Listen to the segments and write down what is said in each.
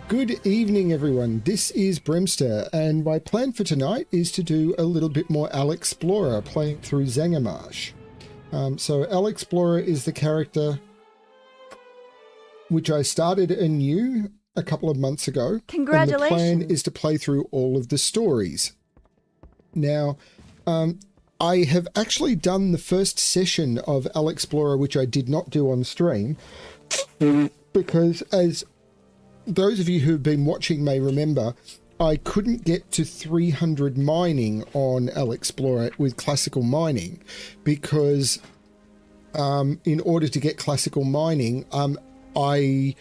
Good evening, everyone. This is Brimster, and my plan for tonight is to do a little bit more Alexplorer, playing through Zangarmarsh. So Alexplorer is the character which I started anew a couple of months ago. Congratulations. And the plan is to play through all of the stories. Now, I have actually done the first session of Alexplorer, which I did not do on stream, because as those of you who have been watching may remember, I couldn't get to 300 mining on Alexplorer with classical mining because in order to get classical mining, I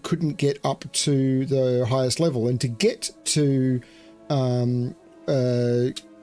couldn't get up to the highest level. And to get to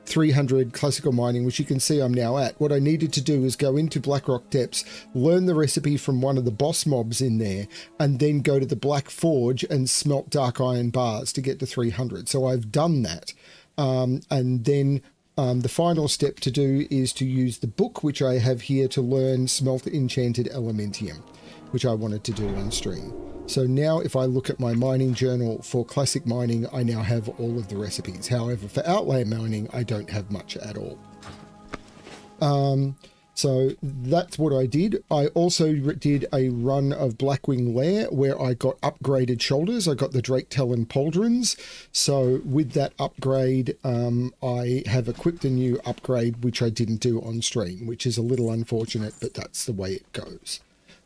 300 classical mining, which you can see I'm now at, what I needed to do is go into Blackrock Depths, learn the recipe from one of the boss mobs in there, and then go to the Black Forge and smelt dark iron bars to get to 300. So I've done that. And then the final step to do is to use the book, which I have here, to learn smelt enchanted elementium, which I wanted to do on stream. So now if I look at my mining journal for classic mining, I now have all of the recipes. However, for Outland mining, I don't have much at all. So that's what I did. I also did a run of Blackwing Lair where I got upgraded shoulders. I got the Drake Talon Pauldrons. So with that upgrade, I have equipped a new upgrade, which I didn't do on stream, which is a little unfortunate, but that's the way it goes.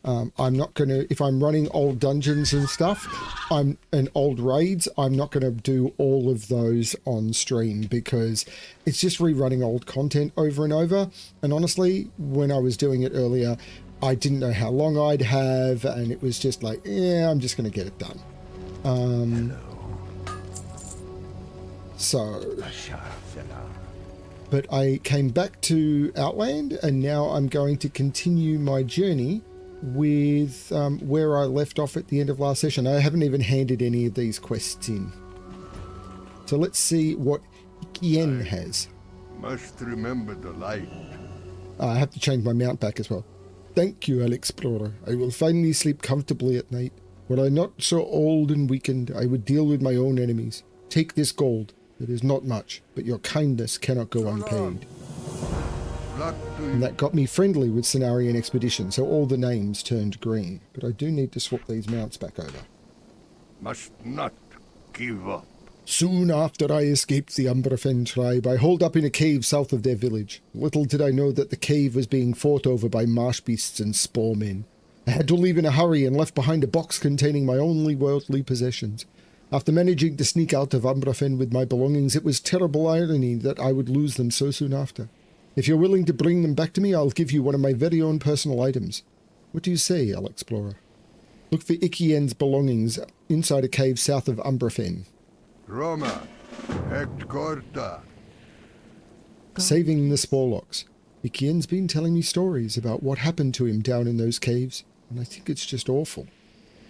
I'm not going to, if I'm running old dungeons and stuff, and old raids, I'm not going to do all of those on stream because it's just rerunning old content over and over. And honestly, when I was doing it earlier, I didn't know how long I'd have, and it was just like, yeah, I'm just going to get it done. But I came back to Outland, and now I'm going to continue my journey with where I left off at the end of last session. I haven't even handed any of these quests in. So let's see what Ikien has. Must remember the light. I have to change my mount back as well. Thank you, Alexplorer. I will finally sleep comfortably at night. Were I not so old and weakened, I would deal with my own enemies. Take this gold. It is not much, but your kindness cannot go unpaid. And that got me friendly with Cenarian Expedition, so all the names turned green. But I do need to swap these mounts back over. Must not give up. Soon after I escaped the Umbrafen tribe, I holed up in a cave south of their village. Little did I know that the cave was being fought over by marsh beasts and sporemen. I had to leave in a hurry and left behind a box containing my only worldly possessions. After managing to sneak out of Umbrafen with my belongings, it was terrible irony that I would lose them so soon after. If you're willing to bring them back to me, I'll give you one of my very own personal items. What do you say, Alexplorer? Look for Ikien's belongings inside a cave south of Umbrafen. Roma, Hect Corta. Saving the Sporlocks. Ikien's been telling me stories about what happened to him down in those caves, and I think it's just awful.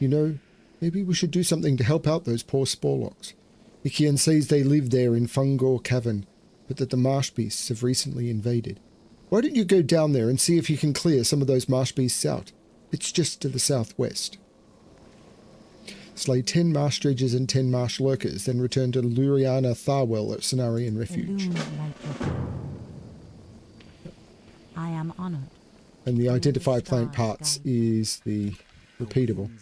You know, maybe we should do something to help out those poor Sporlocks. Ikien says they live there in Fungor Cavern, but that the marsh beasts have recently invaded. Why don't you go down there and see if you can clear some of those marsh beasts out? It's just to the southwest. Slay 10 marsh dredges and 10 marsh lurkers, then return to Luriana Tharwell at Cenarian Refuge. I am honored. And the identify plant parts is the repeatable.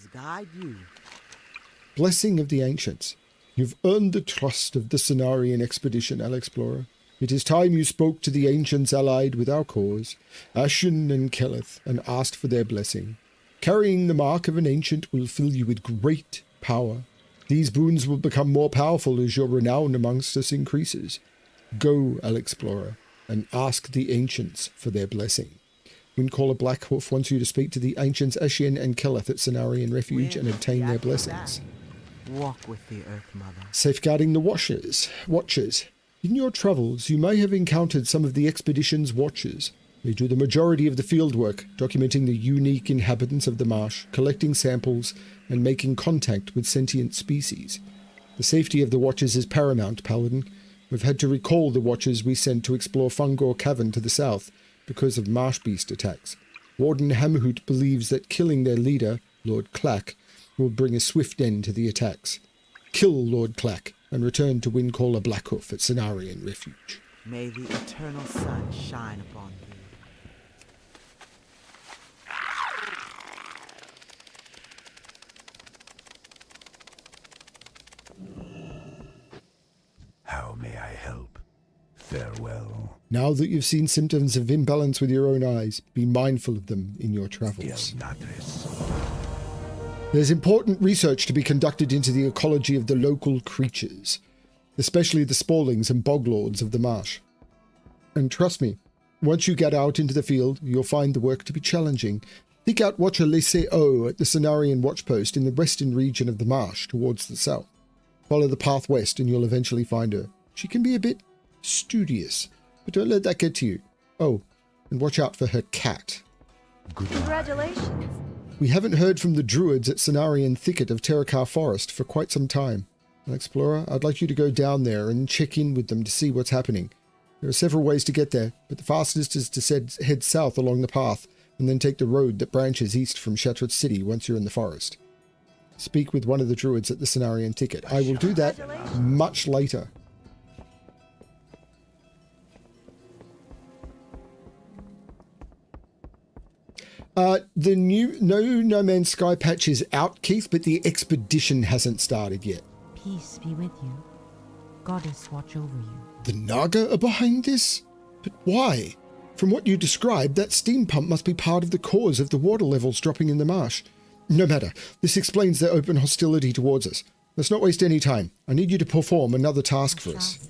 Blessing of the Ancients. You've earned the trust of the Cenarian Expedition, Alexplorer. It is time you spoke to the ancients allied with our cause, Ashen and Keleth, and asked for their blessing. Carrying the mark of an ancient will fill you with great power. These boons will become more powerful as your renown amongst us increases. Go, Alexplorer, and ask the ancients for their blessing. Windcaller Blackhoof wants you to speak to the ancients Ashen and Keleth at Cenarian Refuge and obtain their blessings. Walk with the Earth Mother. Safeguarding the Watchers. In your travels, you may have encountered some of the expedition's Watchers. They do the majority of the fieldwork, documenting the unique inhabitants of the marsh, collecting samples, and making contact with sentient species. The safety of the Watchers is paramount, Paladin. We've had to recall the Watchers we sent to explore Fungor Cavern to the south because of marsh beast attacks. Warden Hamhoot believes that killing their leader Lord Clack, will bring a swift end to the attacks. Kill Lord Clack and return to Windcaller Blackhoof at Cenarian Refuge. May the eternal sun shine upon you. How may I help? Farewell. Now that you've seen symptoms of imbalance with your own eyes, be mindful of them in your travels. There's important research to be conducted into the ecology of the local creatures, especially the Sporlings and Boglords of the marsh. And trust me, once you get out into the field, you'll find the work to be challenging. Seek out Watcher Leseo at the Cenarian Watchpost in the western region of the marsh towards the south. Follow the path west and you'll eventually find her. She can be a bit studious, but don't let that get to you. Oh, and watch out for her cat. Congratulations. We haven't heard from the druids at Cenarian Thicket of Terakar Forest for quite some time. Alexplorer, I'd like you to go down there and check in with them to see what's happening. There are several ways to get there, but the fastest is to head south along the path and then take the road that branches east from Shattered City once you're in the forest. Speak with one of the druids at the Cenarian Thicket. I will do that much later. The new No Man's Sky patch is out, Keith, but the expedition hasn't started yet. Peace be with you. Goddess watch over you. The Naga are behind this? But why? From what you described, that steam pump must be part of the cause of the water levels dropping in the marsh. No matter. This explains their open hostility towards us. Let's not waste any time. I need you to perform another task for us.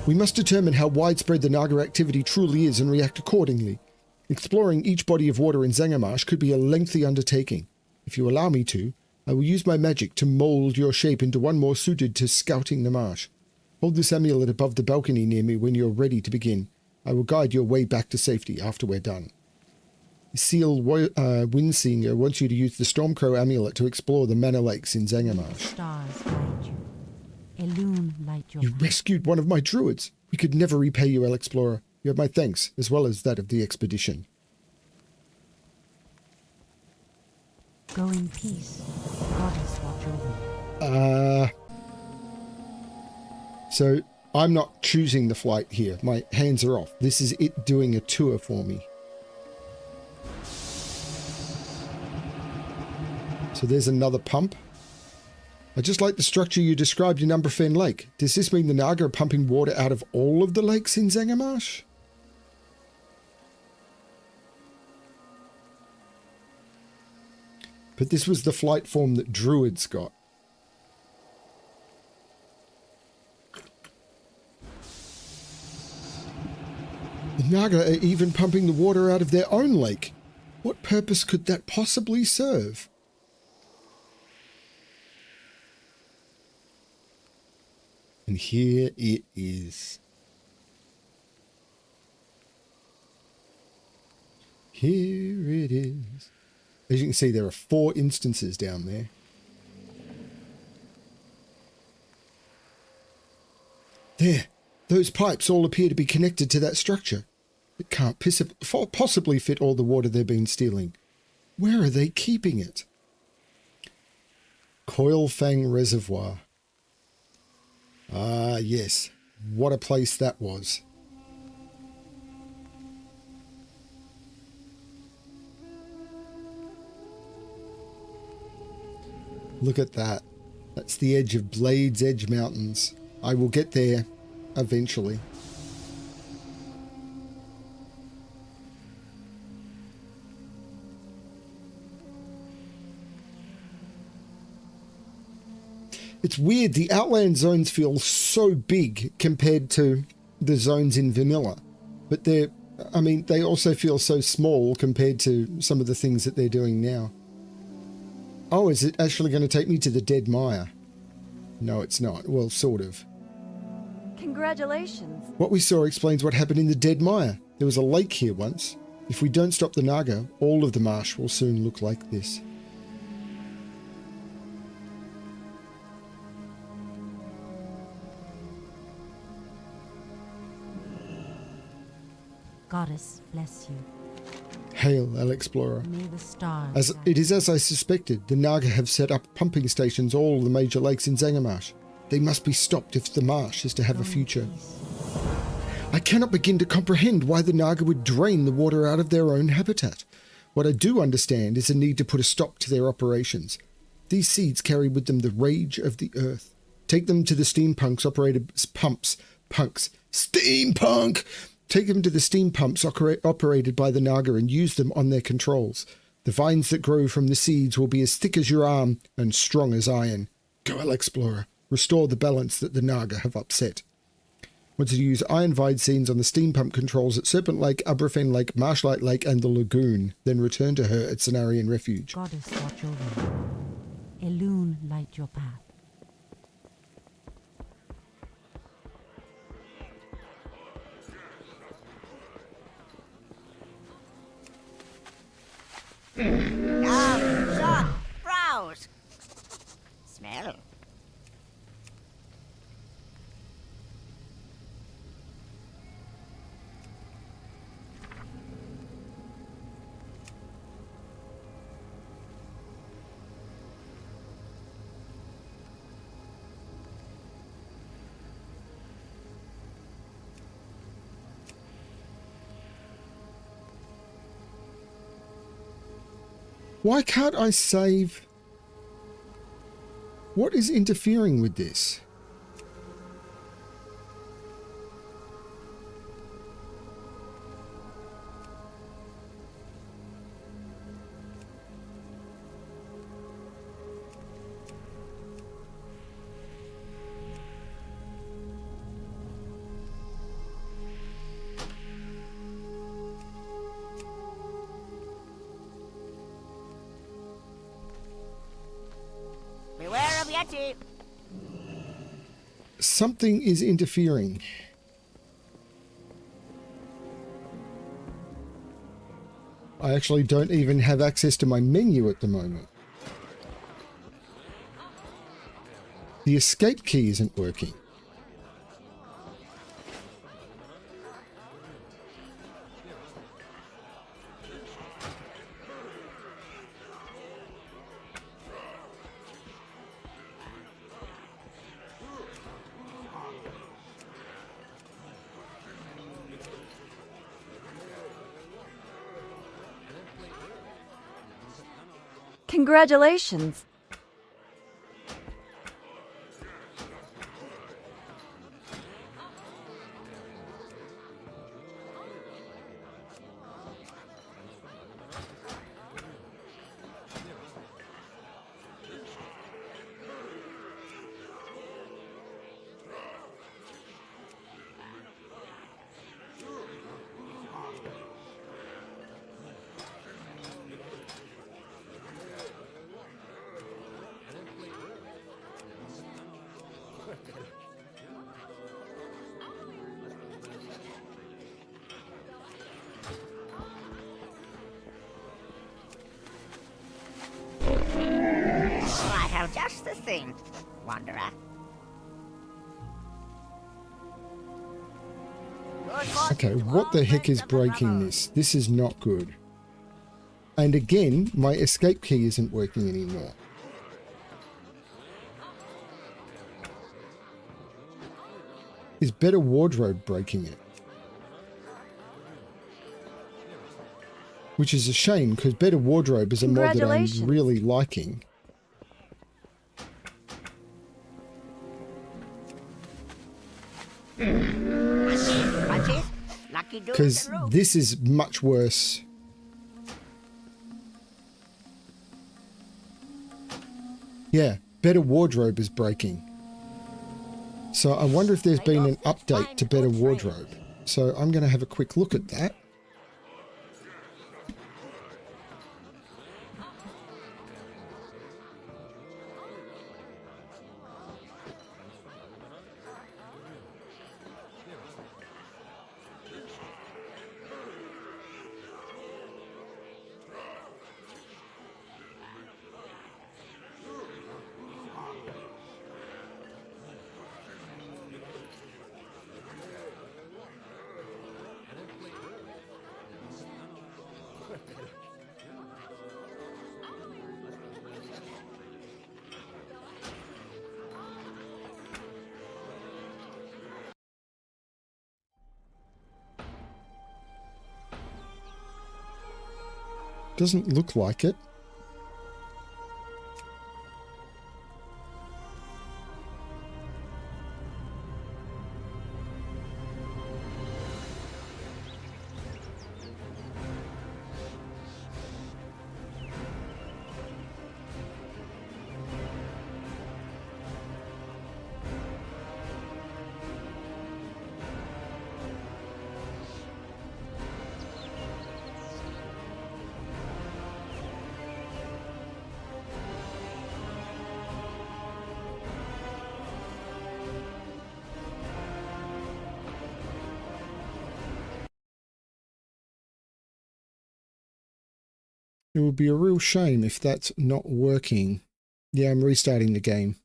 We must determine how widespread the Naga activity truly is and react accordingly. Exploring each body of water in Zangarmarsh could be a lengthy undertaking. If you allow me to, I will use my magic to mould your shape into one more suited to scouting the marsh. Hold this amulet above the balcony near me when you're ready to begin. I will guide your way back to safety after we're done. Seal Windsinger wants you to use the Stormcrow amulet to explore the Manor Lakes in Zangarmarsh. Stars guide you. Elune light your You path. rescued one of my druids. We could never repay you, Alexplorer. You have my thanks, as well as that of the expedition. Go in peace. Goddess watch over you. So I'm not choosing the flight here. My hands are off. This is it doing a tour for me. So there's another pump. I just like the structure you described in Umberfen Lake. Does this mean the Naga are pumping water out of all of the lakes in Zangarmarsh? But this was the flight form that druids got. The Naga are even pumping the water out of their own lake. What purpose could that possibly serve? And here it is. Here it is. As you can see, there are 4 instances down there. There. Those pipes all appear to be connected to that structure. It can't possibly fit all the water they've been stealing. Where are they keeping it? Coilfang Reservoir. Ah, yes. What a place that was. Look at that. That's the edge of Blade's Edge Mountains. I will get there eventually. It's weird, the Outland zones feel so big compared to the zones in vanilla. But they also feel so small compared to some of the things that they're doing now. Oh, is it actually going to take me to the Dead Mire? No, it's not. Well, sort of. Congratulations. What we saw explains what happened in the Dead Mire. There was a lake here once. If we don't stop the Naga, all of the marsh will soon look like this. Goddess bless you. Hail, Alexplorer. May the stars As guide it is as I suspected, the Naga have set up pumping stations all the major lakes in Zangarmarsh. They must be stopped if the marsh is to have a future. peace. I cannot begin to comprehend why the Naga would drain the water out of their own habitat. What I do understand is the need to put a stop to their operations. These seeds carry with them the rage of the earth. Take them to the steampunks operated steampunk! Take them to the steam pumps operated by the Naga and use them on their controls. The vines that grow from the seeds will be as thick as your arm and strong as iron. Go, Alexplorer. Restore the balance that the Naga have upset. Want to use iron vine seeds on the steam pump controls at Serpent Lake, Ubrafen Lake, Marshlight Lake and the Lagoon, then return to her at Cenarian Refuge. Goddess watch over you. Elune light your path. Shot. Browse. Smell. Why can't I save? What is interfering with this? Beware of Yeti. Something is interfering. I actually don't even have access to my menu at the moment. The escape key isn't working. Congratulations. I have just the thing, Wanderer. Okay, what the heck is breaking this? This is not good. And again, my escape key isn't working anymore. Is Better Wardrobe breaking it? Which is a shame, because Better Wardrobe is a mod that I'm really liking. Because this is much worse. Yeah, Better Wardrobe is breaking. So I wonder if there's been an update to Better Wardrobe. So I'm going to have a quick look at that. Doesn't look like it. It would be a real shame if that's not working. Yeah, I'm restarting the game.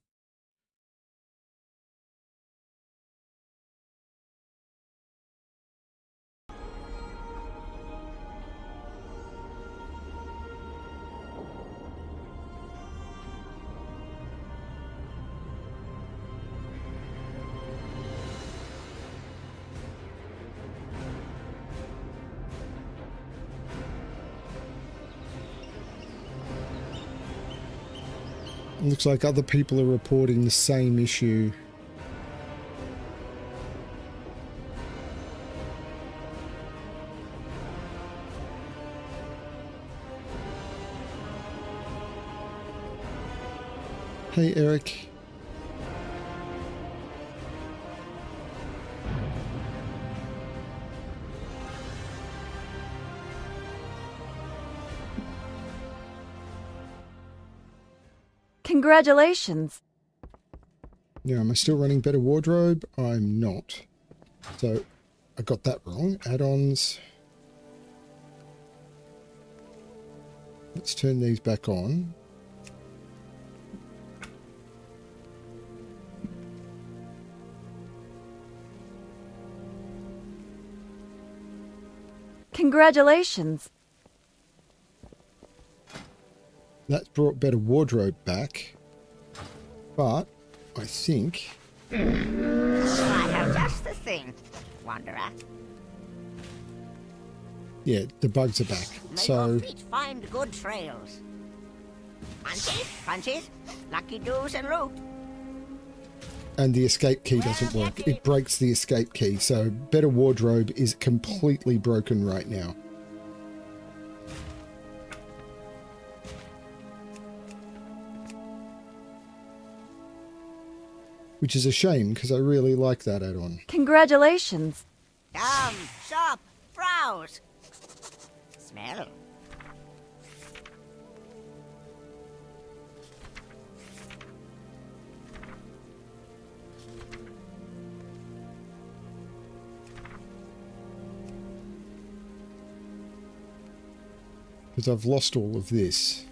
Looks like other people are reporting the same issue. Hey, Eric. Congratulations. Now, am I still running Better Wardrobe? I'm not. So, I got that wrong. Add-ons. Let's turn these back on. Congratulations. That's brought Better Wardrobe back. But, I think... I have just the thing, Wanderer. Yeah, the bugs are back. May So, your feet find good trails. Punches, lucky do's and loot. and the escape key doesn't work. It breaks the escape key. So, Better Wardrobe is completely broken right now. Which is a shame, because I really like that add-on. Congratulations. Come, shop, browse. Smell. Because I've lost all of this.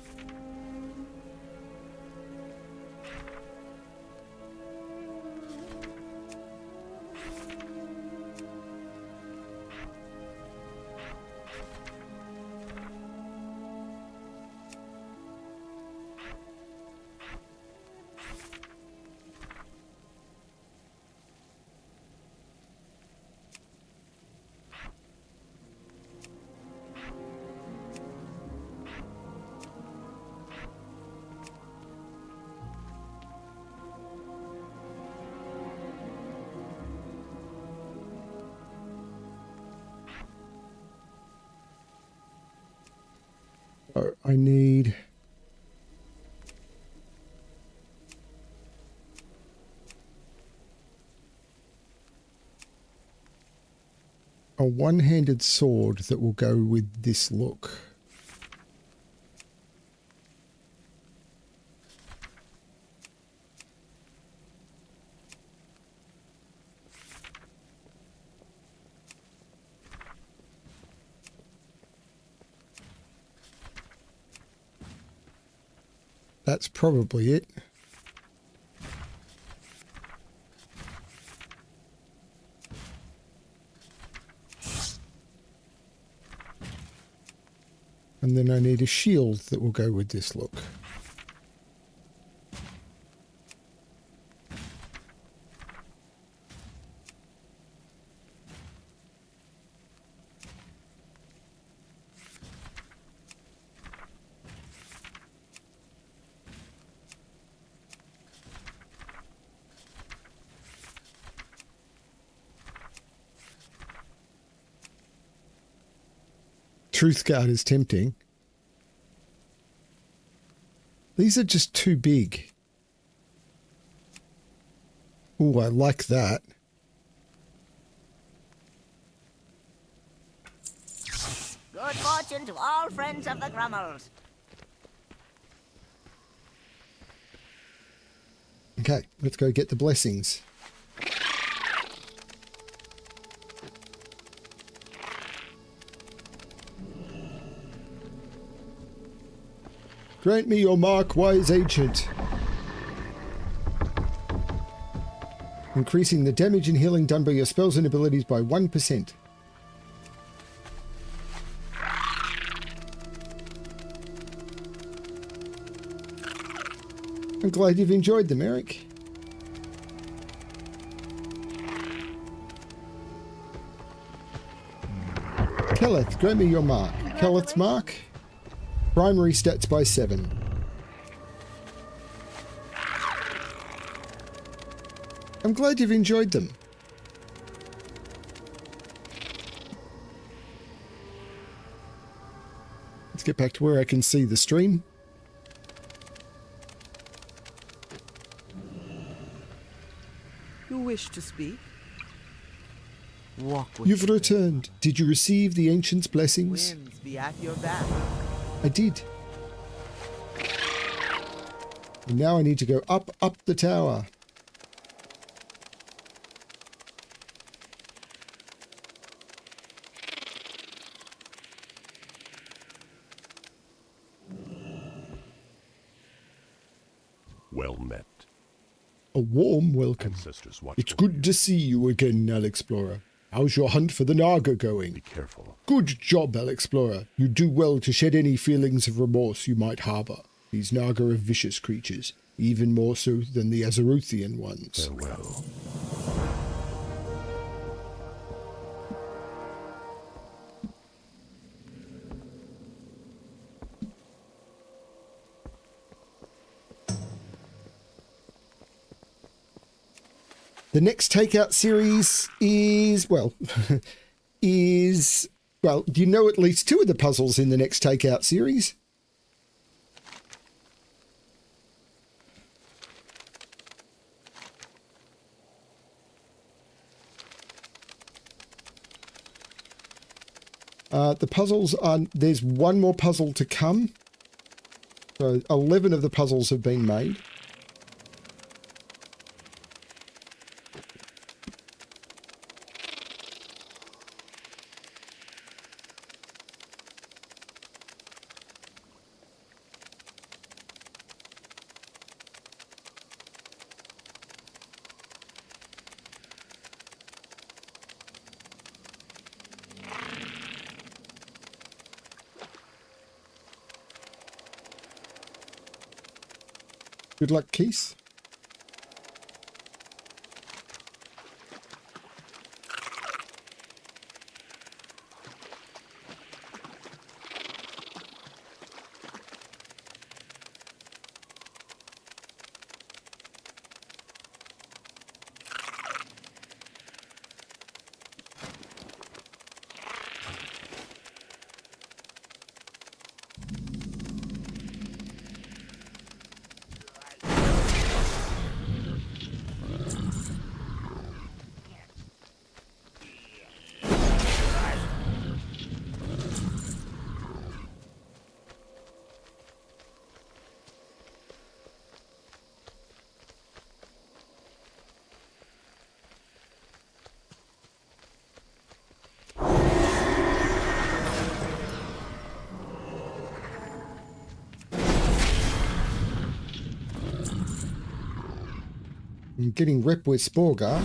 I need... a one-handed sword that will go with this look. That's probably it. And then I need a shield that will go with this look. truth card is tempting. These are just too big. Oh, I like that. Good fortune to all friends of the Grummels. Okay, let's go get the blessings. Grant me your mark, wise ancient. Increasing the damage and healing done by your spells and abilities by 1%. I'm glad you've enjoyed them, Eric. Keleth, grant me your mark. Keleth's mark. Primary stats by 7. I'm glad you've enjoyed them. Let's get back to where I can see the stream. You wish to speak? Walk with You've me. returned. Did you receive the ancient's blessings? Winds be at your back. I did. And now I need to go up the tower. Well met. A warm welcome. Ancestors watch It's over good you. to see you again, Alexplorer. How's your hunt for the Naga going? Be careful. Good job, Alexplorer. You do well to shed any feelings of remorse you might harbour. These Naga are vicious creatures, even more so than the Azerothian ones. Farewell. The next takeout series is, well, you know at least 2 of the puzzles in the next takeout series. The puzzles are, there's one more puzzle to come. So 11 of the puzzles have been made. Good luck, Keith. I'm getting rep with Sporgar.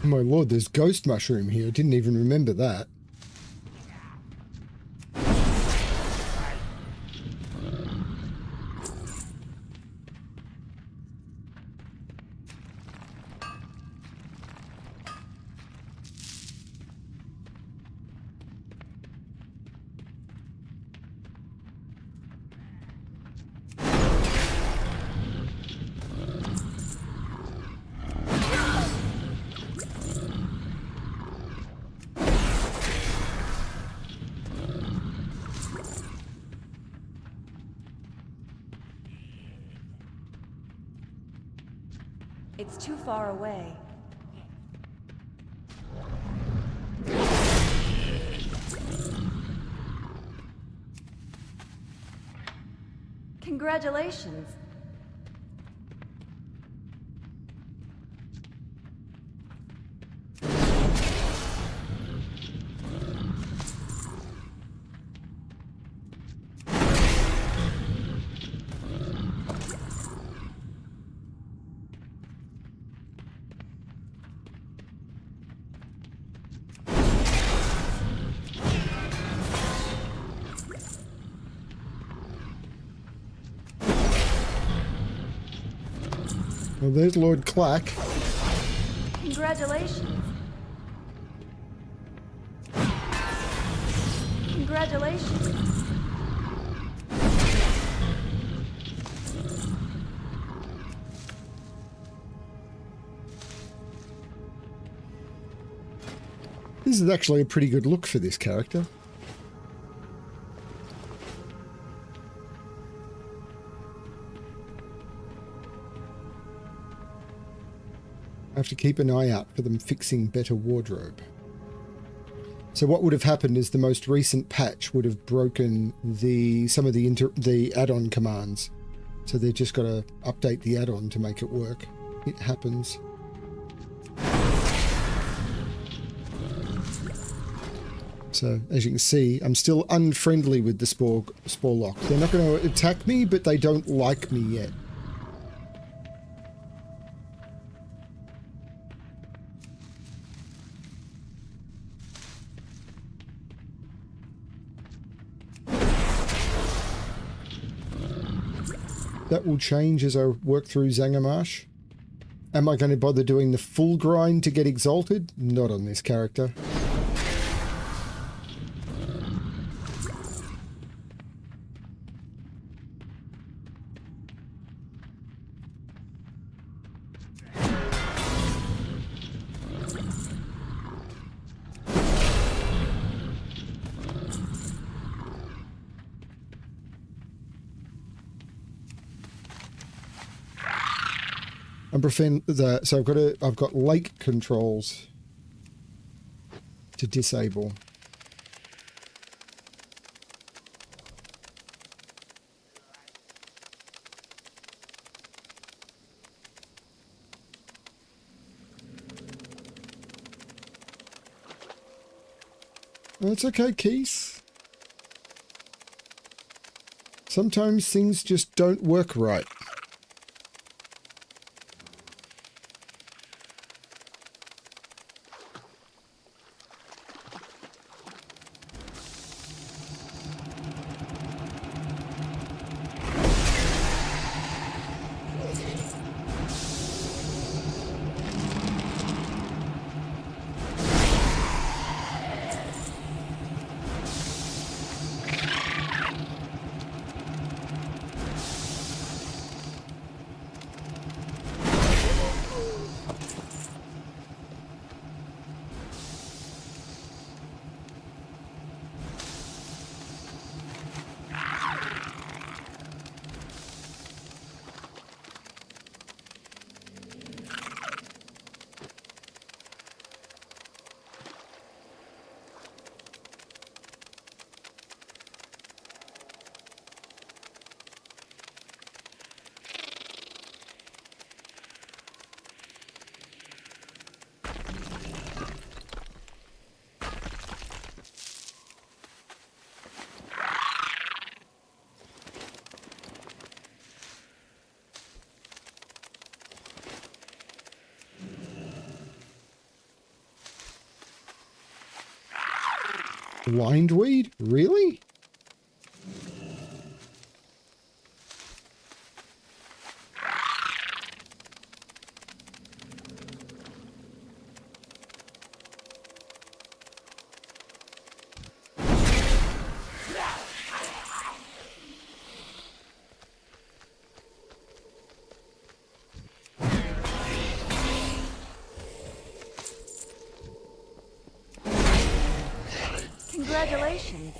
Oh my lord, there's ghost mushroom here. I didn't even remember that. It's too far away. Congratulations. Well, there's Lord Clack. Congratulations. Congratulations. This is actually a pretty good look for this character. I have to keep an eye out for them fixing better wardrobe. So what would have happened is the most recent patch would have broken some of the add-on commands. So they've just got to update the add-on to make it work. It happens. So as you can see, I'm still unfriendly with the Sporlock. They're not going to attack me, but they don't like me yet. That will change as I work through Zangarmarsh. Am I going to bother doing the full grind to get exalted? Not on this character. So I've got lake controls to disable. That's okay, Keith. Sometimes things just don't work right. Windweed? Really? Congratulations.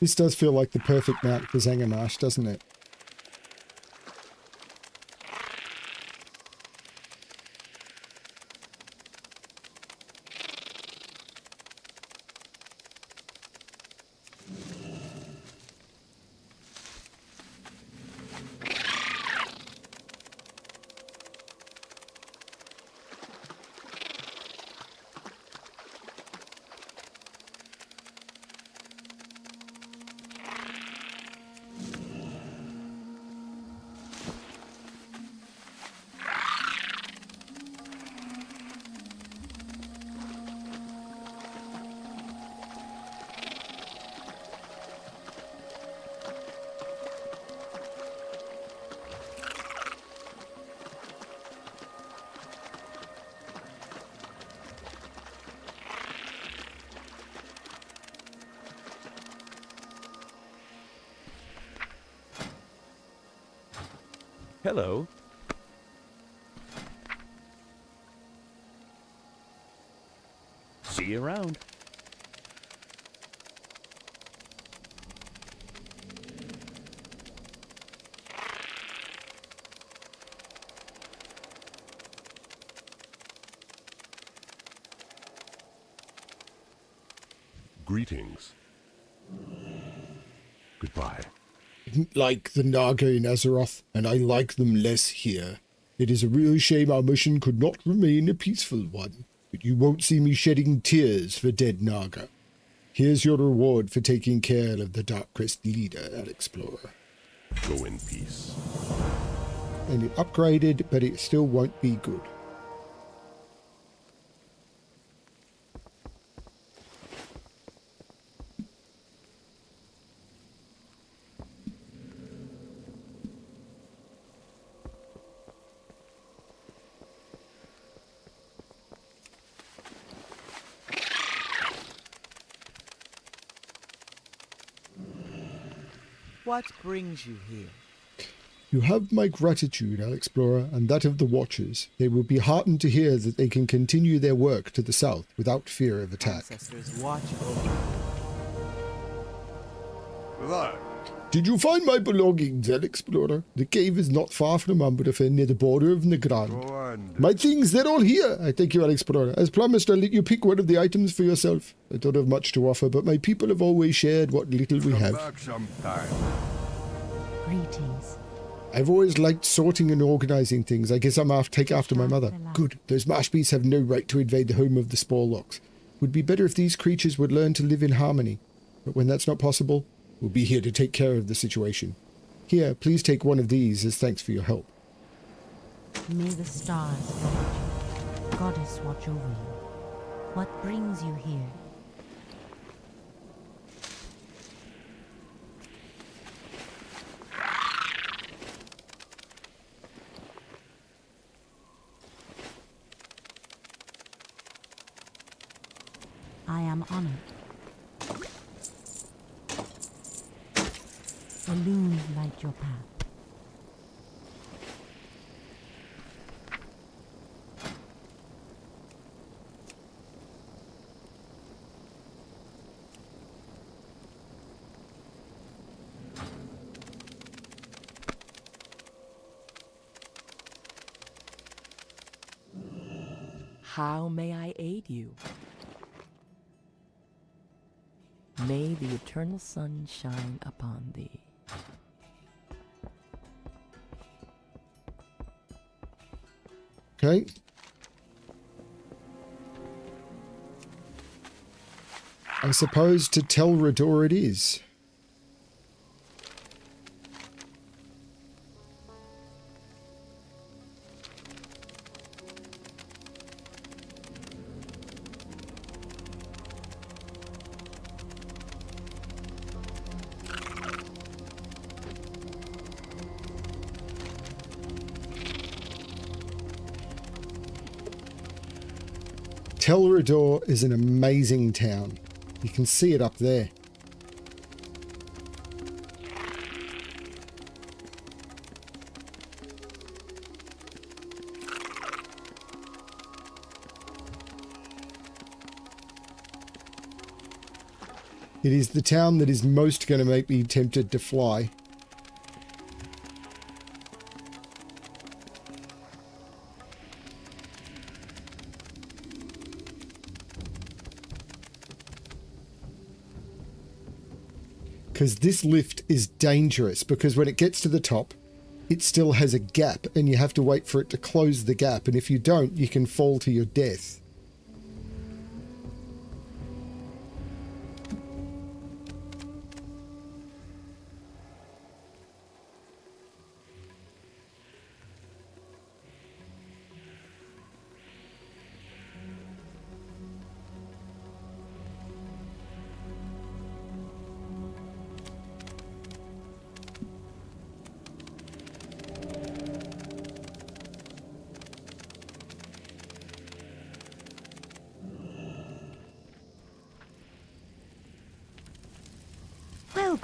This does feel like the perfect mount for Zangarmarsh, doesn't it? Hello. See you around. Greetings. Goodbye. Didn't like the Naga in Azeroth, and I like them less here. It is a real shame our mission could not remain a peaceful one, but you won't see me shedding tears for dead Naga. Here's your reward for taking care of the Darkcrest leader, Alexplorer. Go in peace. And it upgraded, but it still won't be good. What brings you here? You have my gratitude, Alexplorer, and that of the Watchers. They will be heartened to hear that they can continue their work to the south without fear of attack. Ancestors watch over. What? Did you find my belongings, Alexplorer? The cave is not far from Umbrafen, near the border of Nagrand. Go on. My things, they're all here. I thank you, Alexplorer. As promised, I'll let you pick one of the items for yourself. I don't have much to offer, but my people have always shared what little we Come have. back sometime. Greetings. I've always liked sorting and organizing things. I guess I'm take after my mother. Good. Those marsh beasts have no right to invade the home of the Sporelocks. Would be better if these creatures would learn to live in harmony. But when that's not possible, we'll be here to take care of the situation. Here, please take one of these as thanks for your help. May the stars guide you. Goddess watch over you. What brings you here? I am honored. Illume light your path. How may I aid you? May the eternal sun shine upon thee. Okay. I suppose to Tel Rador it is. Tel Rador is an amazing town. You can see it up there. It is the town that is most going to make me tempted to fly. Because this lift is dangerous, because when it gets to the top, it still has a gap, and you have to wait for it to close the gap, and if you don't, you can fall to your death.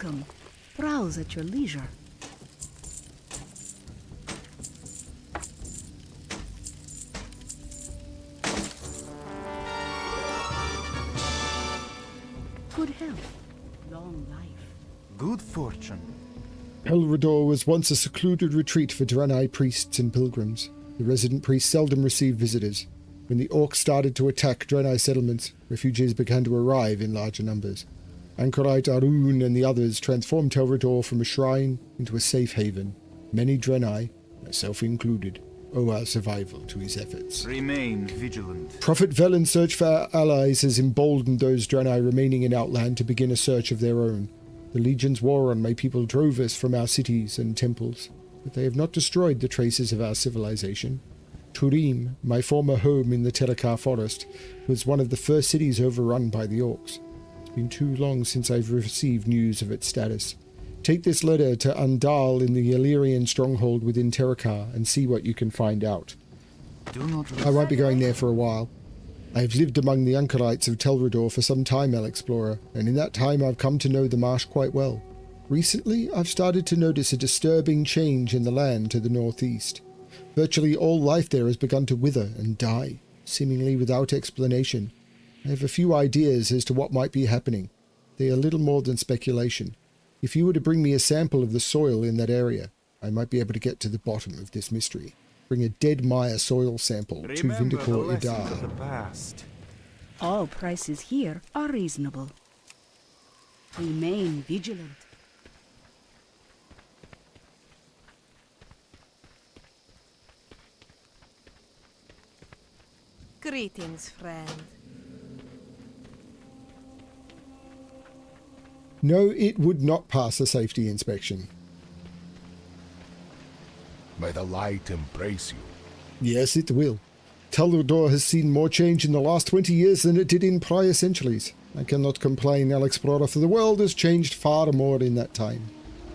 Welcome. Browse at your leisure. Good health, long life. Good fortune. Telrador was once a secluded retreat for Draenei priests and pilgrims. The resident priests seldom received visitors. When the orcs started to attack Draenei settlements, refugees began to arrive in larger numbers. Anchorite Arun and the others transformed Telrador from a shrine into a safe haven. Many Draenei, myself included, owe our survival to his efforts. Remain vigilant. Prophet Velen's search for our allies has emboldened those Draenei remaining in Outland to begin a search of their own. The Legion's war on my people drove us from our cities and temples, but they have not destroyed the traces of our civilization. Turim, my former home in the Terakar forest, was one of the first cities overrun by the orcs. It's been too long since I've received news of its status. Take this letter to Undal in the Illyrian stronghold within Terakar and see what you can find out. Do not I won't be going there for a while. I have lived among the Anchorites of Telrador for some time, Alexplorer, and in that time I've come to know the marsh quite well. Recently, I've started to notice a disturbing change in the land to the northeast. Virtually all life there has begun to wither and die, seemingly without explanation. I have a few ideas as to what might be happening. They are little more than speculation. If you were to bring me a sample of the soil in that area, I might be able to get to the bottom of this mystery. Bring a dead Maya soil sample to Vindicor Idar. past. All prices here are reasonable. Remain vigilant. Greetings, friend. No, it would not pass a safety inspection. May the light embrace you. Yes, it will. Telrador has seen more change in the last 20 years than it did in prior centuries. I cannot complain, Alexplorer, for the world has changed far more in that time.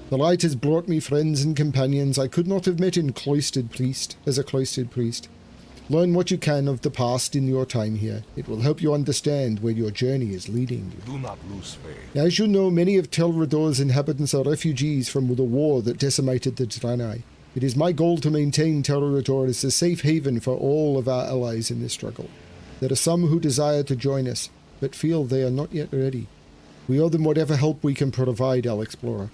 The light has brought me friends and companions I could not have met as a cloistered priest. Learn what you can of the past in your time here. It will help you understand where your journey is leading you. Do not lose faith. As you know, many of Telrador's inhabitants are refugees from the war that decimated the Draenei. It is my goal to maintain Telrador as a safe haven for all of our allies in this struggle. There are some who desire to join us, but feel they are not yet ready. We owe them whatever help we can provide, Alexplorer.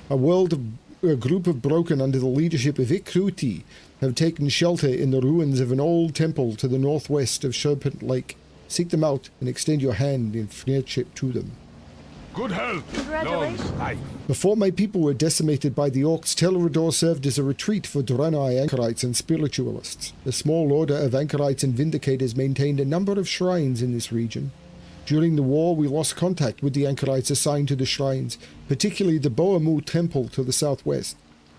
A group of broken under the leadership of Ikruti have taken shelter in the ruins of an old temple to the northwest of Serpent Lake. Seek them out and extend your hand in friendship to them. Good health. Congratulations. Long life. Before my people were decimated by the orcs, Telrador served as a retreat for Draenei anchorites and spiritualists. The small order of anchorites and vindicators maintained a number of shrines in this region. During the war, we lost contact with the anchorites assigned to the shrines, particularly the Boamu temple to the southwest.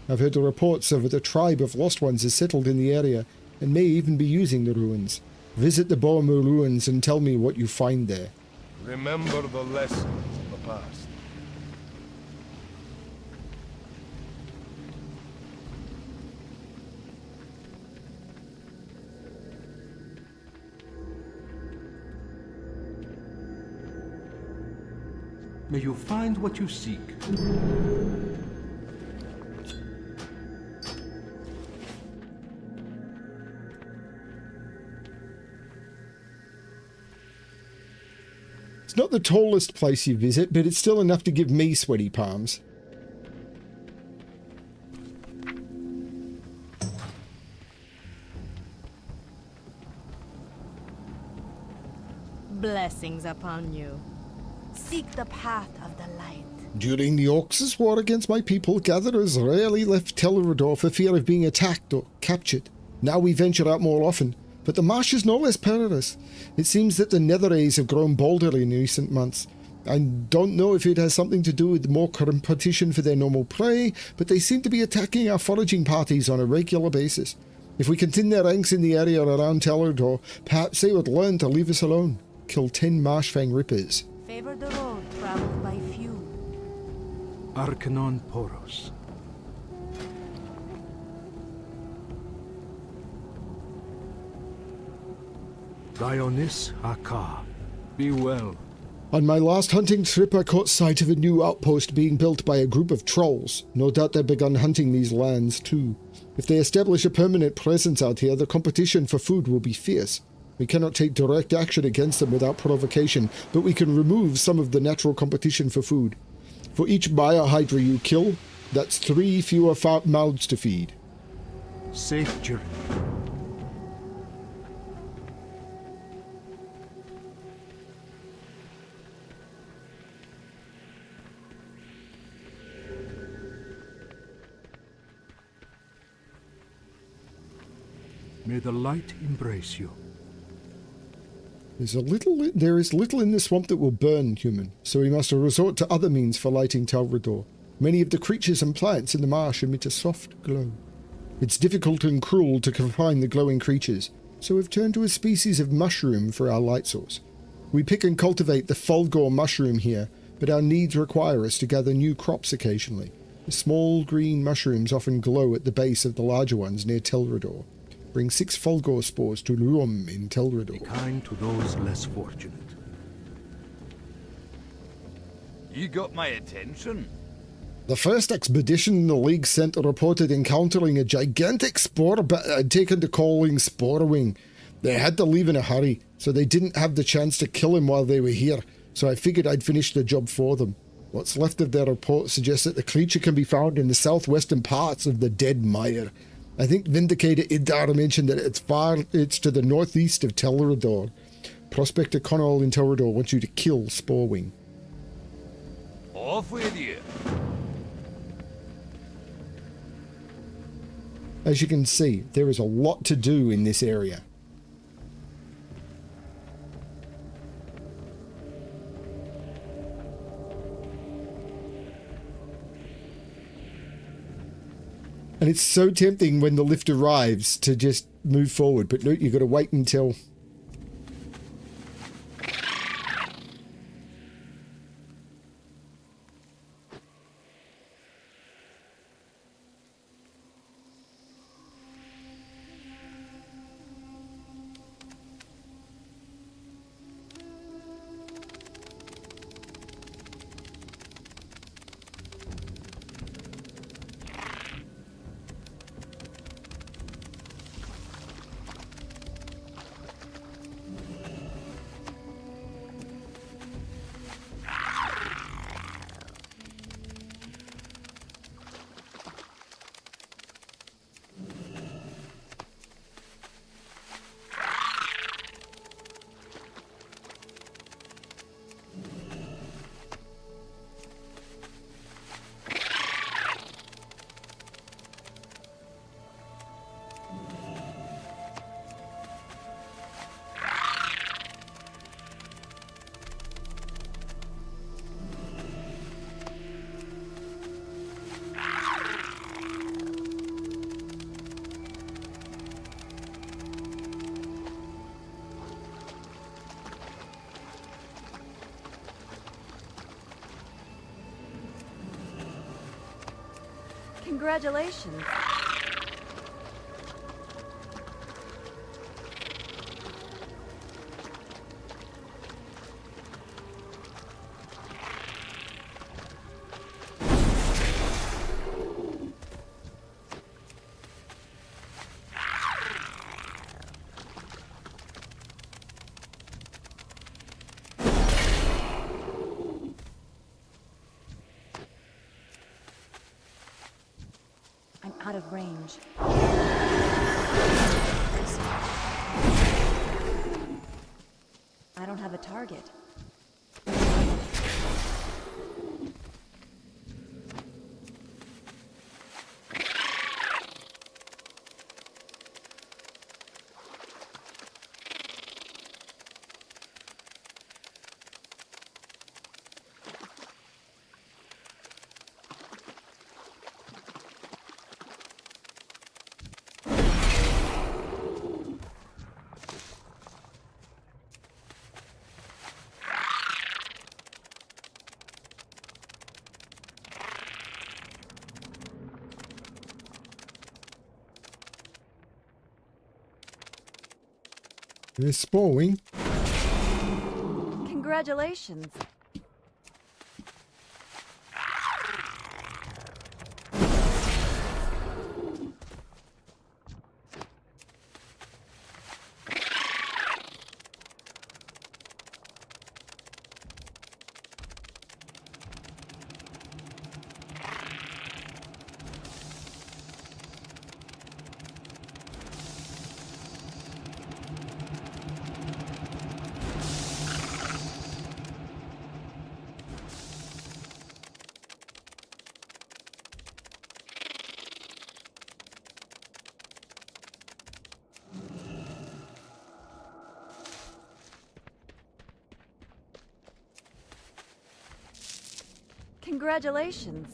I've heard the reports of a tribe of lost ones has settled in the area and may even be using the ruins. Visit the Boamu ruins and tell me what you find there. Remember the lessons of the past. May you find what you seek. It's not the tallest place you visit, but it's still enough to give me sweaty palms. Blessings upon you. Seek the path of the light. During the Orcs' war against my people, gatherers rarely left Telrador for fear of being attacked or captured. Now we venture out more often, but the marsh is no less perilous. It seems that the Netherrays have grown bolder in recent months. I don't know if it has something to do with more competition for their normal prey, but they seem to be attacking our foraging parties on a regular basis. If we can thin their ranks in the area around Telrador, perhaps they would learn to leave us alone. Kill 10 Marshfang Rippers. Favor the road traveled by few. Arcanon Poros. Dionis Aka. Be well. On my last hunting trip, I caught sight of a new outpost being built by a group of trolls. No doubt they've begun hunting these lands too. If they establish a permanent presence out here, the competition for food will be fierce. We cannot take direct action against them without provocation, but we can remove some of the natural competition for food. For each biohydra you kill, that's 3 fewer mouths to feed. Safe journey. May the light embrace you. There is little in the swamp that will burn human, so we must resort to other means for lighting Telrador. Many of the creatures and plants in the marsh emit a soft glow. It's difficult and cruel to confine the glowing creatures, so we've turned to a species of mushroom for our light source. We pick and cultivate the Fulgor mushroom here, but our needs require us to gather new crops occasionally. The small green mushrooms often glow at the base of the larger ones near Telrador. Bring 6 Fulgor spores to Luom in Telrador. Be kind to those less fortunate. You got my attention. The first expedition the League sent reported encountering a gigantic spore bat had taken to calling Sporewing. They had to leave in a hurry, so they didn't have the chance to kill him while they were here, so I figured I'd finish the job for them. What's left of their report suggests that the creature can be found in the southwestern parts of the Dead Mire. I think Vindicator Idar mentioned that it's to the northeast of Telrador. Prospector Connell in Telrador wants you to kill Sporewing. Off with you. As you can see, there is a lot to do in this area. And it's so tempting when the lift arrives to just move forward, but no, you've got to wait until... Congratulations. out of range. I don't have a target. They're spawning. Congratulations. Congratulations.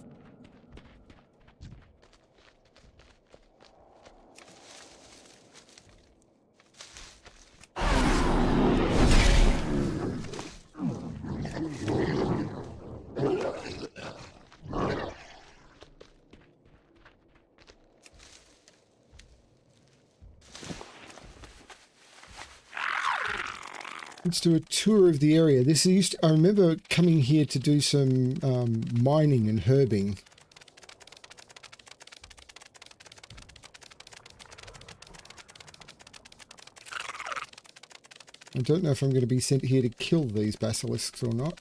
Let's do a tour of the area. I remember coming here to do some mining and herbing. I don't know if I'm going to be sent here to kill these basilisks or not.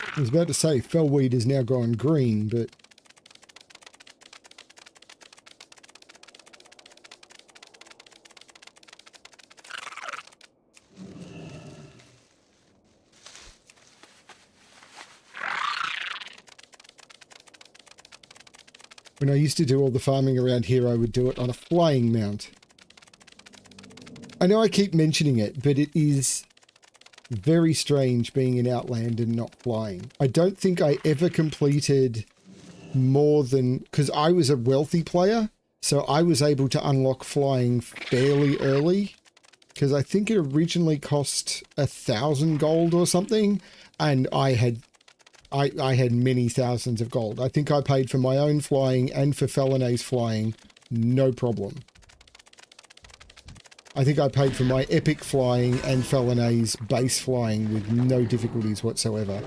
I was about to say fellweed is now gone green, but when I used to do all the farming around here, I would do it on a flying mount. I know I keep mentioning it, but it is very strange being in Outland and not flying. I don't think I ever completed more than... because I was a wealthy player, so I was able to unlock flying fairly early. Because I think it originally cost 1,000 gold or something, and I had many thousands of gold. I think I paid for my own flying and for Felinae's flying, no problem. I think I paid for my epic flying and Felinae's base flying with no difficulties whatsoever.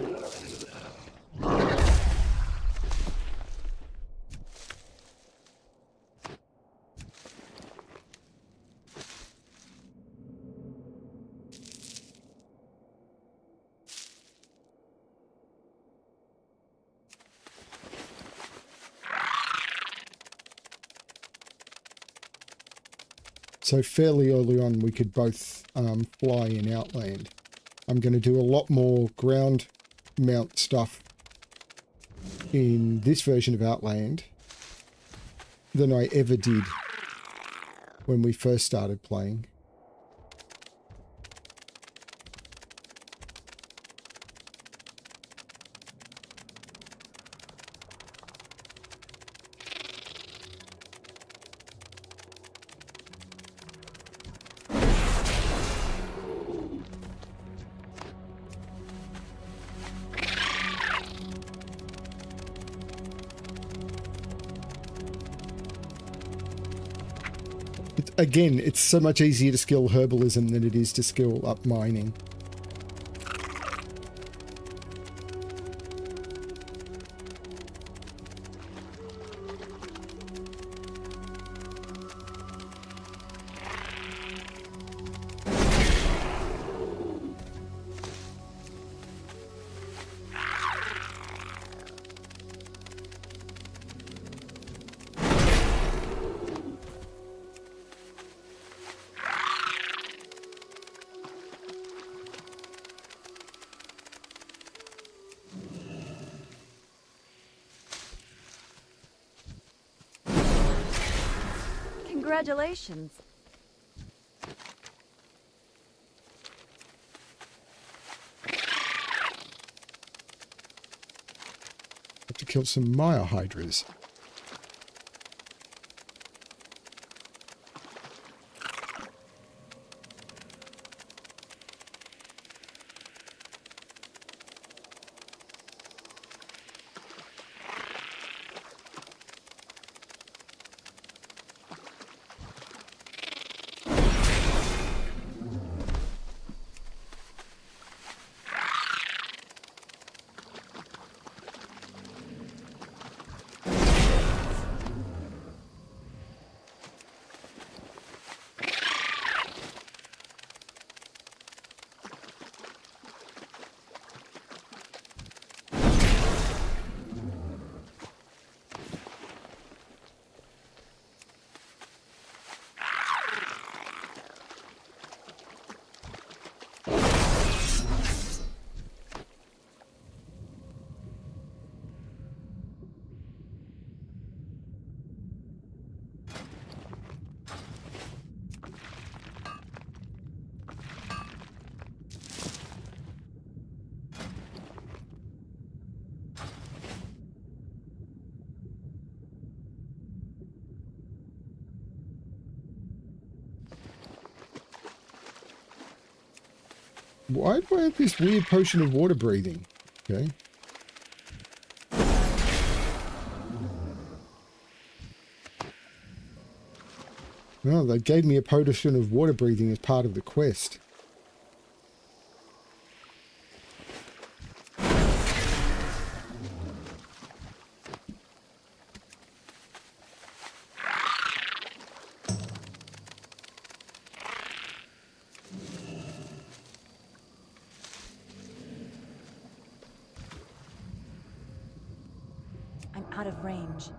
So fairly early on, we could both fly in Outland. I'm going to do a lot more ground mount stuff in this version of Outland than I ever did when we first started playing. Again, it's so much easier to skill herbalism than it is to skill up mining. Congratulations. Have to kill some Maya Hydras. Why do I have this weird potion of water breathing? Okay. Well, they gave me a potion of water breathing as part of the quest. I'm out of range.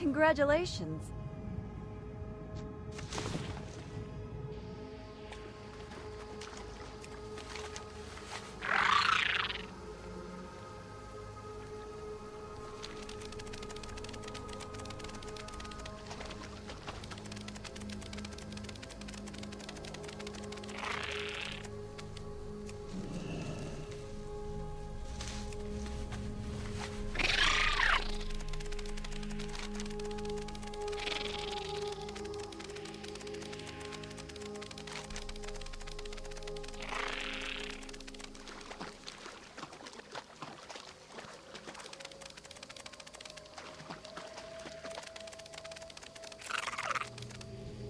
Congratulations.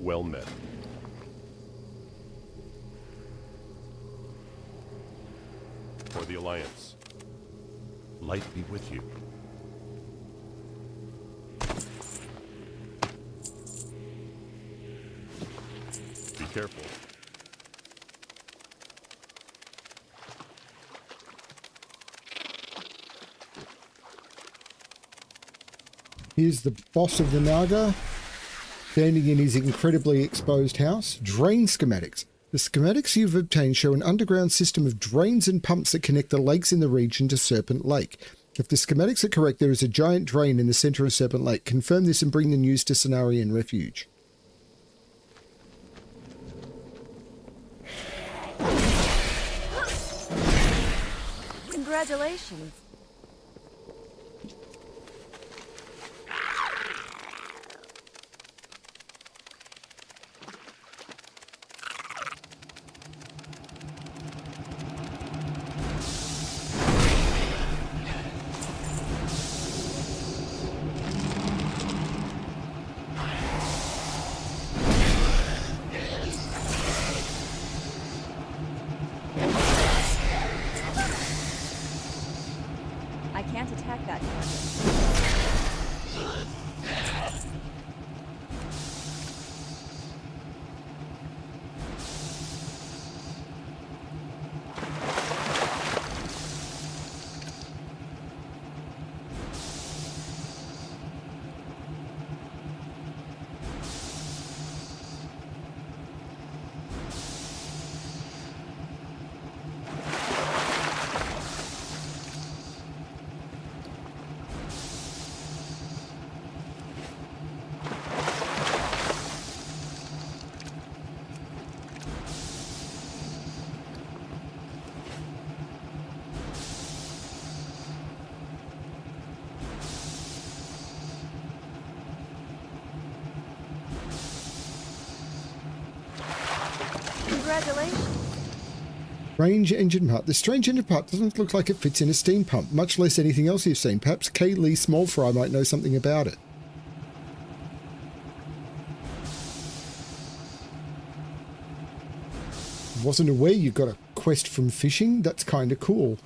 Well met. For the Alliance. Light be with you. Be careful. Here's the boss of the Naga, standing in his incredibly exposed house. Drain schematics. The schematics you've obtained show an underground system of drains and pumps that connect the lakes in the region to Serpent Lake. If the schematics are correct, there is a giant drain in the center of Serpent Lake. Confirm this and bring the news to Cenarian Refuge. Congratulations. I can't attack that target. Congratulations. Strange engine part. The strange engine part doesn't look like it fits in a steam pump, much less anything else you've seen. Perhaps K. Lee Smallfry might know something about it. Wasn't aware you got a quest from fishing. That's kind of cool.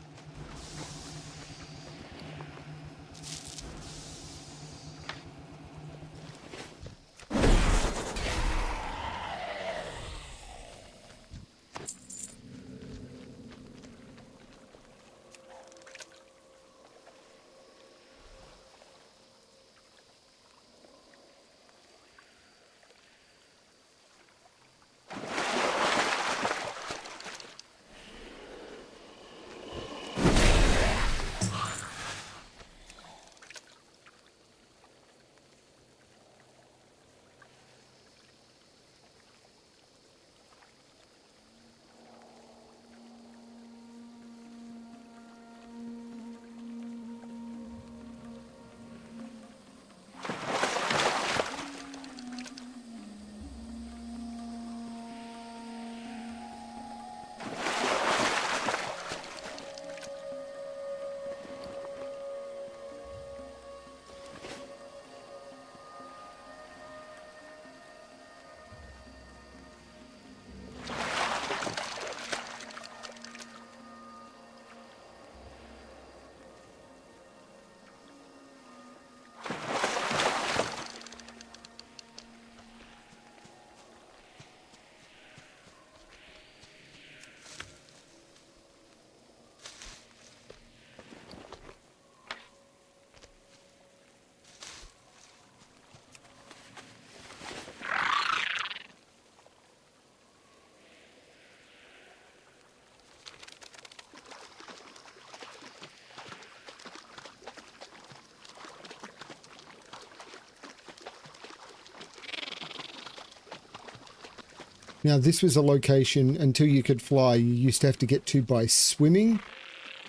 Now, this was a location, until you could fly, you used to have to get to by swimming.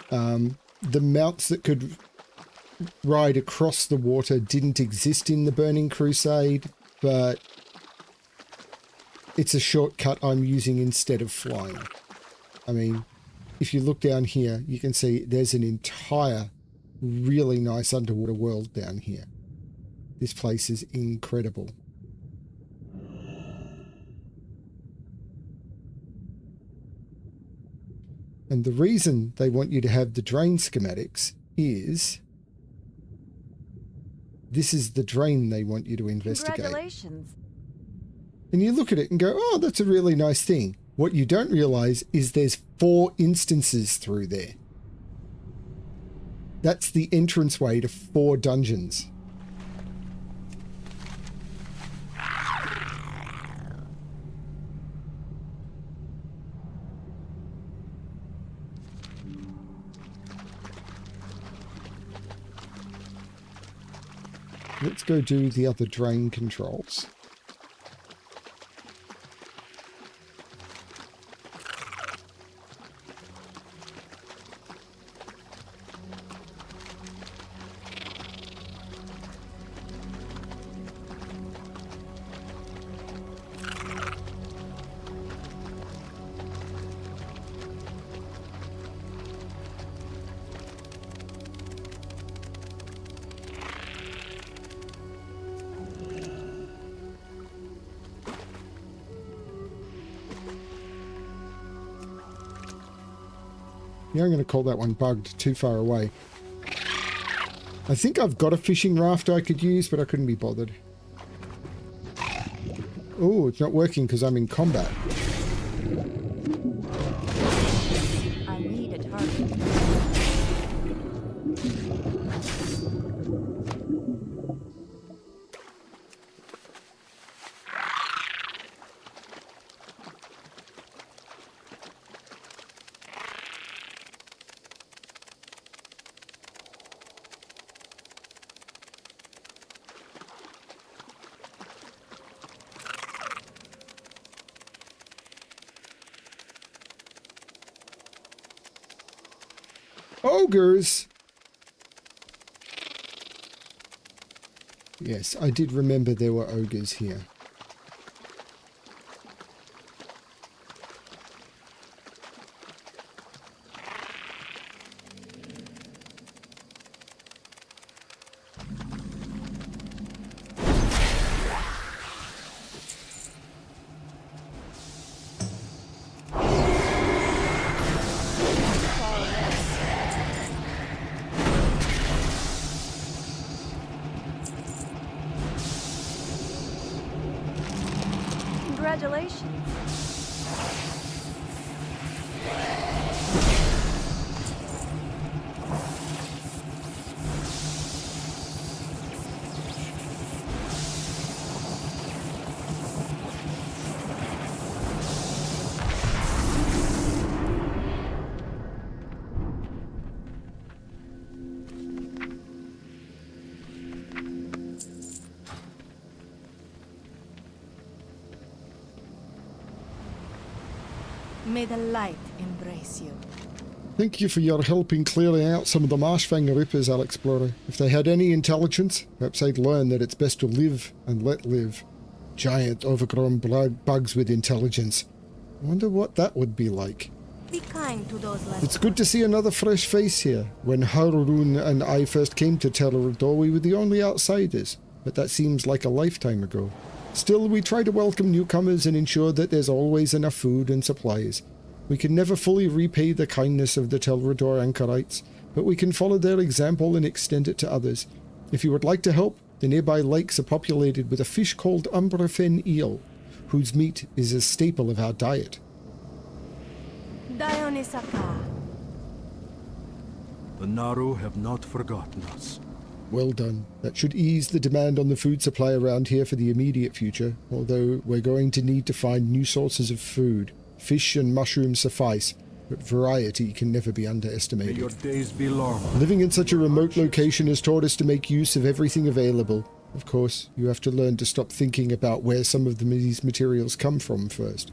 The mounts that could ride across the water didn't exist in the Burning Crusade, but it's a shortcut I'm using instead of flying. I mean, if you look down here, you can see there's an entire really nice underwater world down here. This place is incredible. And the reason they want you to have the drain schematics is this is the drain they want you to investigate. Congratulations. And you look at it and go, oh, that's a really nice thing. What you don't realize is there's 4 instances through there. That's the entranceway to 4 dungeons. Let's go do the other drain controls. Yeah, I'm going to call that one bugged, too far away. I think I've got a fishing raft I could use, but I couldn't be bothered. Oh, it's not working because I'm in combat. I need a target. Ogres! Yes, I did remember there were ogres here. Congratulations. May the light embrace you. Thank you for your help in clearing out some of the Marshfang Rippers, Alexplorer. If they had any intelligence, perhaps they'd learn that it's best to live and let live. Giant, overgrown bugs with intelligence. I wonder what that would be like. Be kind to those less. It's good to see another fresh face here. When Harun and I first came to Telerador, we were the only outsiders, but that seems like a lifetime ago. Still, we try to welcome newcomers and ensure that there's always enough food and supplies. We can never fully repay the kindness of the Telerador anchorites, but we can follow their example and extend it to others. If you would like to help, the nearby lakes are populated with a fish called umbrafen eel, whose meat is a staple of our diet. Dionysaka. The Naru have not forgotten us. Well done. That should ease the demand on the food supply around here for the immediate future, although we're going to need to find new sources of food. Fish and mushrooms suffice, but variety can never be underestimated. May your days be long. Living in such a remote location has taught us to make use of everything available. Of course, you have to learn to stop thinking about where some of these materials come from first.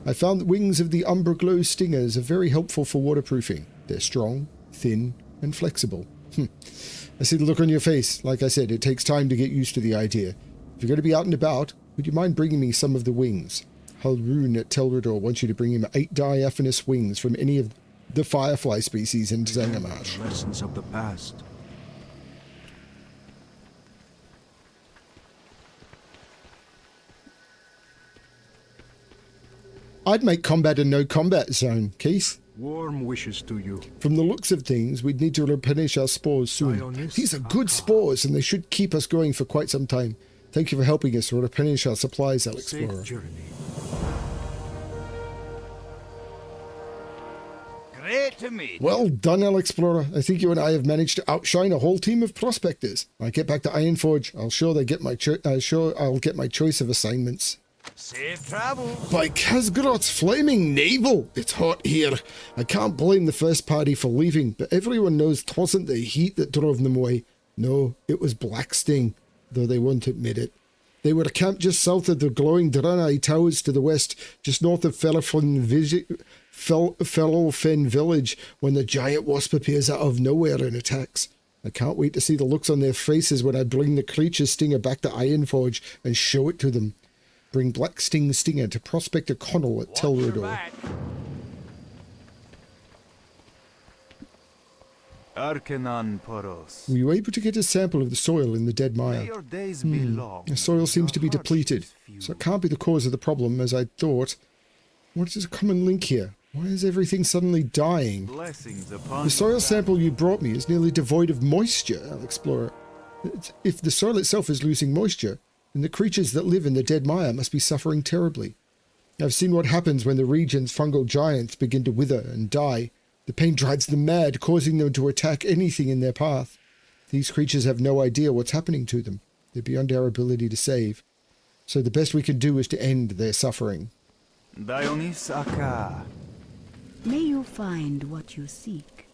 I found the wings of the Umbra Glow stingers are very helpful for waterproofing. They're strong, thin, and flexible. I see the look on your face. Like I said, it takes time to get used to the idea. If you're going to be out and about, would you mind bringing me some of the wings? Halrun at Telrador wants you to bring him 8 diaphanous wings from any of the firefly species in Zangarmarsh. Lessons of the past. I'd make combat a no combat zone, Keith. Warm wishes to you. From the looks of things, we'd need to replenish our spores soon. These are good spores, and they should keep us going for quite some time. Thank you for helping us to replenish our supplies, Alexplorer. Safe journey. Great to meet you. Well done, Alexplorer. I think you and I have managed to outshine a whole team of prospectors. When I get back to Ironforge, I'll get my choice of assignments. Safe travels. By Khazgrot's flaming navel! It's hot here. I can't blame the first party for leaving, but everyone knows 'twasn't the heat that drove them away. No, it was Black Sting, though they won't admit it. They were camped just south of the glowing Draenei Towers to the west, just north of Fellowfen Village, when the giant wasp appears out of nowhere and attacks. I can't wait to see the looks on their faces when I bring the creature stinger back to Ironforge and show it to them. Bring Black Sting Stinger to Prospector Connell at Telrador. Arcanon Poros. Were you able to get a sample of the soil in the Dead Mire? May your days be long. The soil seems to be Your heart depleted, is so it few. can't be the cause of the problem, as I thought. What is a common link here? Why is everything suddenly dying? Blessings upon The soil sample you brought me is nearly devoid of moisture, Alexplorer. If the soil itself is losing moisture, then the creatures that live in the Dead Mire must be suffering terribly. I've seen what happens when the region's fungal giants begin to wither and die. The pain drives them mad, causing them to attack anything in their path. These creatures have no idea what's happening to them. They're beyond our ability to save. So the best we can do is to end their suffering. Dionys Aka. May you find what you seek.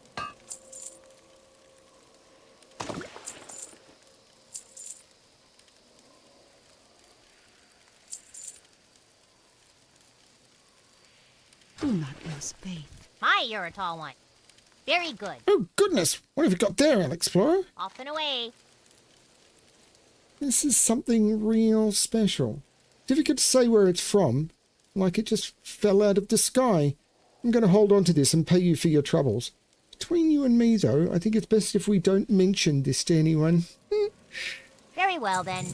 Do not lose faith. My, you're a tall one. Very good. Oh, goodness! What have you got there, Alexplorer? Off and away. This is something real special. Difficult to say where it's from, like it just fell out of the sky. I'm going to hold on to this and pay you for your troubles. Between you and me, though, I think it's best if we don't mention this to anyone. Very well, then.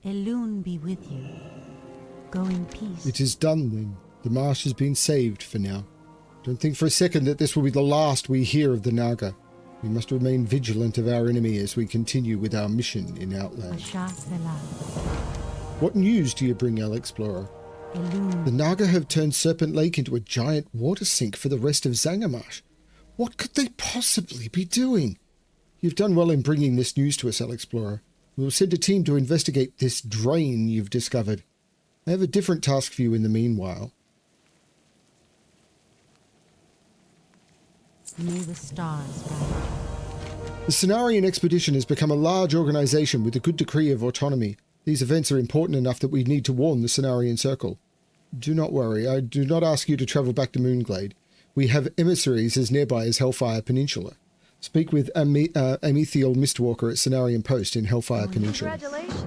Elune be with you. Go in peace. It is done, then. The marsh has been saved for now. Don't think for a second that this will be the last we hear of the Naga. We must remain vigilant of our enemy as we continue with our mission in Outland. Asha Selah. What news do you bring, Alexplorer? Elune. The Naga have turned Serpent Lake into a giant water sink for the rest of Zangarmarsh. What could they possibly be doing? You've done well in bringing this news to us, Alexplorer. We will send a team to investigate this drain you've discovered. I have a different task for you in the meanwhile. May the stars guide you. The Cenarian expedition has become a large organization with a good degree of autonomy. These events are important enough that we need to warn the Cenarian Circle. Do not worry, I do not ask you to travel back to Moonglade. We have emissaries as nearby as Hellfire Peninsula. Speak with Amethyl Mistwalker at Cenarian Post in Hellfire Peninsula. Congratulations.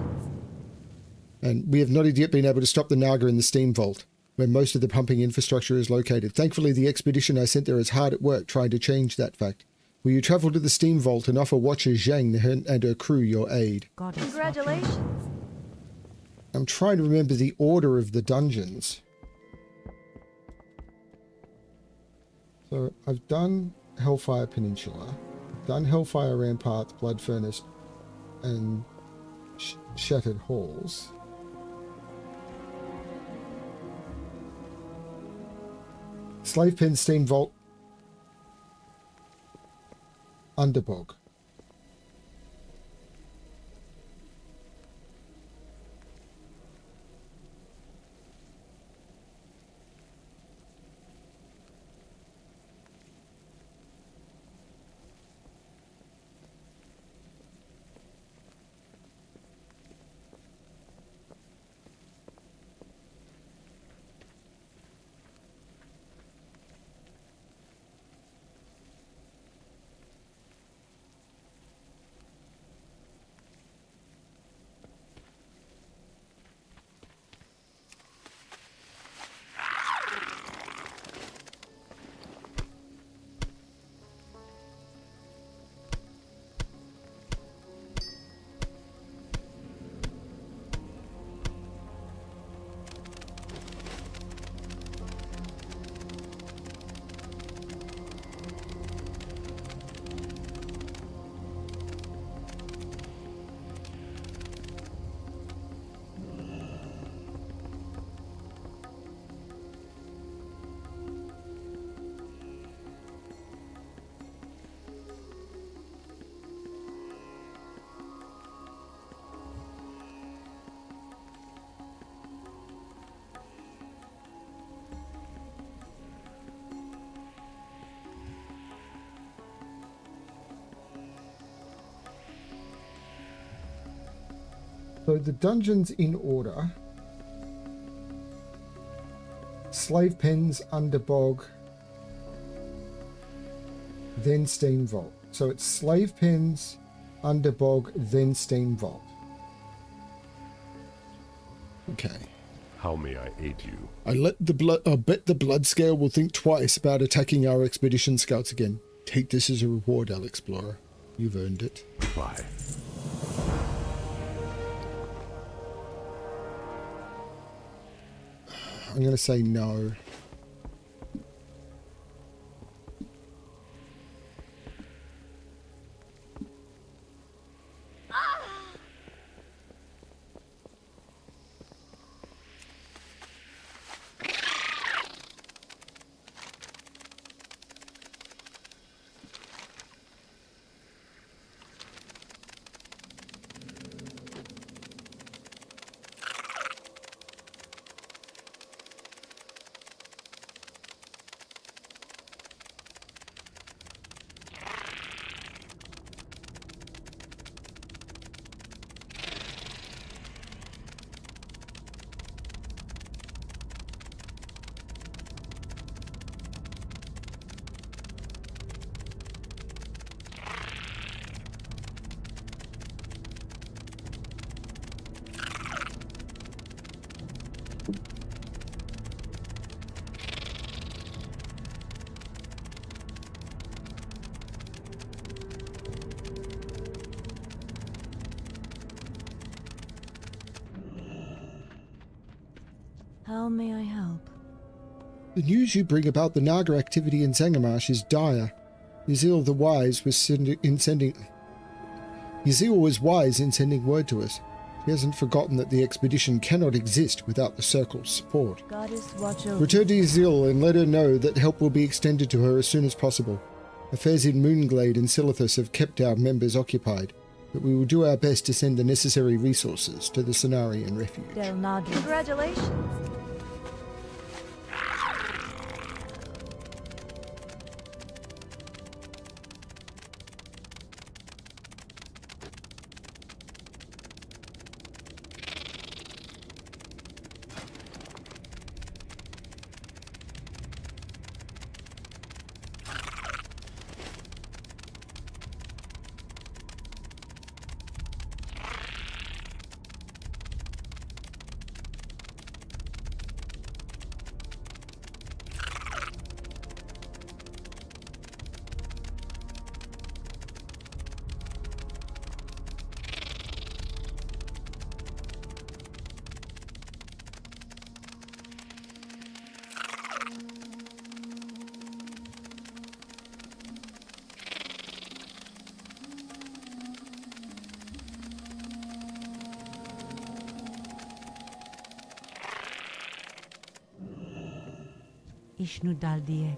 And we have not yet been able to stop the Naga in the steam vault, where most of the pumping infrastructure is located. Thankfully, the expedition I sent there is hard at work trying to change that fact. Will you travel to the steam vault and offer Watcher Zhang and her crew your aid? Congratulations. I'm trying to remember the order of the dungeons. So I've done Hellfire Peninsula, done Hellfire Ramparts, Blood Furnace, and Shattered Halls. Slave Pen, Steam Vault, Underbog. So the dungeons in order: Slave Pens, Underbog, then Steam Vault. So it's Slave Pens, Underbog, then Steam Vault. Okay. How may I aid you? I bet the blood scale will think twice about attacking our expedition scouts again. Take this as a reward, Alexplorer. You've earned it. Why? I'm going to say no. How may I help? The news you bring about the Naga activity in Zangarmarsh is dire. Yazil the Wise was Yazil was wise in sending word to us. He hasn't forgotten that the expedition cannot exist without the Circle's support. Goddess watch over. Return to Yazil and let her know that help will be extended to her as soon as possible. Affairs in Moonglade and Silithus have kept our members occupied, but we will do our best to send the necessary resources to the Cenarian Refuge. Del Nadu. Congratulations. Ishnu Daldiek.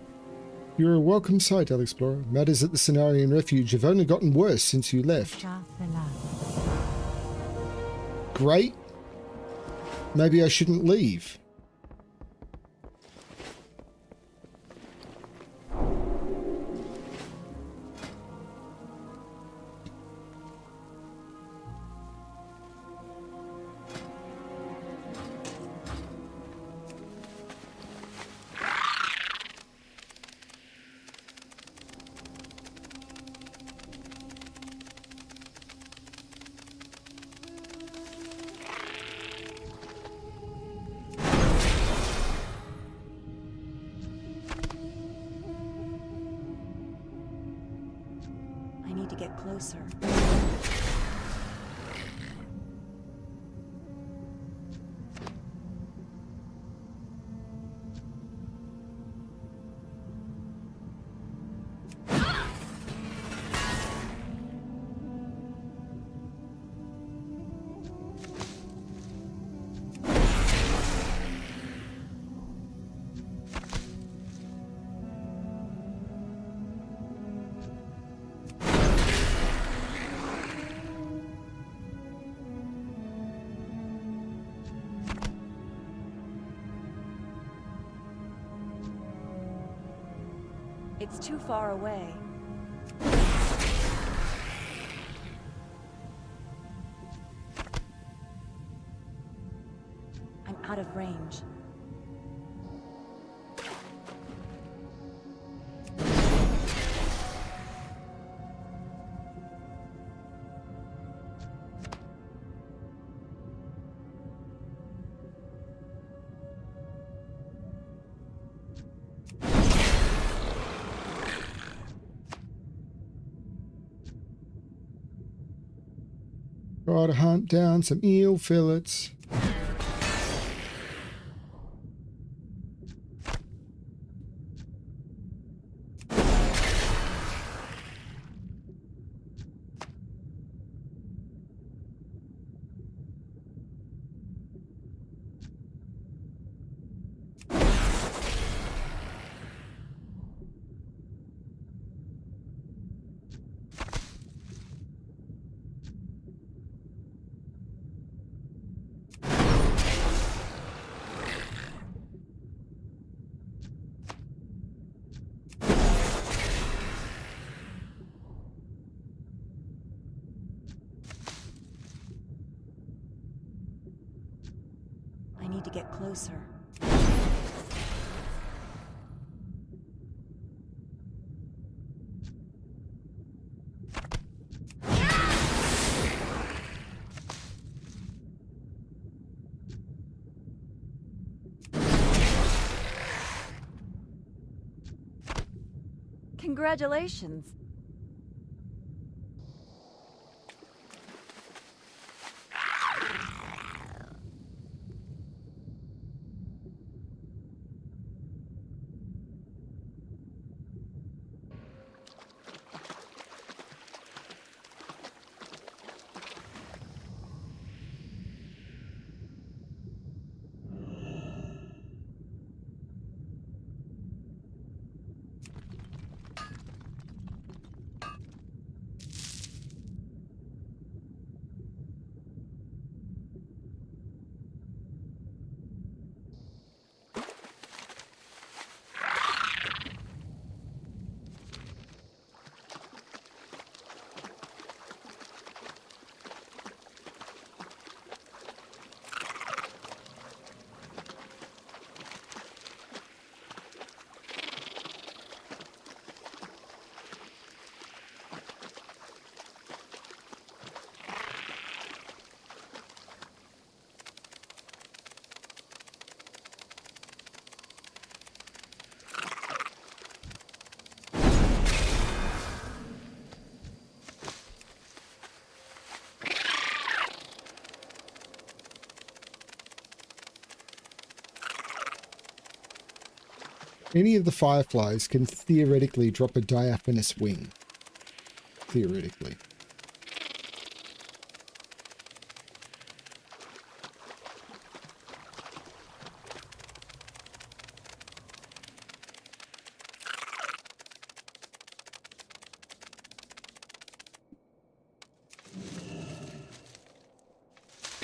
You're a welcome sight, Alexplorer. Matters at the Cenarian Refuge have only gotten worse since you left. Shah Felad. Great. Maybe I shouldn't leave. I need to get closer. It's too far away. I'm out of range. Try to hunt down some eel fillets. I need to get closer. Congratulations. Any of the fireflies can theoretically drop a diaphanous wing. Theoretically.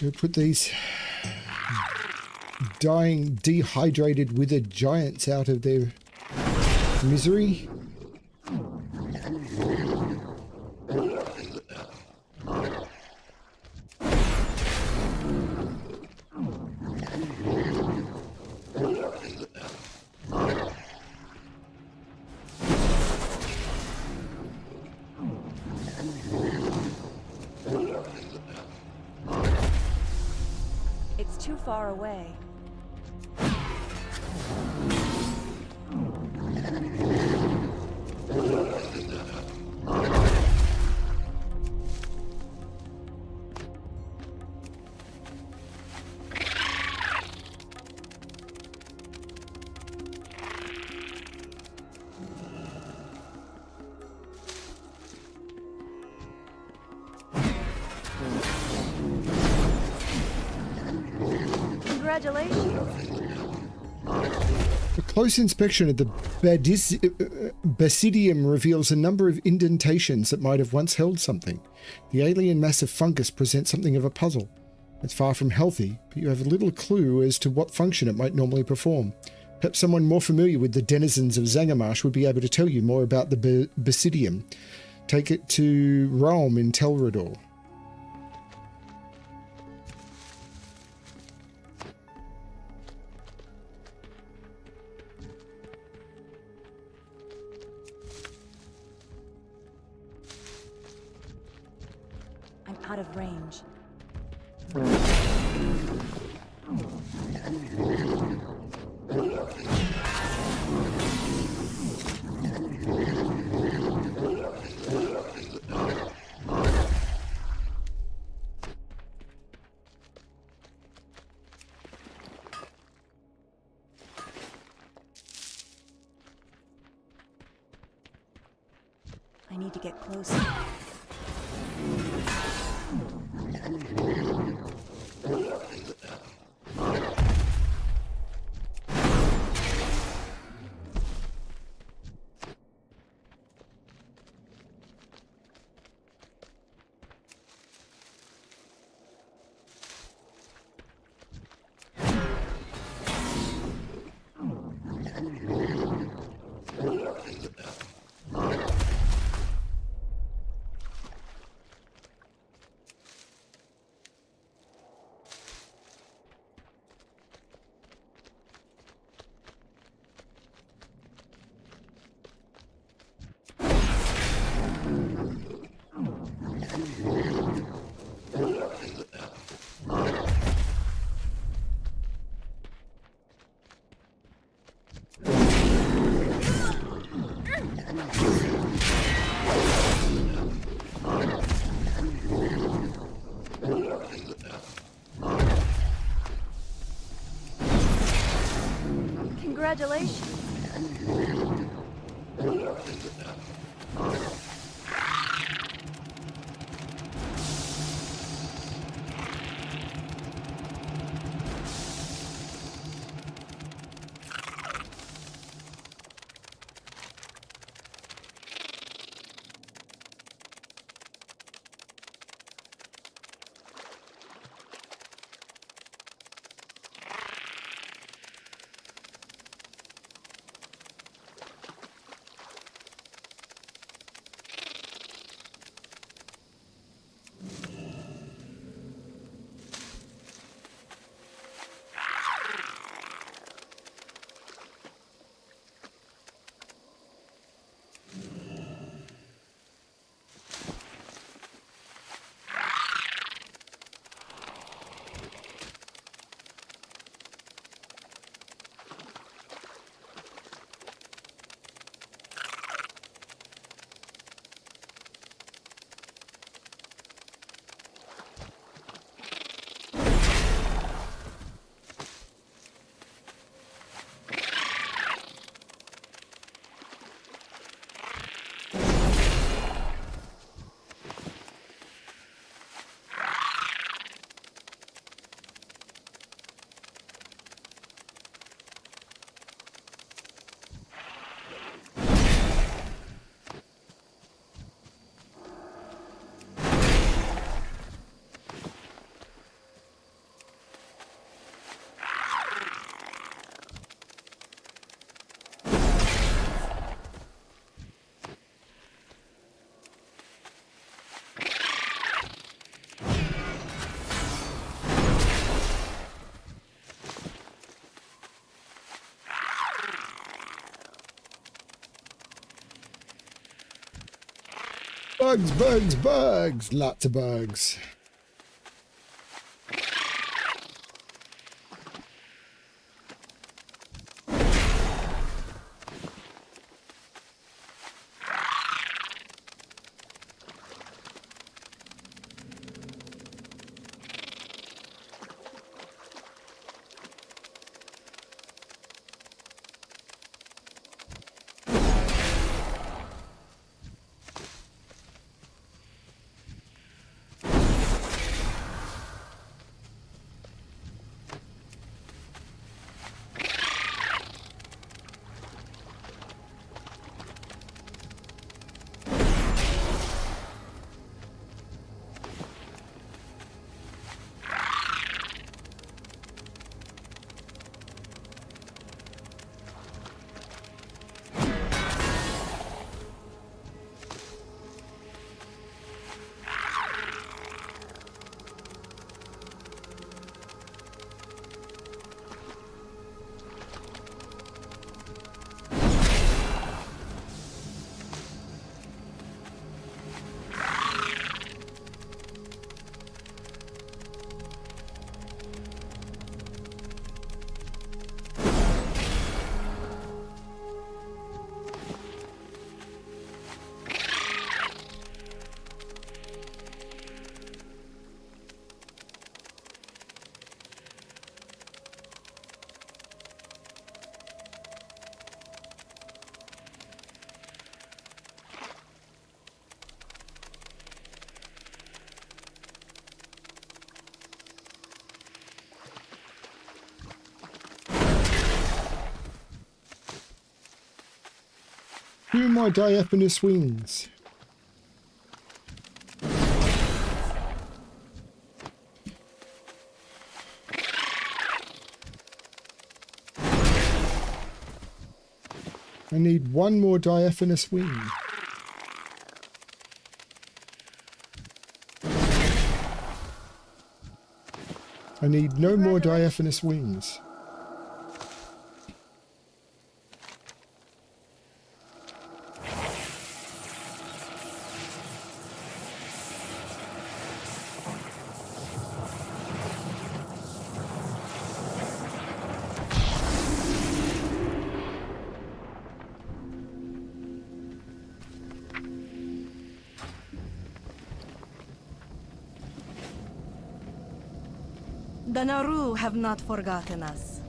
Go put these dying, dehydrated, withered giants out of their misery. It's too far away. Congratulations. A close inspection of the basidium reveals a number of indentations that might have once held something. The alien mass of fungus presents something of a puzzle. It's far from healthy, but you have little clue as to what function it might normally perform. Perhaps someone more familiar with the denizens of Zangarmarsh would be able to tell you more about the basidium. Take it to Rome in Telrador. I'm out of range. I need to get closer. Congratulations. Bugs, bugs, bugs. Lots of bugs. Do my diaphanous wings. I need one more diaphanous wing. I need no more diaphanous wings. The Naru have not forgotten us.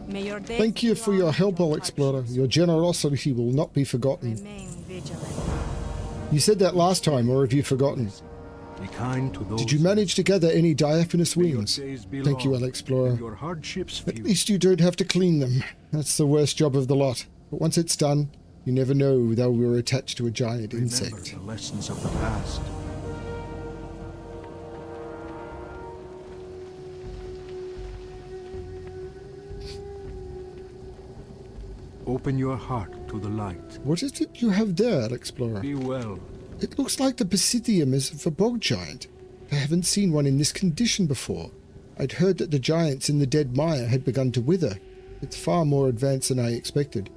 May your days Thank you for your help, Alexplorer. Your generosity will not be forgotten. remain vigilant. You said that last time, or have you forgotten? Be kind to those. Did you manage to gather any diaphanous May your wings? days be Thank you, long, Alexplorer. and your hardships At few. least you don't have to clean them. That's the worst job of the lot. But once it's done, you never know they were attached to a giant Remember insect. the lessons of the past. Open your heart to the light. What is it you have there, Alexplorer? Be well. It looks like the Basidium is of a bog giant. I haven't seen one in this condition before. I'd heard that the giants in the dead mire had begun to wither. It's far more advanced than I expected.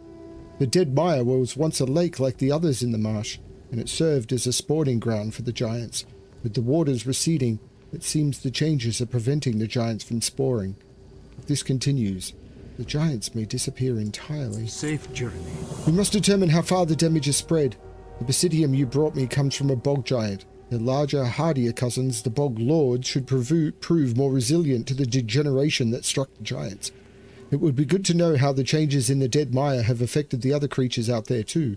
The dead mire was once a lake like the others in the marsh, and it served as a spawning ground for the giants. With the waters receding, it seems the changes are preventing the giants from sporing. If this continues, the giants may disappear entirely. Safe journey. We must determine how far the damage has spread. The Basidium you brought me comes from a bog giant. Their larger, hardier cousins, the bog lords, should prove more resilient to the degeneration that struck the giants. It would be good to know how the changes in the dead mire have affected the other creatures out there too.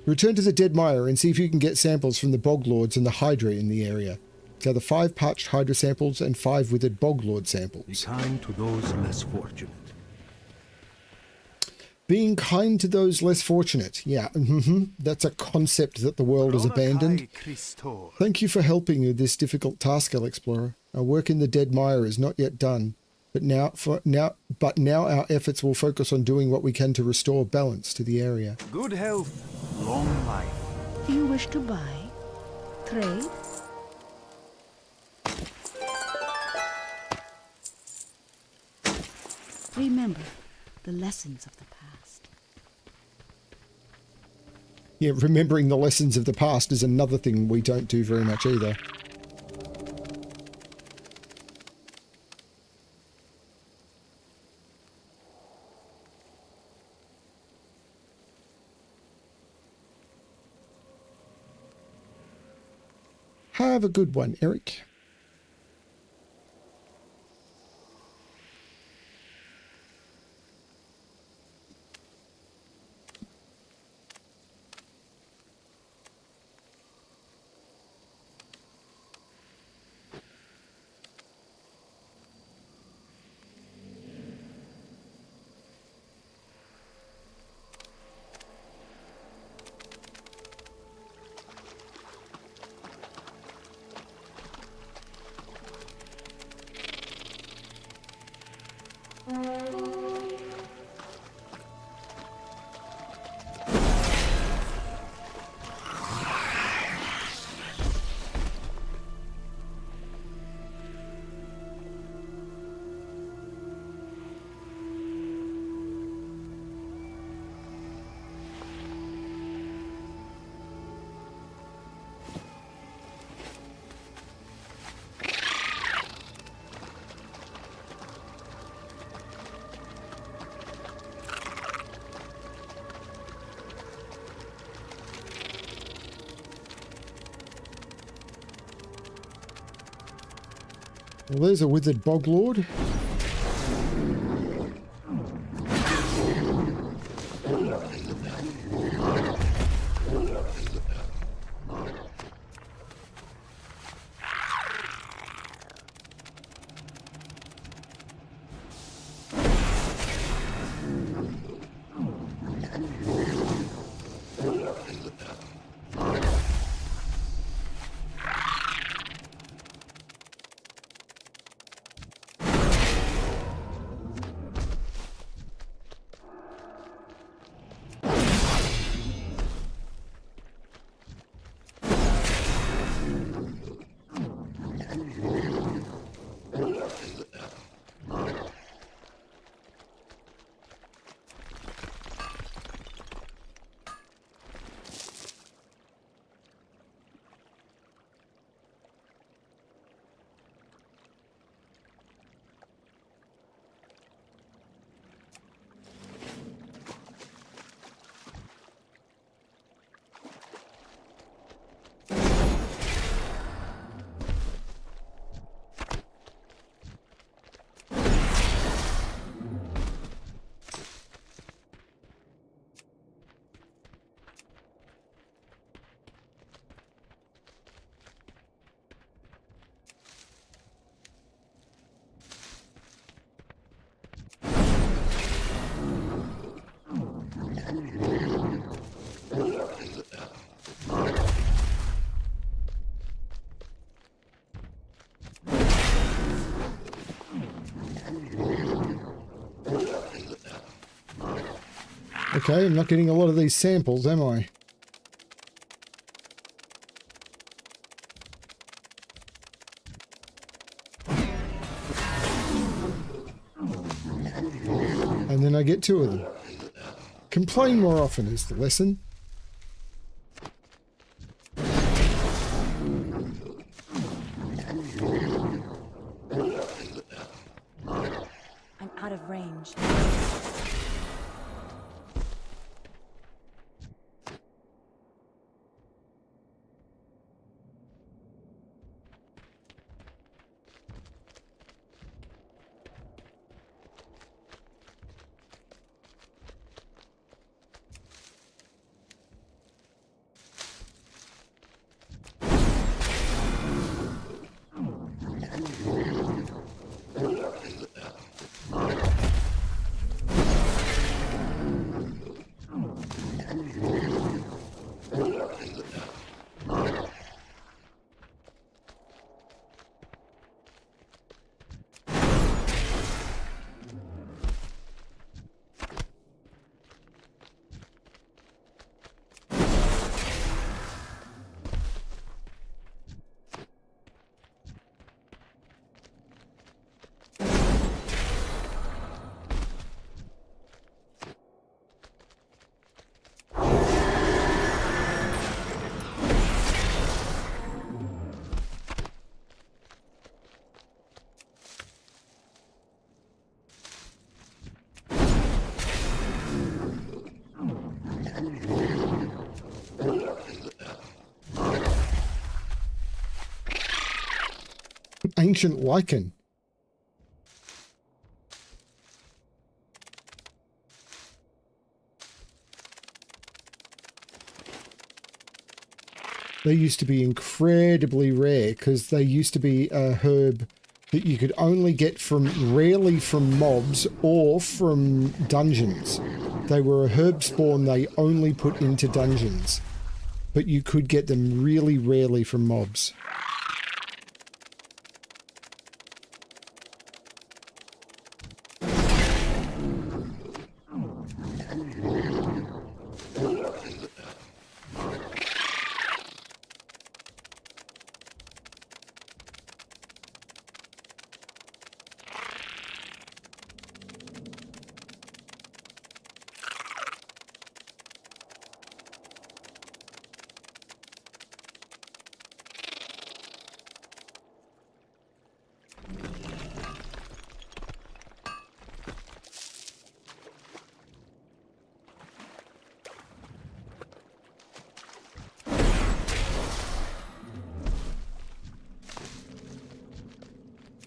Return to the dead mire and see if you can get samples from the bog lords and the hydra in the area. Gather 5 parched hydra samples and 5 withered bog lord Be samples. kind to those less fortunate. Being kind to those less fortunate. Yeah, that's a concept that the world has abandoned. Thank you for helping with this difficult task, Alexplorer. Our work in the dead mire is not yet done, but now our efforts will focus on doing what we can to restore balance to the area. Good health, long life. Do you wish to buy? Trade? Remember the lessons of the past. Yeah, remembering the lessons of the past is another thing we don't do very much either. Have a good one, Eric. Well, there's a withered bog lord. Okay, I'm not getting a lot of these samples, am I? And then I get two of them. Complain more often is the lesson. I'm out of range. ancient lichen. They used to be incredibly rare because they used to be a herb that you could only get rarely from mobs or from dungeons. They were a herb spawn they only put into dungeons, but you could get them really rarely from mobs.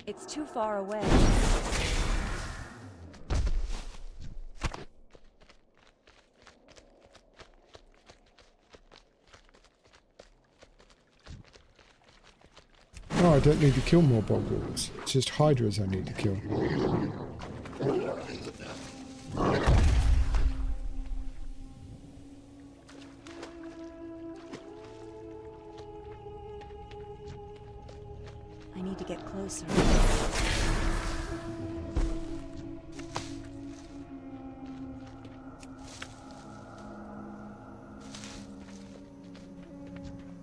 It's too far away. Oh, I don't need to kill more boggles. It's just hydras I need to kill. I need to get closer.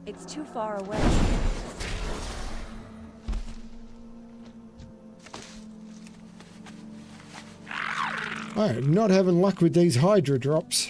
It's too far away. I am not having luck with these hydra drops.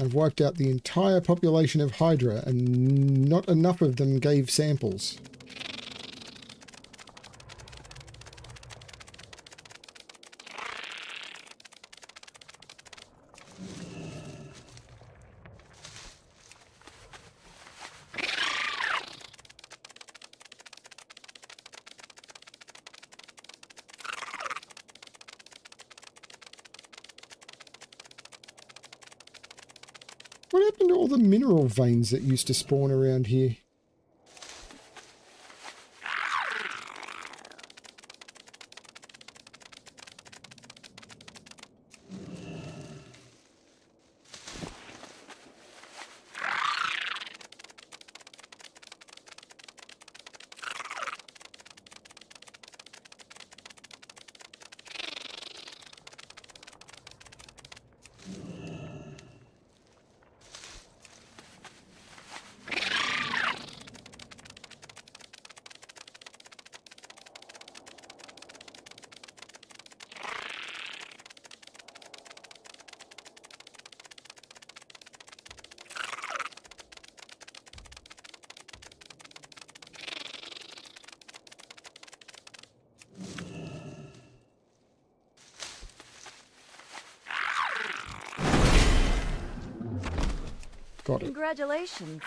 I've wiped out the entire population of Hydra, and not enough of them gave samples. What happened to all the mineral veins that used to spawn around here? Got it. Congratulations.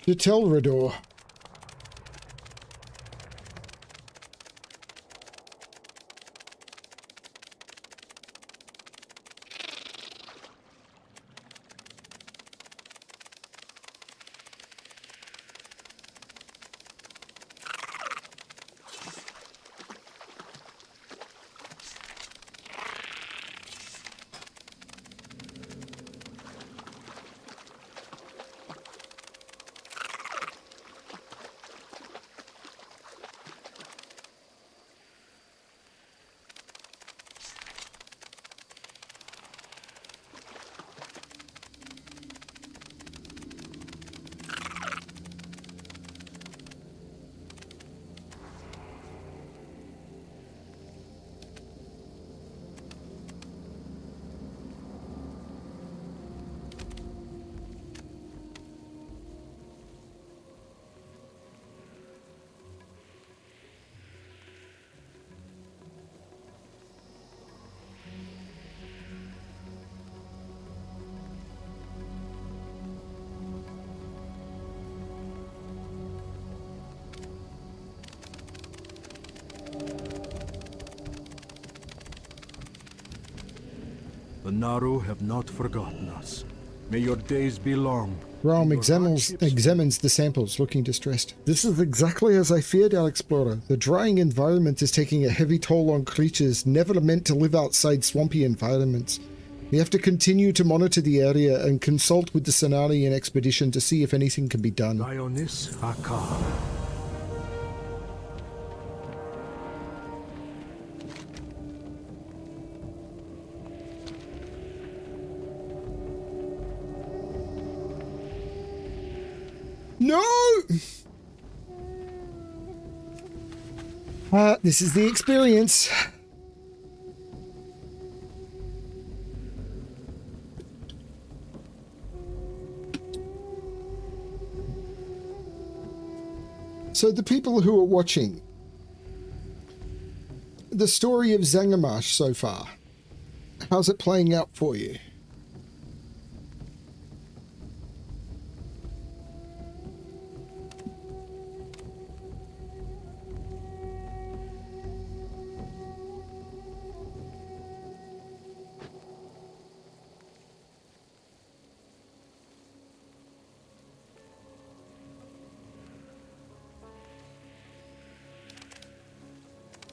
To Telrador. The Naru have not forgotten us. May your days be long. Rome examines the samples, looking distressed. This is exactly as I feared, Alexplorer. The drying environment is taking a heavy toll on creatures never meant to live outside swampy environments. We have to continue to monitor the area and consult with the Cenarian expedition to see if anything can be done. Dionys Hakar. No! This is the experience. So the people who are watching the story of Zangamash so far, how's it playing out for you?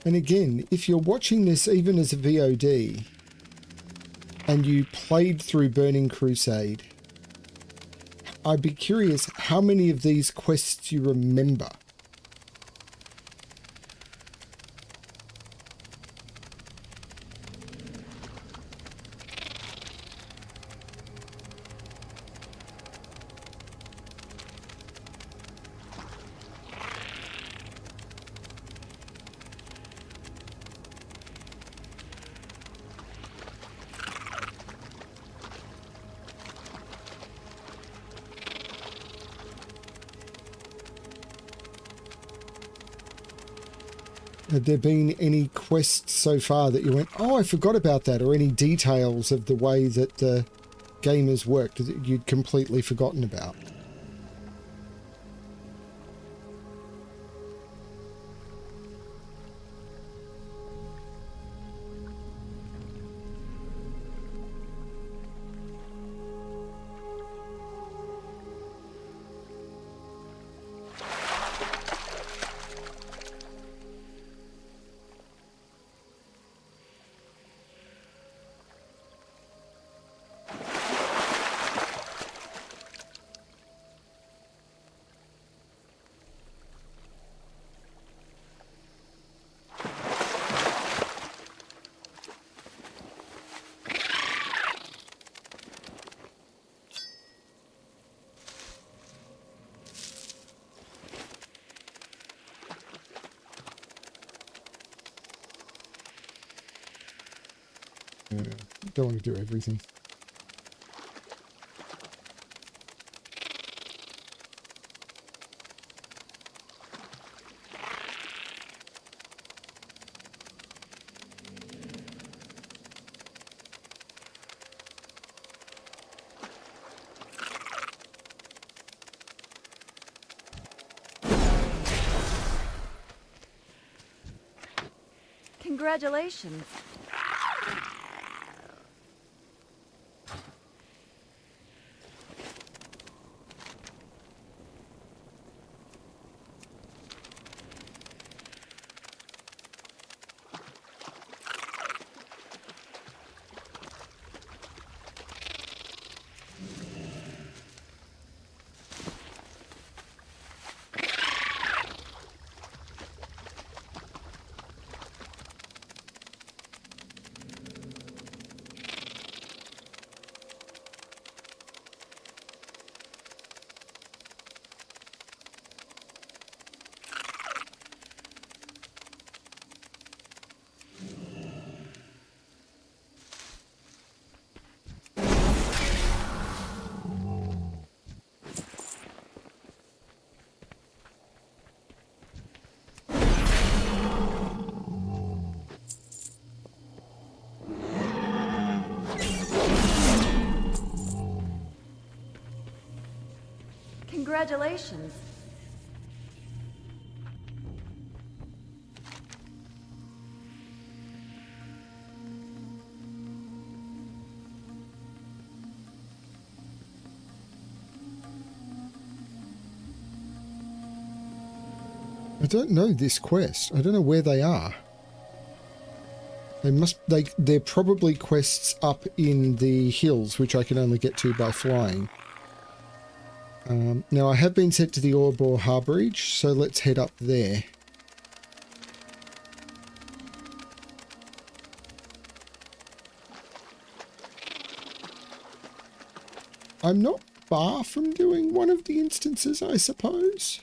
And again, if you're watching this even as a VOD and you played through Burning Crusade, I'd be curious how many of these quests you remember. Have there been any quests so far that you went, oh, I forgot about that, or any details of the way that the game has worked that you'd completely forgotten about? Don't want to do everything. Congratulations. Congratulations. I don't know this quest. I don't know where they are. They're probably quests up in the hills, which I can only get to by flying. Now I have been sent to the Orbor Harbourage, so let's head up there. I'm not far from doing one of the instances, I suppose.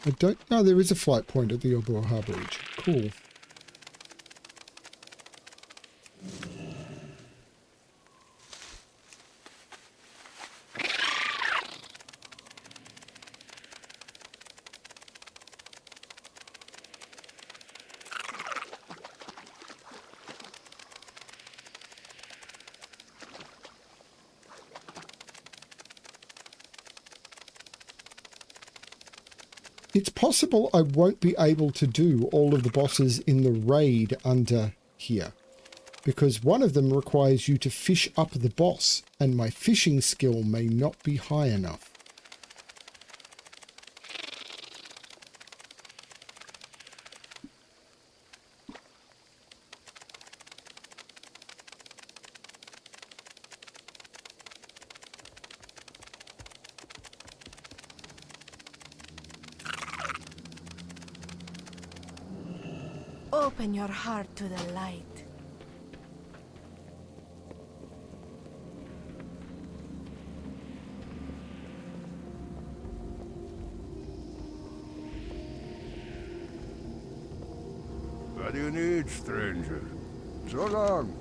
I don't... Oh, there is a flight point at the Orbor Harbourage. Cool. It's possible I won't be able to do all of the bosses in the raid under here, because one of them requires you to fish up the boss, and my fishing skill may not be high enough. Open your heart to the light. What do you need, stranger? So long.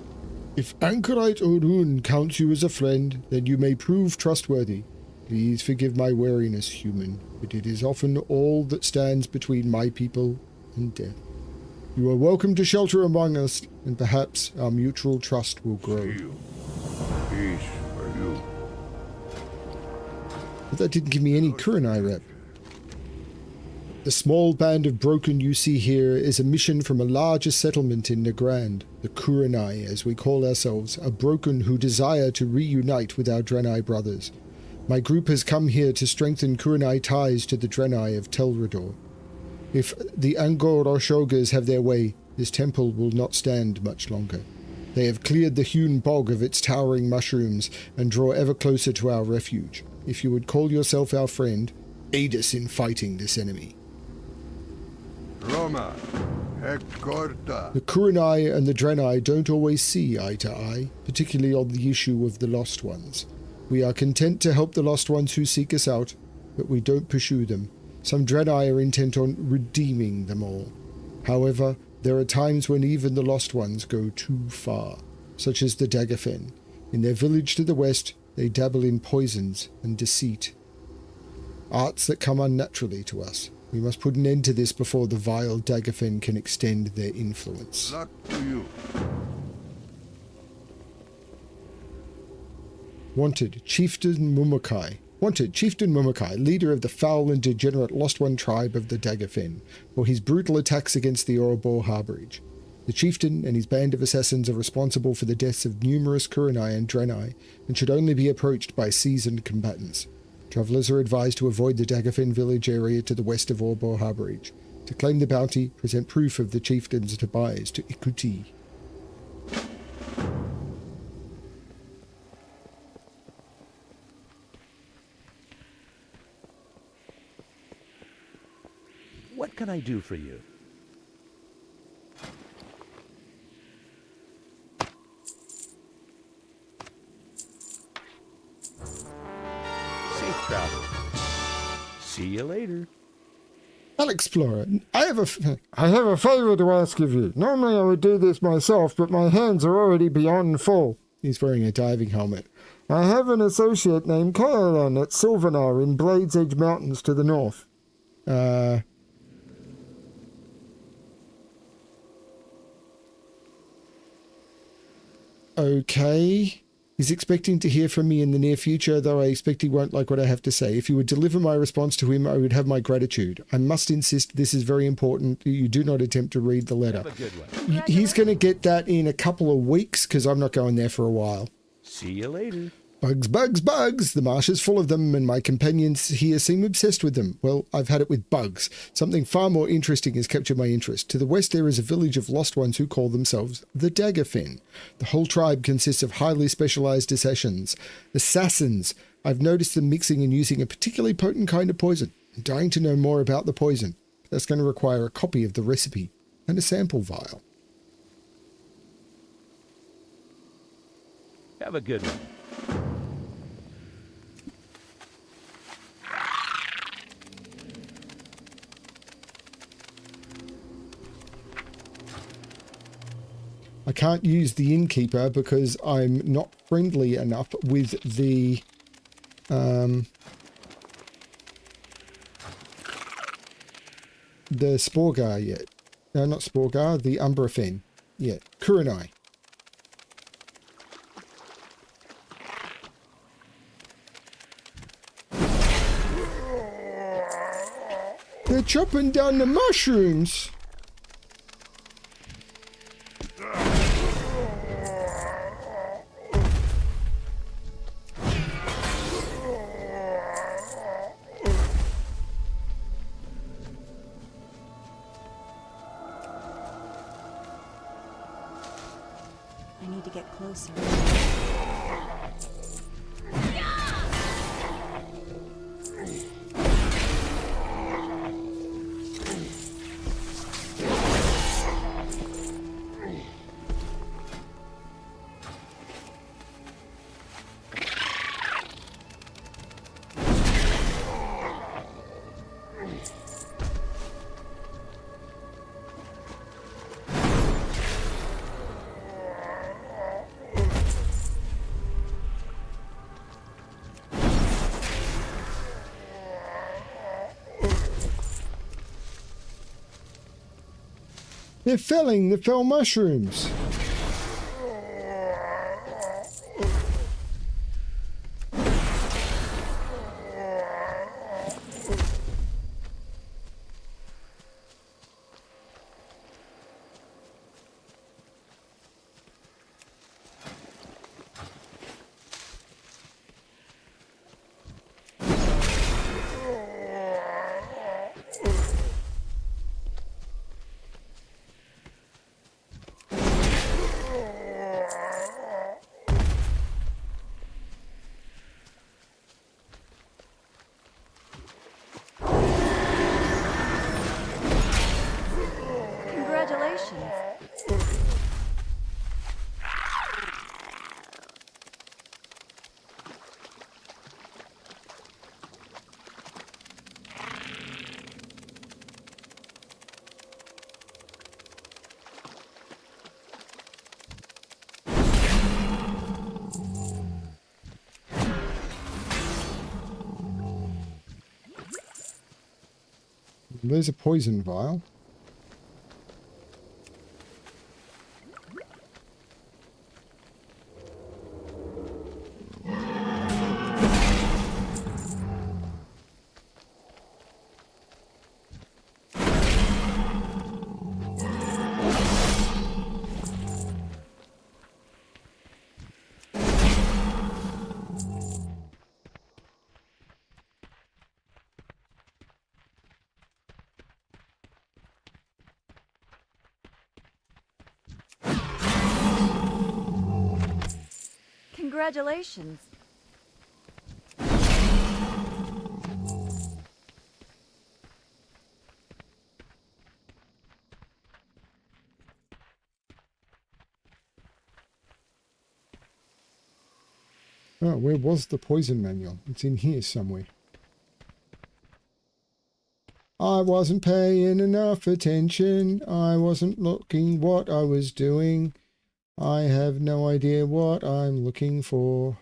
If Anchorite Orun counts you as a friend, then you may prove trustworthy. Please forgive my wariness, human, but it is often all that stands between my people and death. You are welcome to shelter among us, and perhaps our mutual trust will grow. Peace for you. But that didn't give me any Kurenai rep. The small band of broken you see here is a mission from a larger settlement in Nagrand. The Kurenai, as we call ourselves, are broken who desire to reunite with our Draenei brothers. My group has come here to strengthen Kurenai ties to the Draenei of Tel'Rador. If the Angor Oshogas have their way, this temple will not stand much longer. They have cleared the hewn bog of its towering mushrooms and draw ever closer to our refuge. If you would call yourself our friend, aid us in fighting this enemy. Roma, Hectorta. The Kurenai and the Draenei don't always see eye to eye, particularly on the issue of the Lost Ones. We are content to help the Lost Ones who seek us out, but we don't pursue them. Some Draenei are intent on redeeming them all. However, there are times when even the Lost Ones go too far, such as the Daggerfen. In their village to the west, they dabble in poisons and deceit. Arts that come unnaturally to us. We must put an end to this before the vile Daggerfen can extend their influence. Luck to you. Wanted, Chieftain Mumakai. Wanted, Chieftain Mumakai, leader of the foul and degenerate Lost One tribe of the Daggerfen, for his brutal attacks against the Ouroboros Harborage. The chieftain and his band of assassins are responsible for the deaths of numerous Kurenai and Draenei, and should only be approached by seasoned combatants. Travellers are advised to avoid the Daggerfen village area to the west of Ouroboros Harborage. To claim the bounty, present proof of the chieftain's demise to Ikuti. What can I do for you? Safe travel. See you later. Alexplorer, I have a favour to ask of you. Normally I would do this myself, but my hands are already beyond full. He's wearing a diving helmet. I have an associate named Paladin at Sylvanar in Blade's Edge Mountains to the north. Okay. He's expecting to hear from me in the near future, though I expect he won't like what I have to say. If you would deliver my response to him, I would have my gratitude. I must insist this is very important. You do not attempt to read the letter. Have a good one. He's going to get that in a couple of weeks, because I'm not going there for a while. See you later. Bugs, bugs, bugs! The marsh is full of them, and my companions here seem obsessed with them. Well, I've had it with bugs. Something far more interesting has captured my interest. To the west there is a village of lost ones who call themselves the Daggerfen. The whole tribe consists of highly specialized assassins. I've noticed them mixing and using a particularly potent kind of poison. I'm dying to know more about the poison. That's going to require a copy of the recipe and a sample vial. Have a good one. I can't use the innkeeper because I'm not friendly enough with the Sporgar yet. No, not Sporgar, the Umbrafen yet. Kurenai. They're chopping down the mushrooms. I need to get closer. They're felling the fell mushrooms. Congratulations. There's a poison vial. Congratulations. Oh, where was the poison manual? It's in here somewhere. I wasn't paying enough attention. I wasn't looking what I was doing. I have no idea what I'm looking for.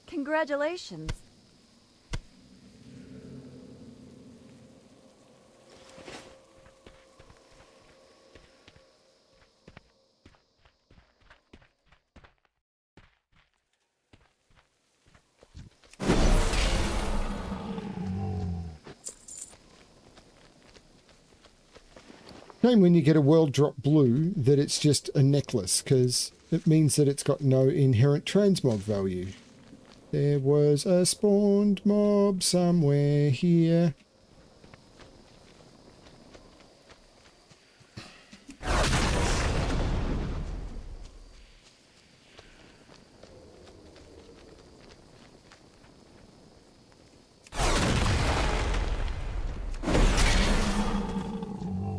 Congratulations. Shame when you get a world drop blue that it's just a necklace, because it means that it's got no inherent transmog value. There was a spawned mob somewhere here.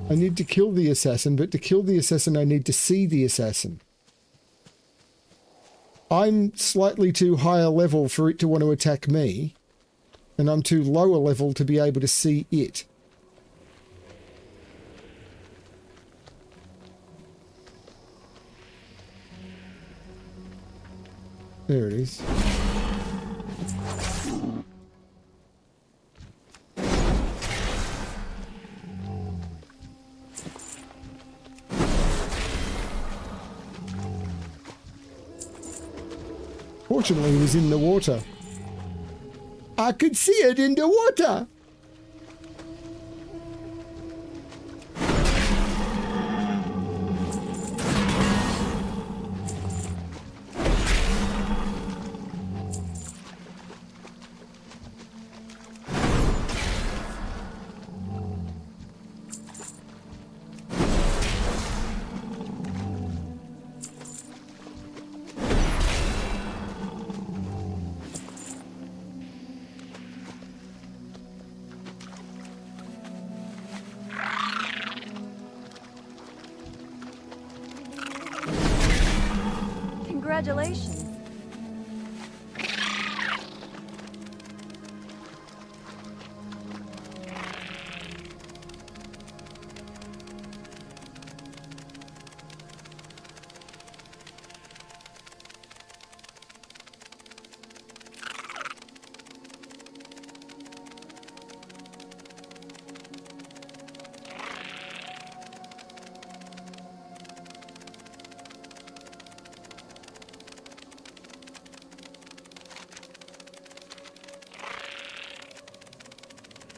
I need to kill the assassin, but to kill the assassin I need to see the assassin. I'm slightly too high a level for it to want to attack me, and I'm too low a level to be able to see it. There it is. Fortunately, it was in the water. I could see it in the water. Congratulations.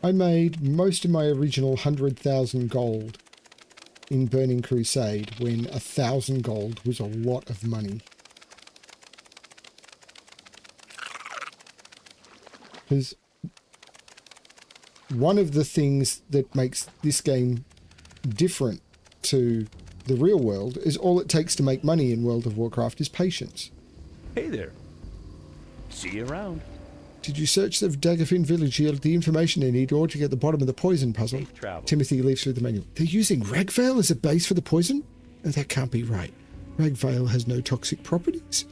I made most of my original 100,000 gold in Burning Crusade when 1,000 gold was a lot of money. Because one of the things that makes this game different to the real world is all it takes to make money in World of Warcraft is patience. Hey there. See you around. Did you search the Daggerfin village to get the information they need in order to get the bottom of the poison puzzle? Safe travel. Timothy leaves through the manual. They're using Ragvale as a base for the poison? Oh, that can't be right. Ragvale has no toxic properties.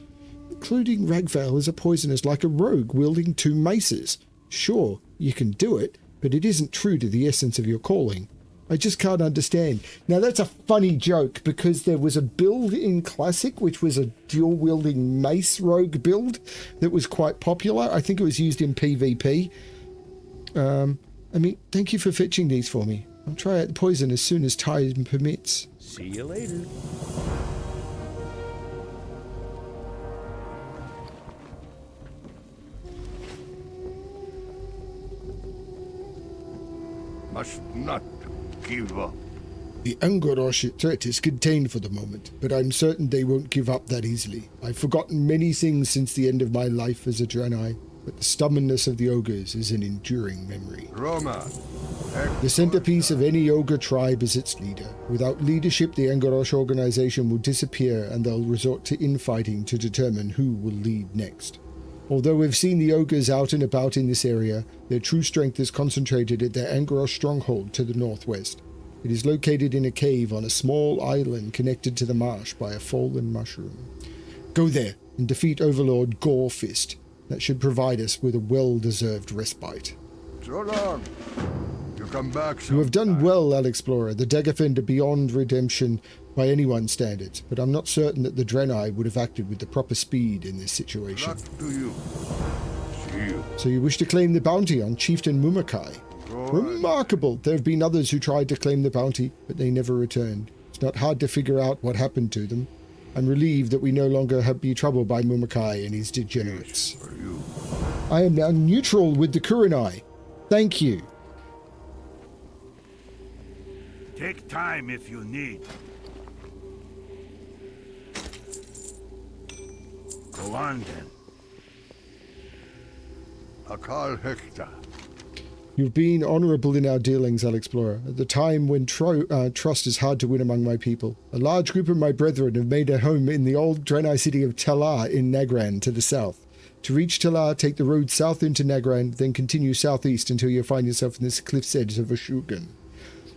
Including Ragvale as a poisonous like a rogue wielding 2 maces. Sure, you can do it, but it isn't true to the essence of your calling. I just can't understand. Now that's a funny joke because there was a build in Classic which was a dual-wielding mace rogue build that was quite popular. I think it was used in PvP. I mean, thank you for fetching these for me. I'll try out the poison as soon as time permits. See you later. Must not give up. The Angorosh threat is contained for the moment, but I'm certain they won't give up that easily. I've forgotten many things since the end of my life as a Draenei, but the stubbornness of the ogres is an enduring memory. Roma. The centerpiece of any ogre tribe is its leader. Without leadership, the Angorosh organization will disappear and they'll resort to infighting to determine who will lead next. Although we've seen the ogres out and about in this area, their true strength is concentrated at their Angorosh stronghold to the northwest. It is located in a cave on a small island connected to the marsh by a fallen mushroom. Go there and defeat Overlord Gorefist. That should provide us with a well-deserved respite. So long. You come back sometime. You have done well, Alexplorer. The Daggerfin are beyond redemption by anyone's standards, but I'm not certain that the Draenei would have acted with the proper speed in this situation. Luck to you. See you. So you wish to claim the bounty on Chieftain Mumakai? Remarkable. There have been others who tried to claim the bounty, but they never returned. It's not hard to figure out what happened to them. I'm relieved that we no longer be troubled by Mumakai and his degenerates. For you. I am now neutral with the Kurenai. Thank you. Take time if you need. Go on then. Akal Hekta. You've been honourable in our dealings, Alexplorer, at the time when trust is hard to win among my people. A large group of my brethren have made a home in the old Draenei city of Talar in Nagran to the south. To reach Talar, take the road south into Nagran, then continue southeast until you find yourself in this cliff's edge of Ashugan.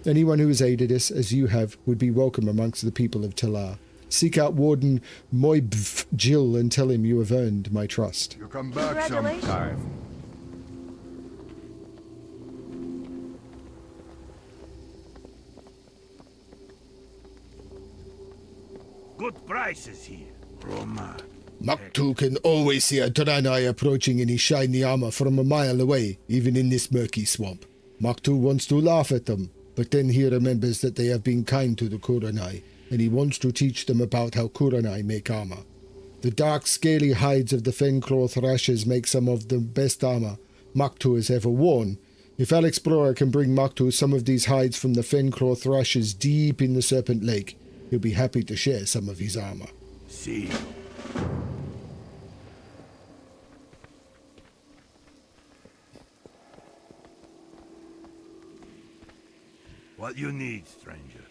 Anyone who has aided us, as you have, would be welcome amongst the people of Talar. Seek out Warden Moibv Jill and tell him you have earned my trust. You come back sometime. Good prices here. Roma. Maktu can always see a Draenei approaching in his shiny armor from a mile away, even in this murky swamp. Maktu wants to laugh at them, but then he remembers that they have been kind to the Kurenai, and he wants to teach them about how Kurenai make armor. The dark, scaly hides of the Fenclaw thrashers make some of the best armor Maktu has ever worn. If Alexplorer can bring Maktu some of these hides from the Fenclaw thrashers deep in the Serpent Lake, he'll be happy to share some of his armor. See you. What you need, stranger?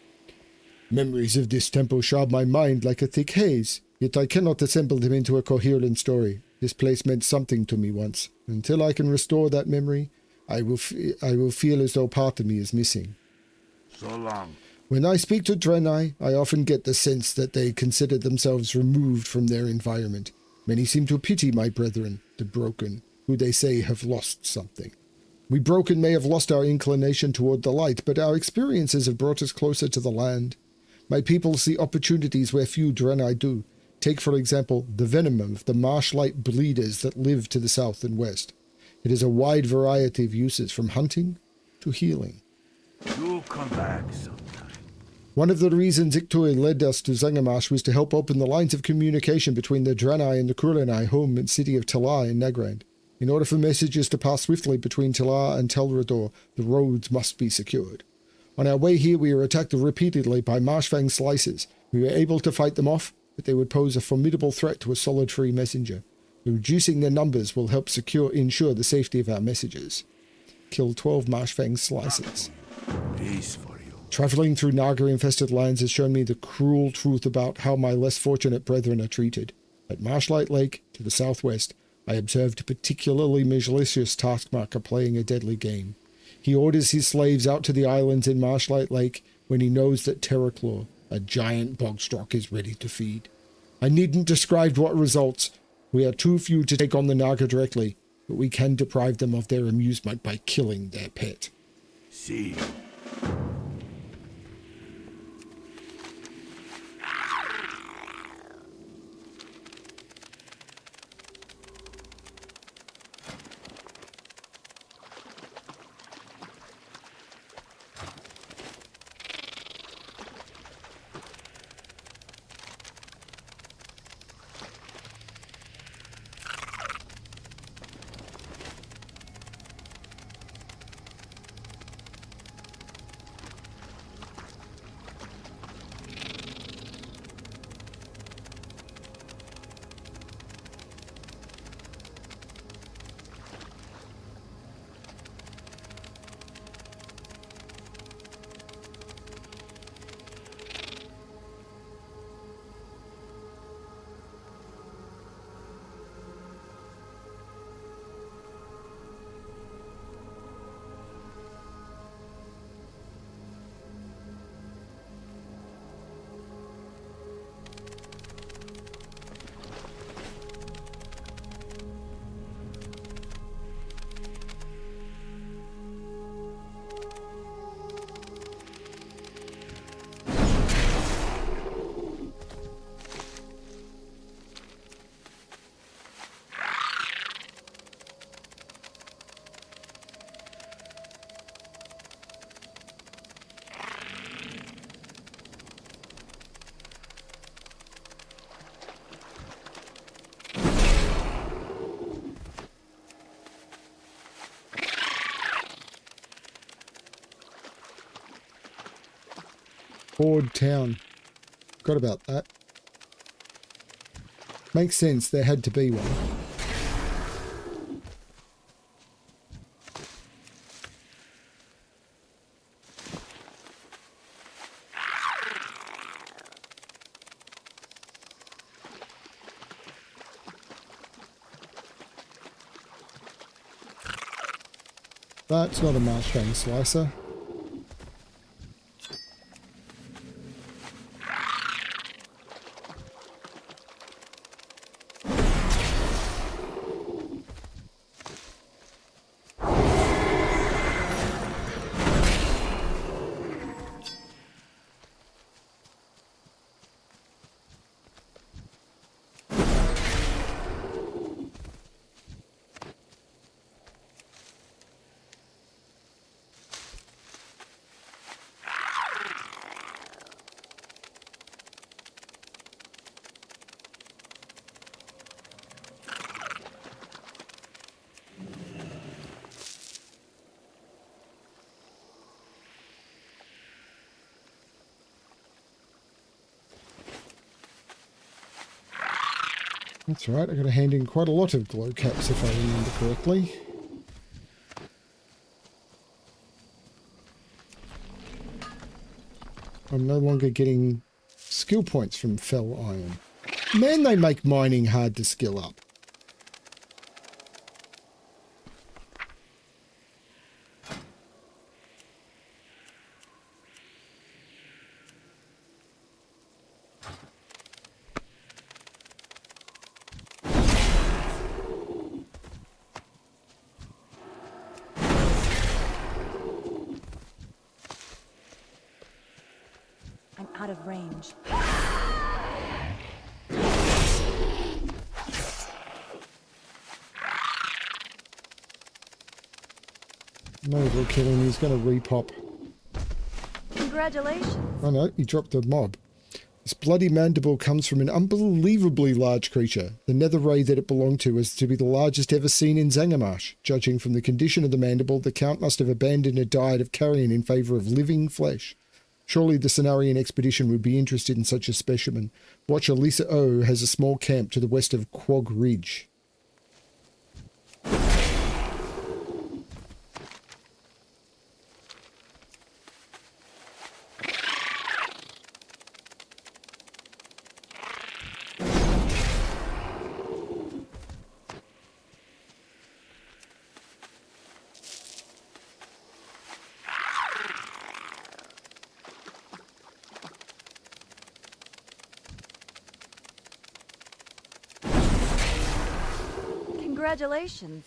Memories of this temple shroud my mind like a thick haze, yet I cannot assemble them into a coherent story. This place meant something to me once. Until I can restore that memory, I will feel as though part of me is missing. So long. When I speak to Draenei, I often get the sense that they consider themselves removed from their environment. Many seem to pity my brethren, the broken, who they say have lost something. We broken may have lost our inclination toward the light, but our experiences have brought us closer to the land. My people see opportunities where few Draenei do. Take, for example, the venom of the marsh-light bleeders that live to the south and west. It has a wide variety of uses, from hunting to healing. You come back sometime. One of the reasons Iktoy led us to Zangamash was to help open the lines of communication between the Draenei and the Kurenai home and city of Talar in Nagrand. In order for messages to pass swiftly between Talar and Telrador, the roads must be secured. On our way here, we were attacked repeatedly by Marshfang slicers. We were able to fight them off, but they would pose a formidable threat to a solitary messenger. Reducing their numbers will help ensure the safety of our messages. Kill 12 Marshfang slicers. Peace for you. Traveling through Naga-infested lands has shown me the cruel truth about how my less fortunate brethren are treated. At Marshlight Lake, to the southwest, I observed a particularly malicious taskmarker playing a deadly game. He orders his slaves out to the islands in Marshlight Lake when he knows that Terraclaw, a giant bogstrock, is ready to feed. I needn't describe what results. We are too few to take on the Naga directly, but we can deprive them of their amusement by killing their pet. See. Ford Town. Forgot about that. Makes sense, there had to be one. That's not a marshfang slicer. That's right, I got to hand in quite a lot of glow caps if I remember correctly. I'm no longer getting skill points from Fell Iron. Man, they make mining hard to skill up. I'm out of range. No, we'll kill him, he's going to repop. Congratulations. Oh no, he dropped a mob. This bloody mandible comes from an unbelievably large creature. The nether ray that it belonged to was to be the largest ever seen in Zangarmarsh. Judging from the condition of the mandible, the Count must have abandoned a diet of carrion in favour of living flesh. Surely the Cenarian expedition would be interested in such a specimen. Watcher Lisa O has a small camp to the west of Quag Ridge. Congratulations.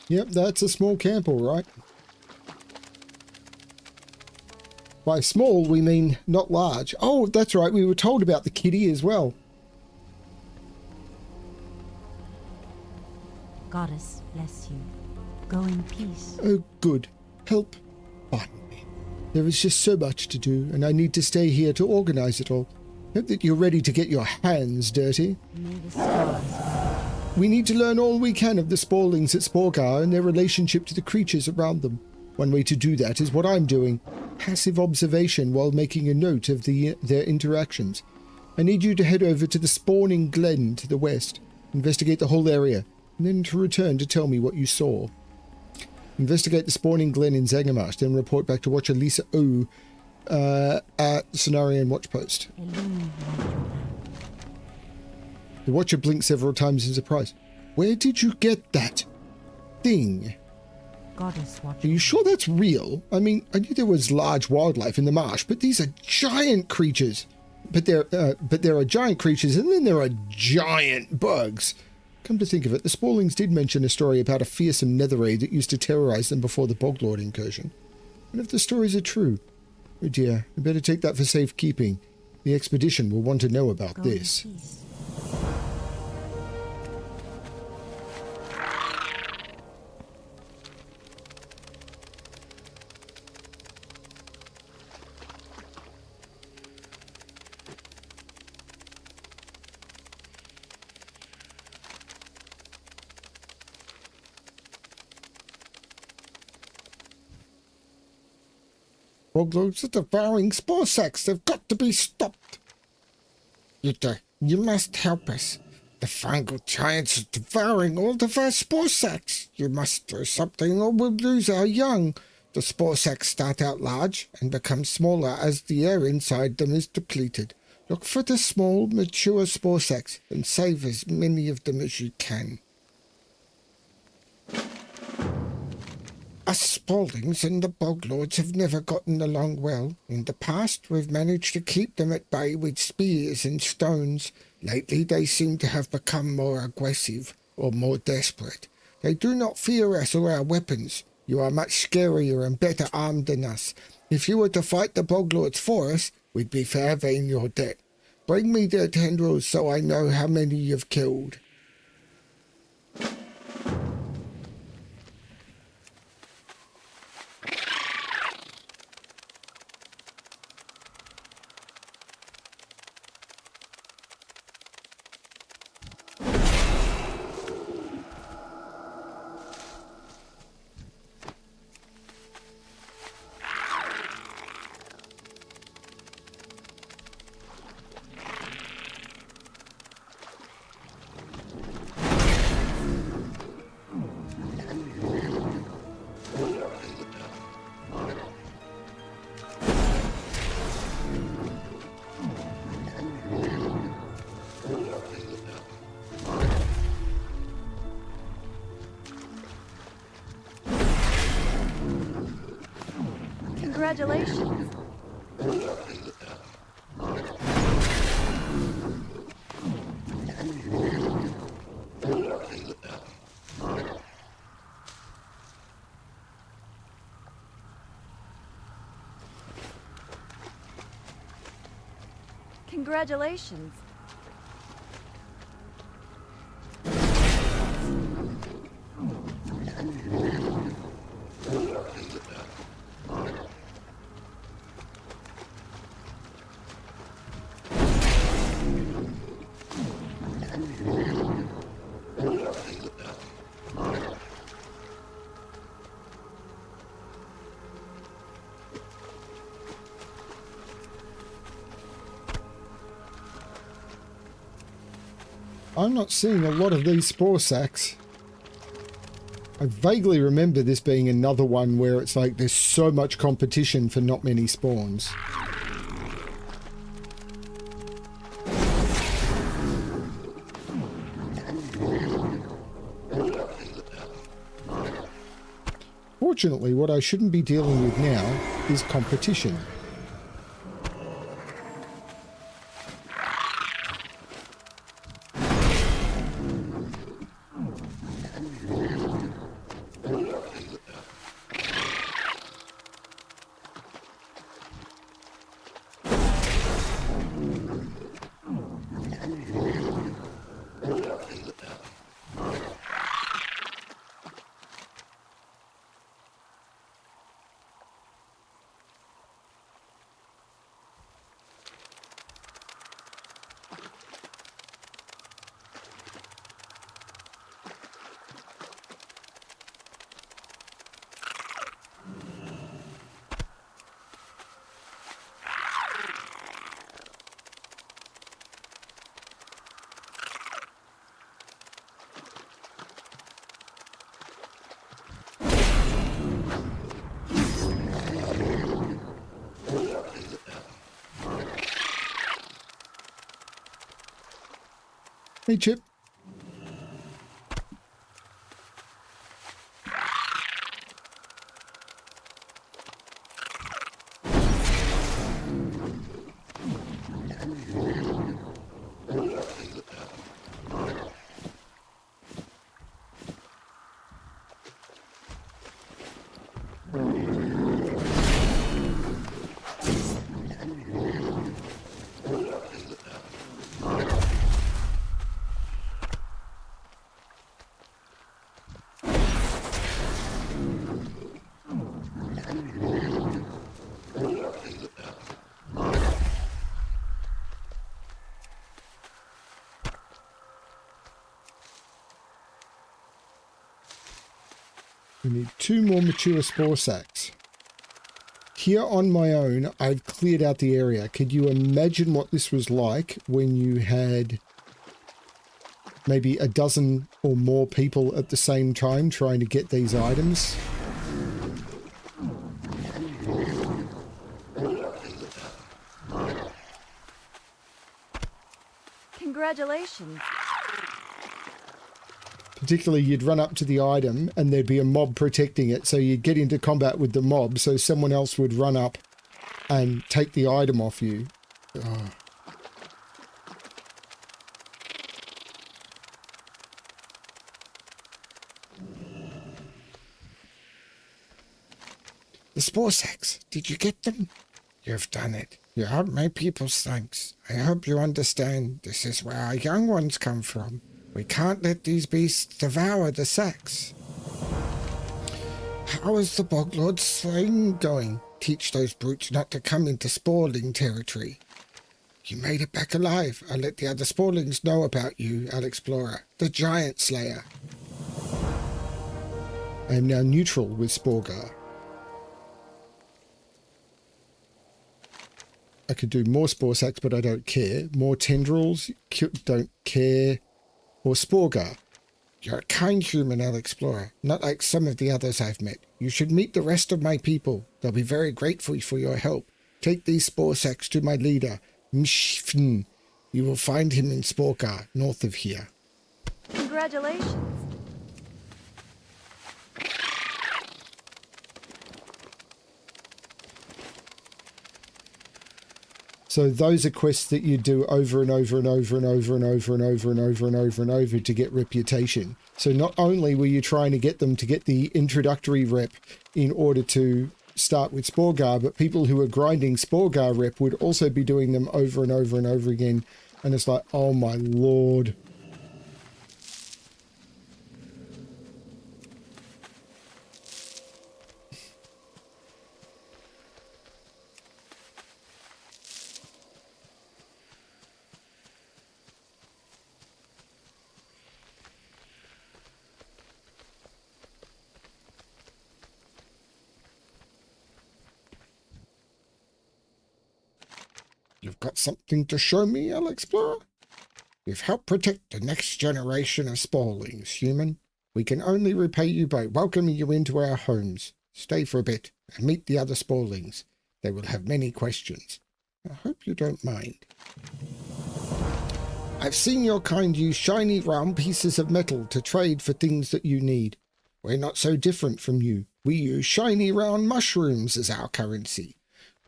Yep, that's a small camp, all right. By small, we mean not large. Oh, that's right. We were told about the kitty as well. Goddess bless you. Go in peace. Oh, good. Help. Pardon me. There is just so much to do, and I need to stay here to organize it all. Hope that you're ready to get your hands dirty. May the stars guide you. We need to learn all we can of the Sporlings at Sporgar and their relationship to the creatures around them. One way to do that is what I'm doing. Passive observation while making a note of their interactions. I need you to head over to the spawning glen to the west, investigate the whole area, and then to return to tell me what you saw. Investigate the spawning glen in Zangarmarsh, then report back to Watcher Lisa O at Cenarian Watchpost. Illume light your lamp. The Watcher blinked several times in surprise. Where did you get that thing? Goddess watch. Are you sure that's real? I mean, I knew there was large wildlife in the marsh, but these are giant creatures. But there are giant creatures, and then there are giant bugs. Come to think of it, the Sporlings did mention a story about a fearsome netherraid that used to terrorize them before the Boglord incursion. What if the stories are true? Oh dear, I better take that for safekeeping. The expedition will want to know about Go this. in peace. Boglords are devouring spore sacks. They've got to be stopped. Yuta, you must help us. The fungal giants are devouring all of our spore sacks. You must do something or we'll lose our young. The spore sacks start out large and become smaller as the air inside them is depleted. Look for the small, mature spore sacks and save as many of them as you can. Us Spauldings and the Boglords have never gotten along well. In the past, we've managed to keep them at bay with spears and stones. Lately, they seem to have become more aggressive or more desperate. They do not fear us or our weapons. You are much scarier and better armed than us. If you were to fight the Boglords for us, we'd be forever in your debt. Bring me their tendrils so I know how many you've killed. Congratulations. Congratulations. I'm not seeing a lot of these spore sacks. I vaguely remember this being another one where it's like there's so much competition for not many spawns. Fortunately, what I shouldn't be dealing with now is competition. Hey, Chip. We need 2 more mature spore sacks. Here on my own, I've cleared out the area. Could you imagine what this was like when you had maybe a dozen or more people at the same time trying to get these items? Congratulations. Particularly, you'd run up to the item and there'd be a mob protecting it, so you'd get into combat with the mob, so someone else would run up and take the item off you. Oh. The spore sacks, did you get them? You've done it. You have my people's thanks. I hope you understand this is where our young ones come from. We can't let these beasts devour the sacks. How is the Boglord's slaying going? Teach those brutes not to come into Sporling territory. You made it back alive. I'll let the other Sporlings know about you, Alexplorer, the Giant Slayer. I am now neutral with Sporgar. I could do more spore sacks, but I don't care. More tendrils, don't care. Or Sporgar. You're a kind human, Alexplorer, not like some of the others I've met. You should meet the rest of my people. They'll be very grateful for your help. Take these spore sacks to my leader, Mshfn. You will find him in Sporgar, north of here. Congratulations. So those are quests that you do over and over and over and over and over and over and over and over and over to get reputation. So not only were you trying to get them to get the introductory rep in order to start with Sporgar, but people who are grinding Sporgar rep would also be doing them over and over and over again. And it's like, oh my lord. You've got something to show me, Alexplorer? You've helped protect the next generation of Sporlings, human. We can only repay you by welcoming you into our homes. Stay for a bit and meet the other Sporlings. They will have many questions. I hope you don't mind. I've seen your kind use shiny round pieces of metal to trade for things that you need. We're not so different from you. We use shiny round mushrooms as our currency.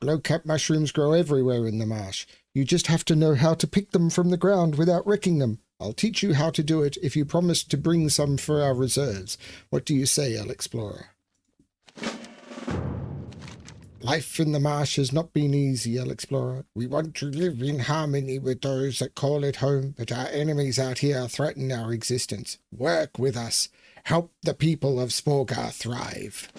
Glowcap mushrooms grow everywhere in the marsh. You just have to know how to pick them from the ground without wrecking them. I'll teach you how to do it if you promise to bring some for our reserves. What do you say, Alexplorer? Life in the marsh has not been easy, Alexplorer. We want to live in harmony with those that call it home, but our enemies out here threaten our existence. Work with us. Help the people of Sporgar thrive.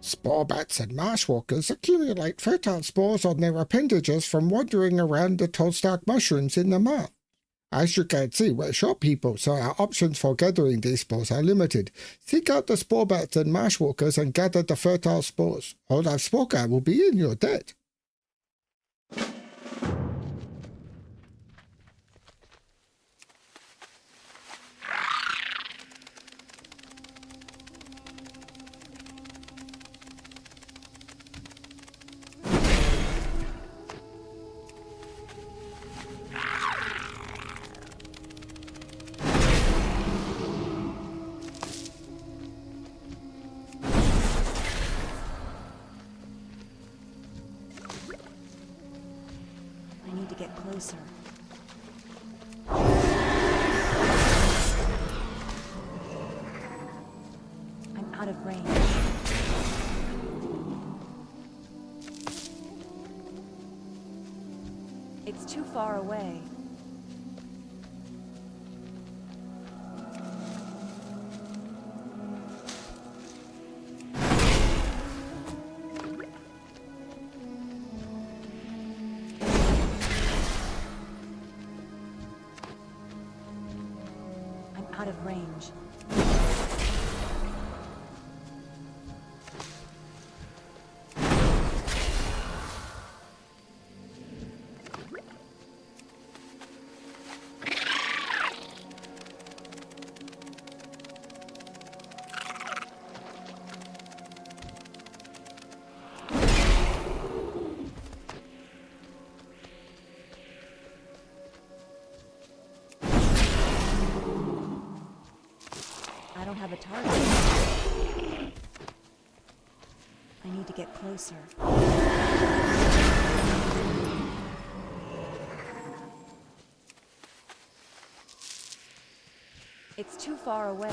Spore bats and marshwalkers accumulate fertile spores on their appendages from wandering around the tall stalk mushrooms in the marsh. As you can see, we're short people, so our options for gathering these spores are limited. Seek out the spore bats and marshwalkers and gather the fertile spores. All of Sporgar will be in your debt. Closer. I'm out of range. It's too far away. Out of range. I don't have a target. I need to get closer. It's too far away.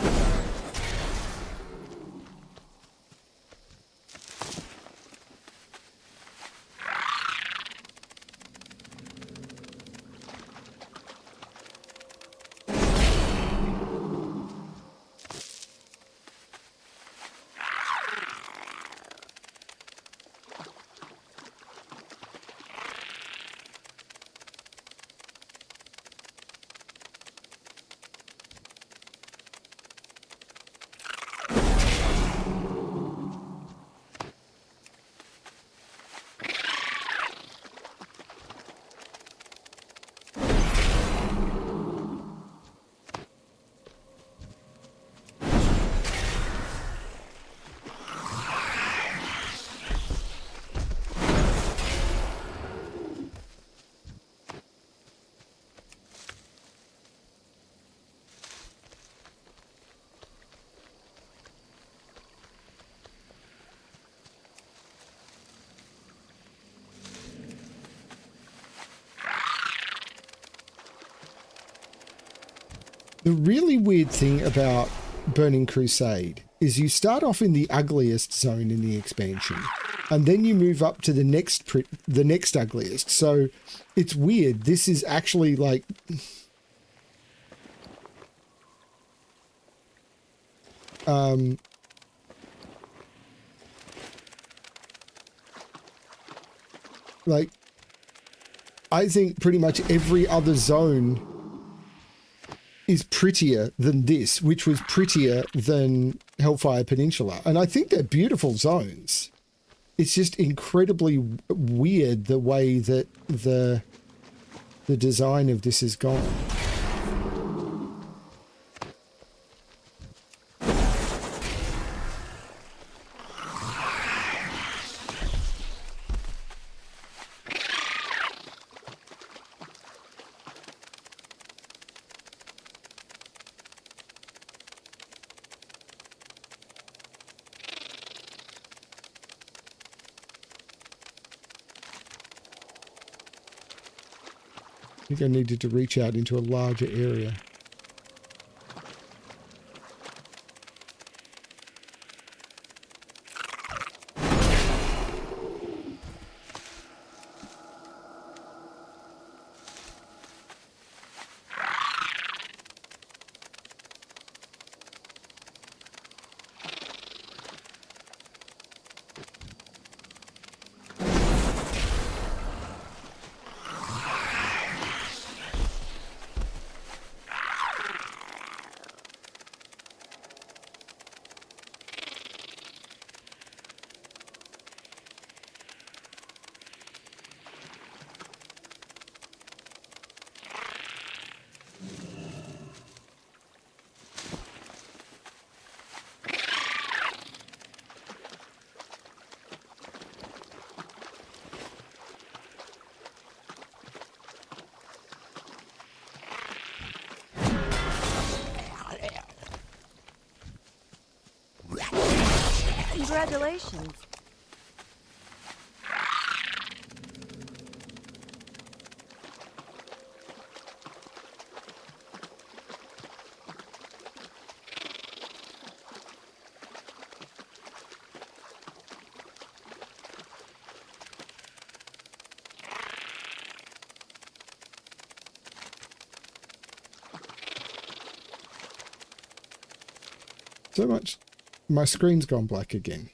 The really weird thing about Burning Crusade is you start off in the ugliest zone in the expansion, and then you move up to the next ugliest. So it's weird. This is actually like I think pretty much every other zone is prettier than this, which was prettier than Hellfire Peninsula. And I think they're beautiful zones. It's just incredibly weird the way that the design of this is gone. I think I needed to reach out into a larger area. Congratulations. So much. My screen's gone black again.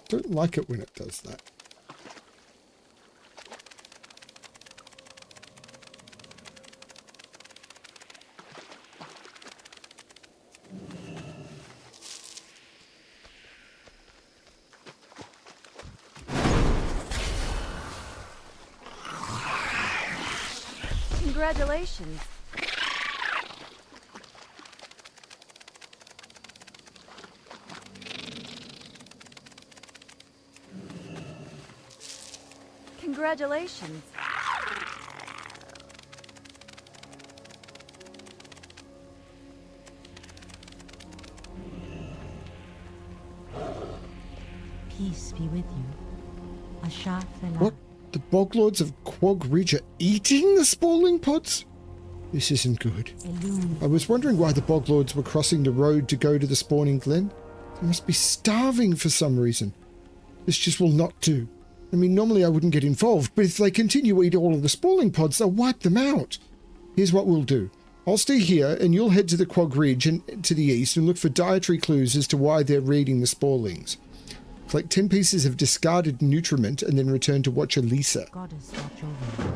Don't like it when it does that. Congratulations. Congratulations. Peace be with you. Asha Fela. What? The Boglords of Quag Ridge are eating the spawning pods? This isn't good. I was wondering why the Boglords were crossing the road to go to the spawning glen. They must be starving for some reason. This just will not do. I mean, normally I wouldn't get involved, but if they continue to eat all of the spawning pods, they'll wipe them out. Here's what we'll do. I'll stay here, and you'll head to the Quag Ridge and to the east and look for dietary clues as to why they're raiding the spawlings. Collect 10 pieces of discarded nutriment and then return to watch Elisa. Goddess watch over you.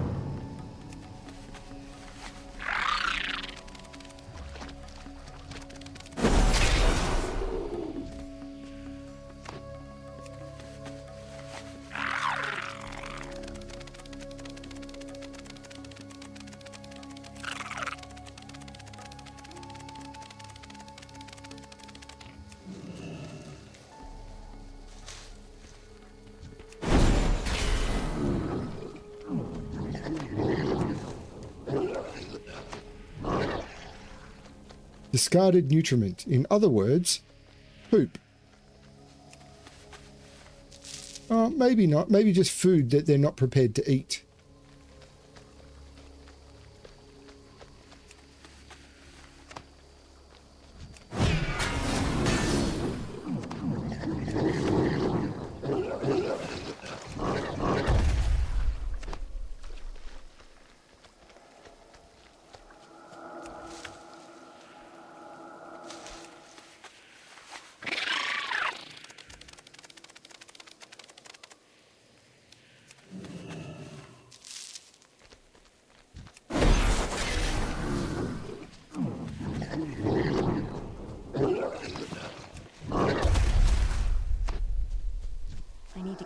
Discarded nutriment. In other words, poop. Oh, maybe not. Maybe just food that they're not prepared to eat.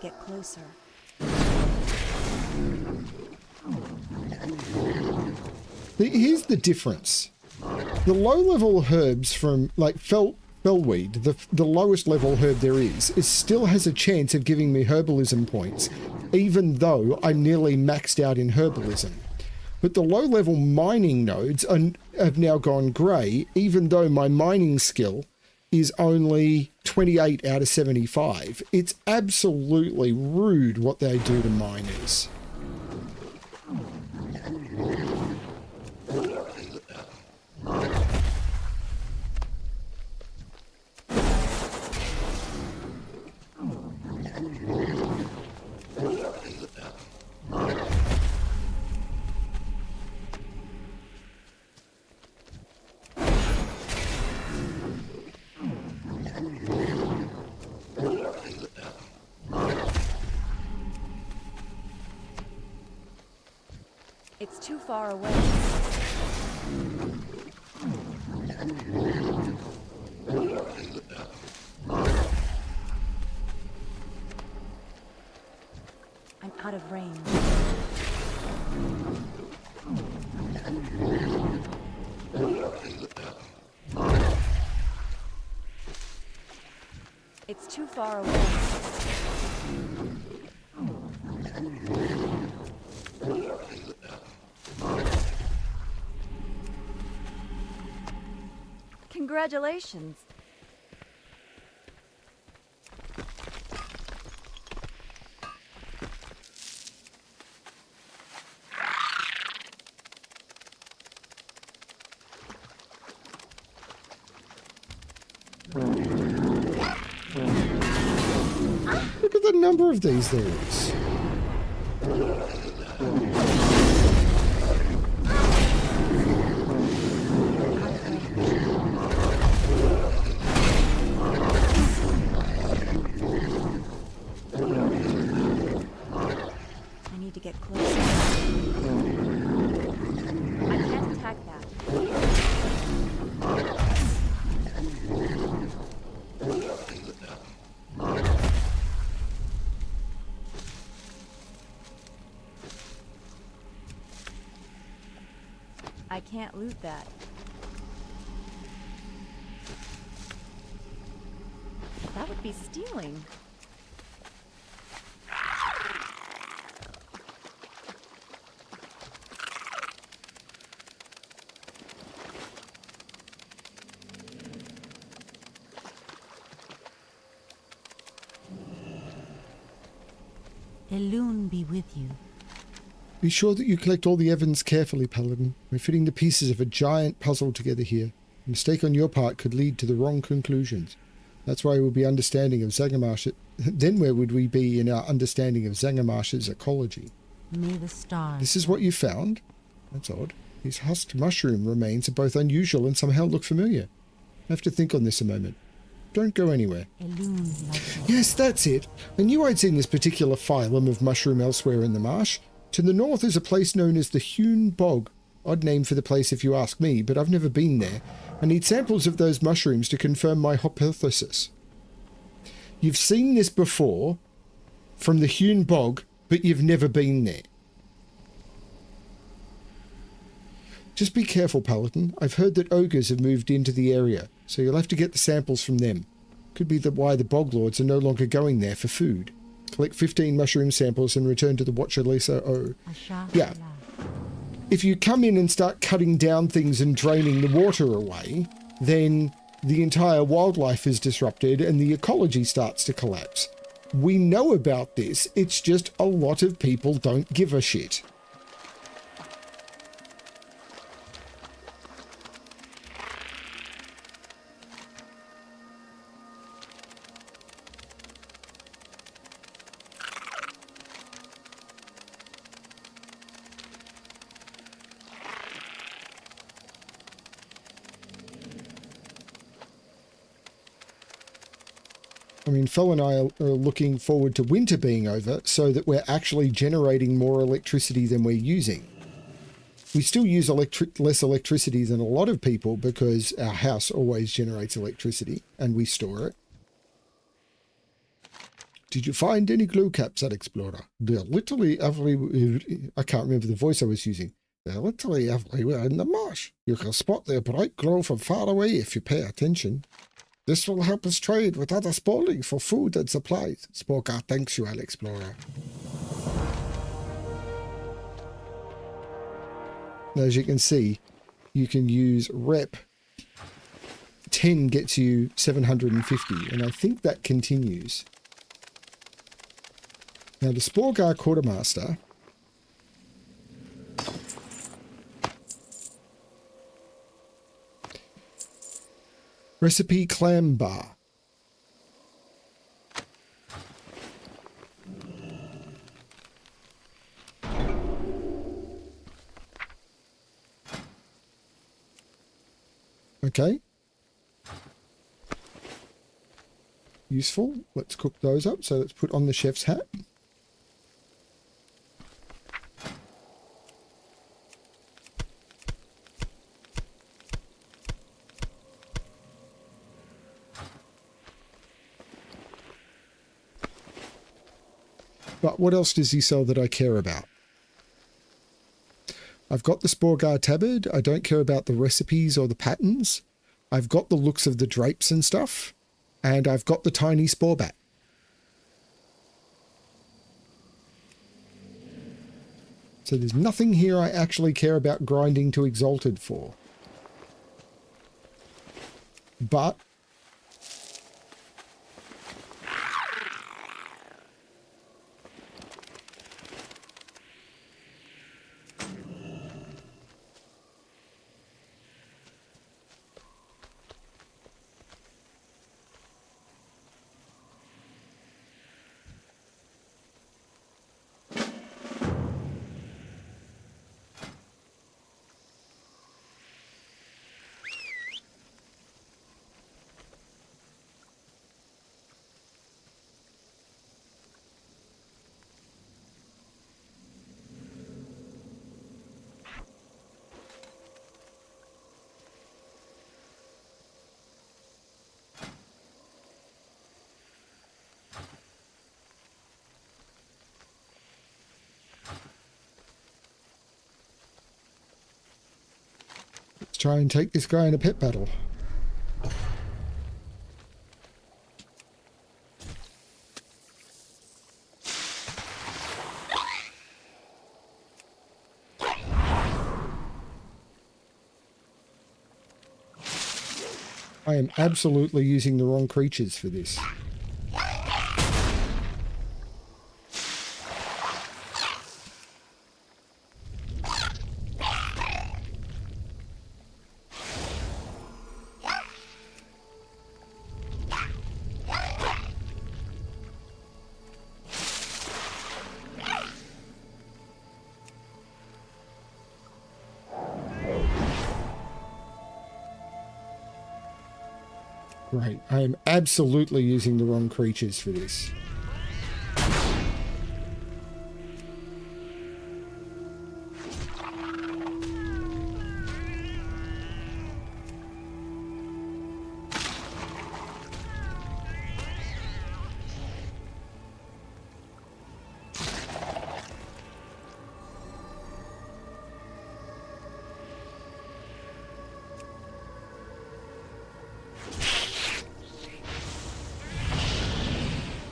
get closer. Here's the difference. The low-level herbs from, like, fellweed, the lowest level herb there is still has a chance of giving me herbalism points, even though I'm nearly maxed out in herbalism. But the low-level mining nodes have now gone grey, even though my mining skill is only 28 out of 75. It's absolutely rude what they do to miners. It's too far away. I'm out of range. It's too far away. Congratulations. Look at the number of these there is. I need to get closer. I can't attack that. I can't loot that. That would be stealing. Elune be with you. Be sure that you collect all the evidence carefully, Paladin. We're fitting the pieces of a giant puzzle together here. A mistake on your part could lead to the wrong conclusions. That's why we'll be understanding of Zangarmarsh. Then where would we be in our understanding of Zangarmarsh's ecology? May the stars. This is what you found? That's odd. These husked mushroom remains are both unusual and somehow look familiar. I have to think on this a moment. Don't go anywhere. Elune like Yes, that's it. I knew I'd seen this particular phylum of mushroom elsewhere in the marsh. To the north is a place known as the Hewn Bog. Odd name for the place if you ask me, but I've never been there. I need samples of those mushrooms to confirm my hypothesis. You've seen this before from the Hewn Bog, but you've never been there. Just be careful, Paladin. I've heard that ogres have moved into the area, so you'll have to get the samples from them. Could be why the bog lords are no longer going there for food. Collect 15 mushroom samples and return to the Watcher Lisa O. Yeah. If you come in and start cutting down things and draining the water away, then the entire wildlife is disrupted and the ecology starts to collapse. We know about this, it's just a lot of people don't give a shit. I mean, Phil and I are looking forward to winter being over so that we're actually generating more electricity than we're using. We still use less electricity than a lot of people because our house always generates electricity and we store it. Did you find any glue caps, Alexplorer? They're literally everywhere. I can't remember the voice I was using. They're literally everywhere in the marsh. You can spot their bright glow from far away if you pay attention. This will help us trade with other Spaulding for food and supplies. Sporgar thanks you, Alexplorer. As you can see, you can use rep. 10 gets you 750, and I think that continues. Now the Sporgar Quartermaster recipe clam bar. Okay. Useful. Let's cook those up. So let's put on the chef's hat. But what else does he sell that I care about? I've got the Sporgar tabard. I don't care about the recipes or the patterns. I've got the looks of the drapes and stuff. And I've got the tiny spore bat. So there's nothing here I actually care about grinding to Exalted for. But let's try and take this guy in a pit battle. I am absolutely using the wrong creatures for this. Right, I am absolutely using the wrong creatures for this.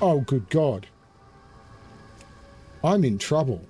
Oh, good God. I'm in trouble.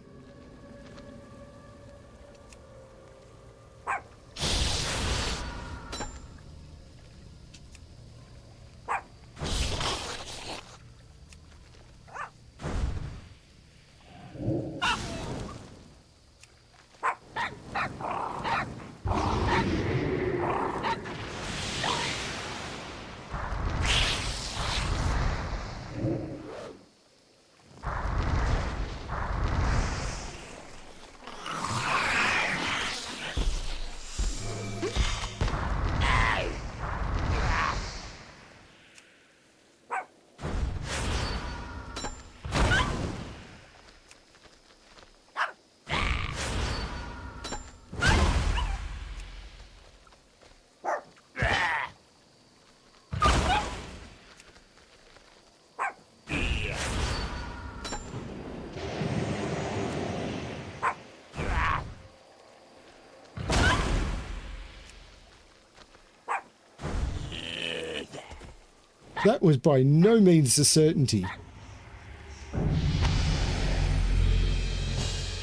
That was by no means a certainty.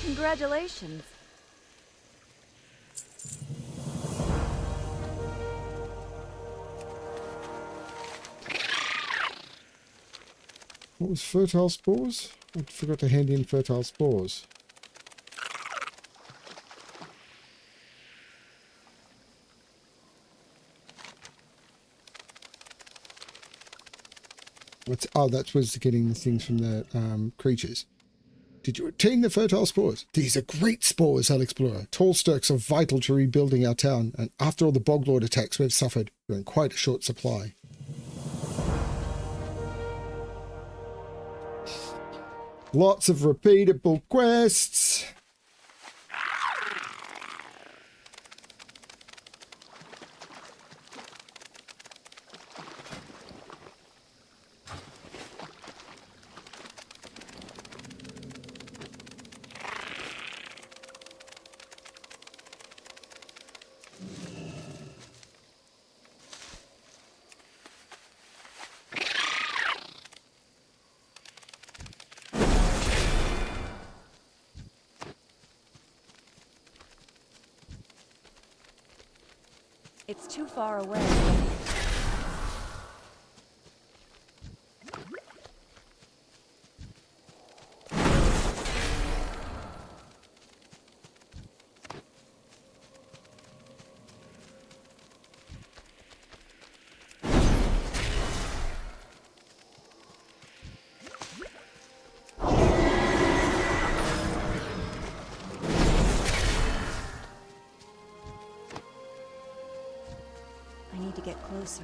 Congratulations. What was fertile spores? I forgot to hand in fertile spores. That was getting the things from the creatures. Did you obtain the fertile spores? These are great spores, Alexplorer. Tall stalks are vital to rebuilding our town, and after all the boglord attacks we've suffered, we're in quite a short supply. Lots of repeatable quests. It's too far away. I need to get closer.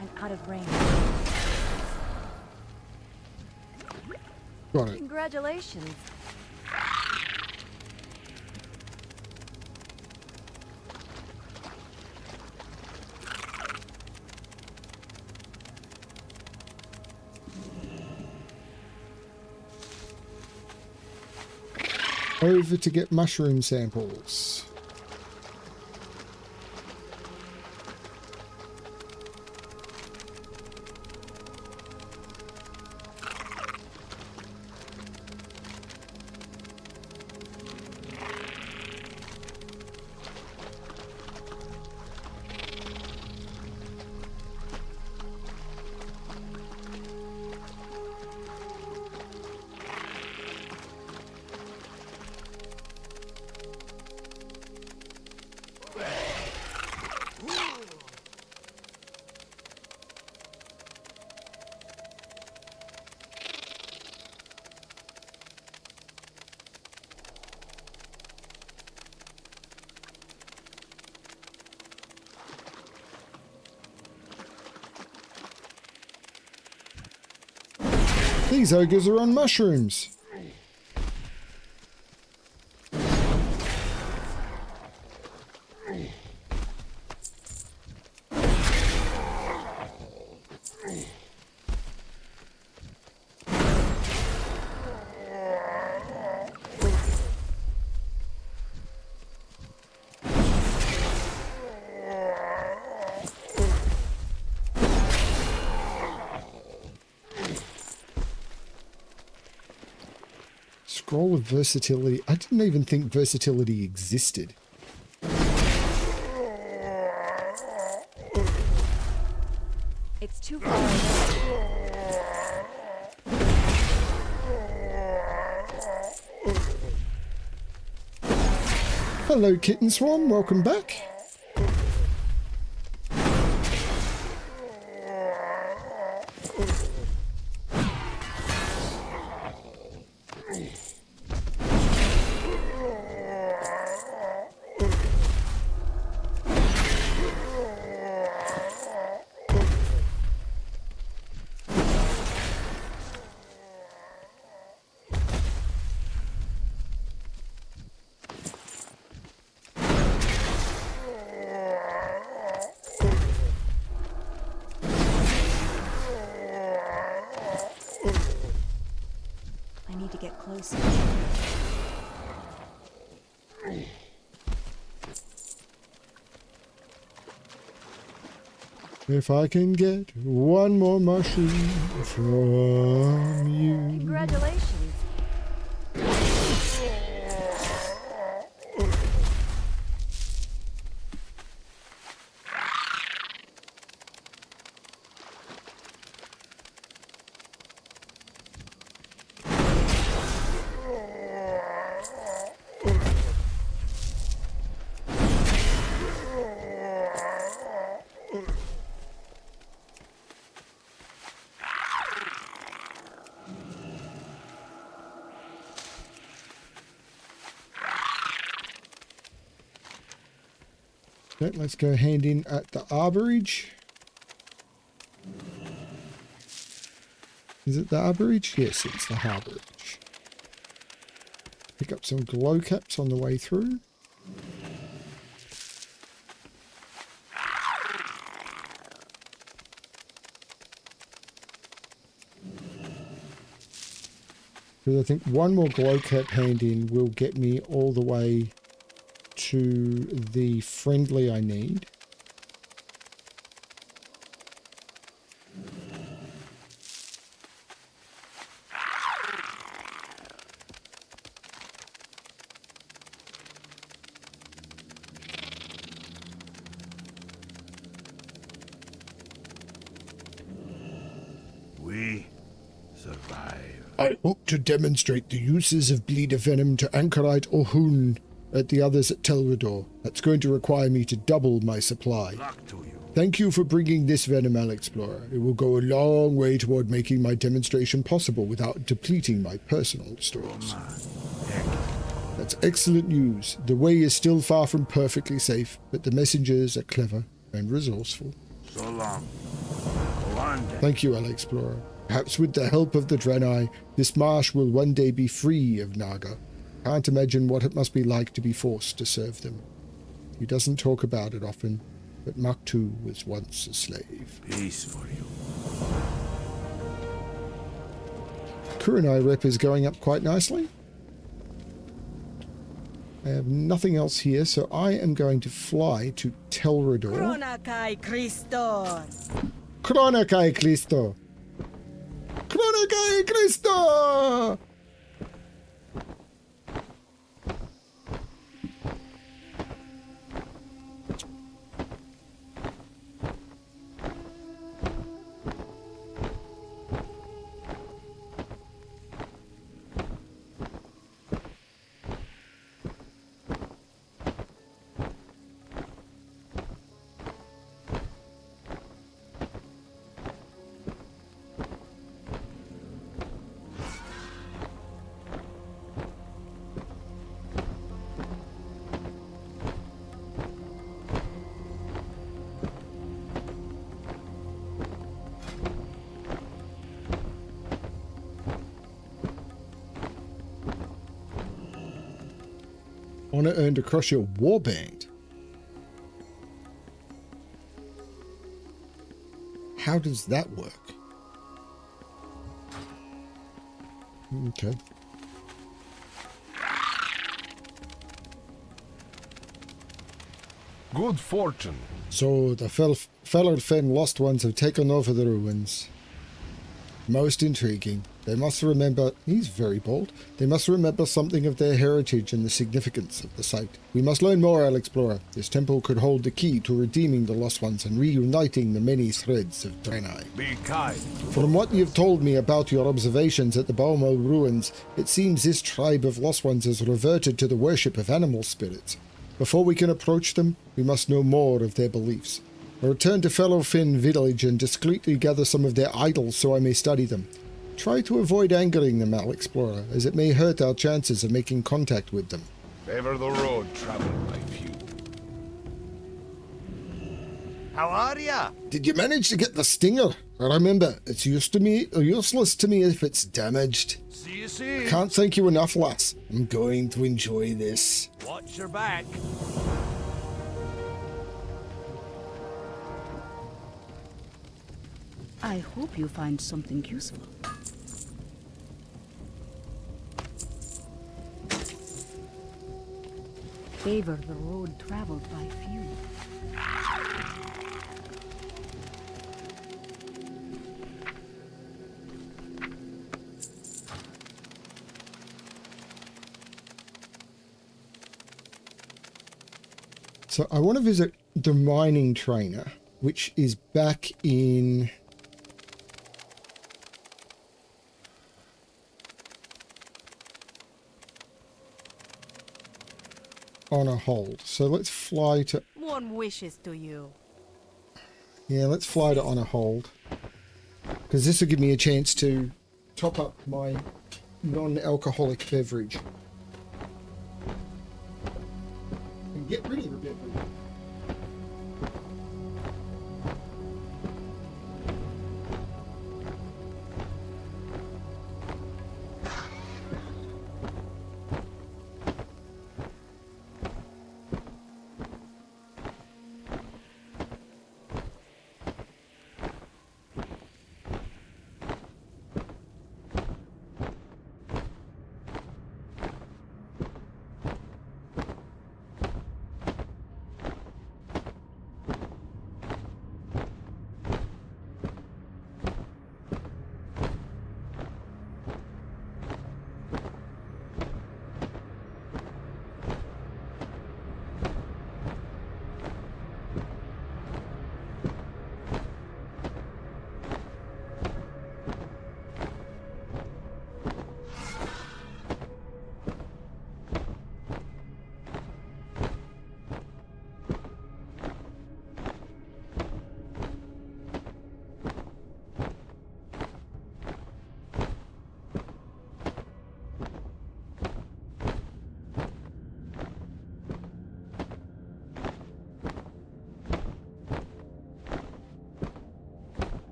I'm out of range. Got it. Congratulations. Over to get mushroom samples. These ogres are on mushrooms. Scroll of versatility. I didn't even think versatility existed. It's too far away. Hello, Kitten Swarm. Welcome back. get closer. If I can get one more mushroom from you. Congratulations. Okay, let's go hand in at the arborage. Is it the arborage? Yes, it's the harborage. Pick up some glow caps on the way through. Because I think one more glow cap hand in will get me all the way to the friendly I need. We survive. I hope to demonstrate the uses of bleeder venom to Anchorite or Hoon at the others at Telrador. That's going to require me to double my supply. Luck to you. Thank you for bringing this venom, Alexplorer. It will go a long way toward making my demonstration possible without depleting my personal stores. That's excellent news. The way is still far from perfectly safe, but the messengers are clever and resourceful. So long. Go on then. Thank you, Alexplorer. Perhaps with the help of the Draenei, this marsh will one day be free of Naga. Can't imagine what it must be like to be forced to serve them. He doesn't talk about it often, but Maktu was once a slave. Peace for you. Kurenai rep is going up quite nicely. I have nothing else here, so I am going to fly to Telrador. Kronakai Christor. Kronakai Christo! Kronakai Christo! Honor earned across your warband. How does that work? Okay. Good fortune. So the Fellerfen lost ones have taken over the ruins. Most intriguing. They must remember, he's very bold, they must remember something of their heritage and the significance of the site. We must learn more, Alexplorer. This temple could hold the key to redeeming the lost ones and reuniting the many threads of Draenei. Be kind. From what you've told me about your observations at the Baumel ruins, it seems this tribe of lost ones has reverted to the worship of animal spirits. Before we can approach them, we must know more of their beliefs. I'll return to Fellowfin village and discreetly gather some of their idols so I may study them. Try to avoid angering them, Alexplorer, as it may hurt our chances of making contact with them. Favor the road traveled by few. How are ya? Did you manage to get the stinger? Remember, it's useless to me if it's damaged. See you soon. Can't thank you enough, lass. I'm going to enjoy this. Watch your back. I hope you find something useful. Favor the road traveled by few. So I want to visit the mining trainer, which is back in... on a hold. So let's fly to... Warm wishes to you. Yeah, let's fly to on a hold. Because this will give me a chance to top up my non-alcoholic beverage. And get rid of the beverage.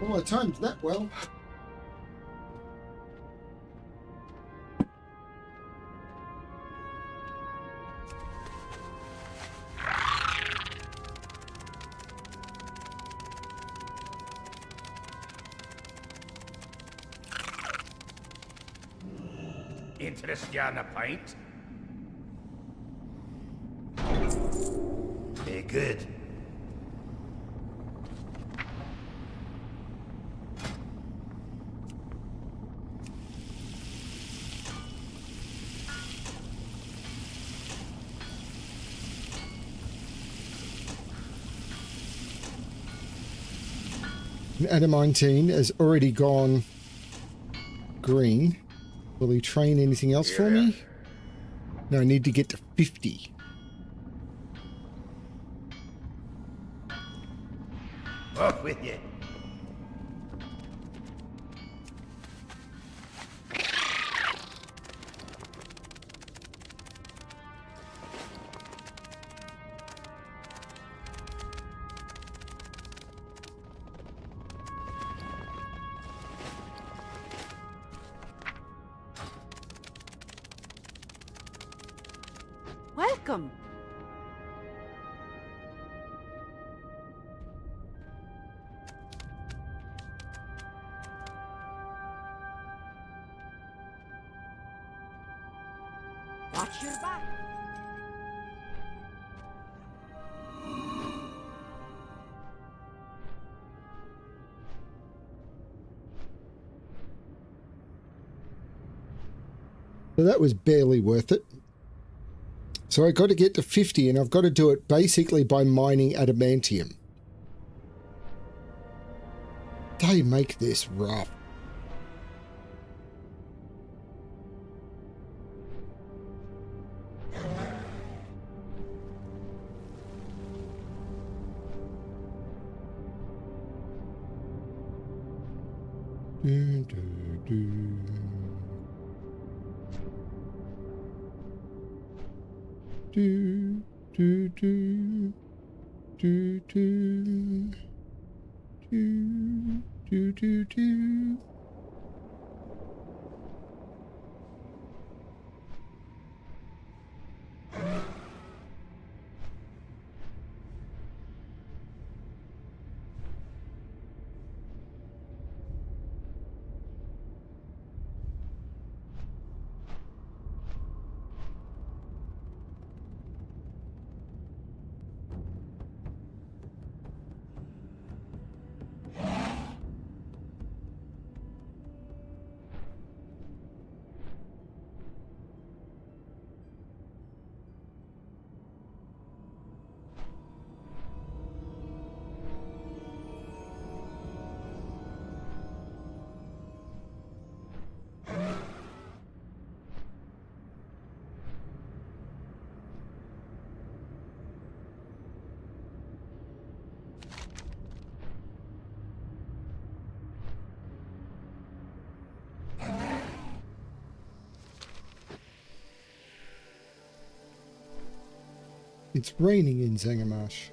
Well, I timed that well. Interest you on a pint? Be good. Adamantine has already gone green. Will he train anything else for me? No, I need to get to 50. Off with you. Welcome. Watch your back. So that was barely worth it. So I got to get to 50, and I've got to do it basically by mining adamantium. They make this rough. Do, do, do, do, do, do, do, do, do. It's raining in Zangamash.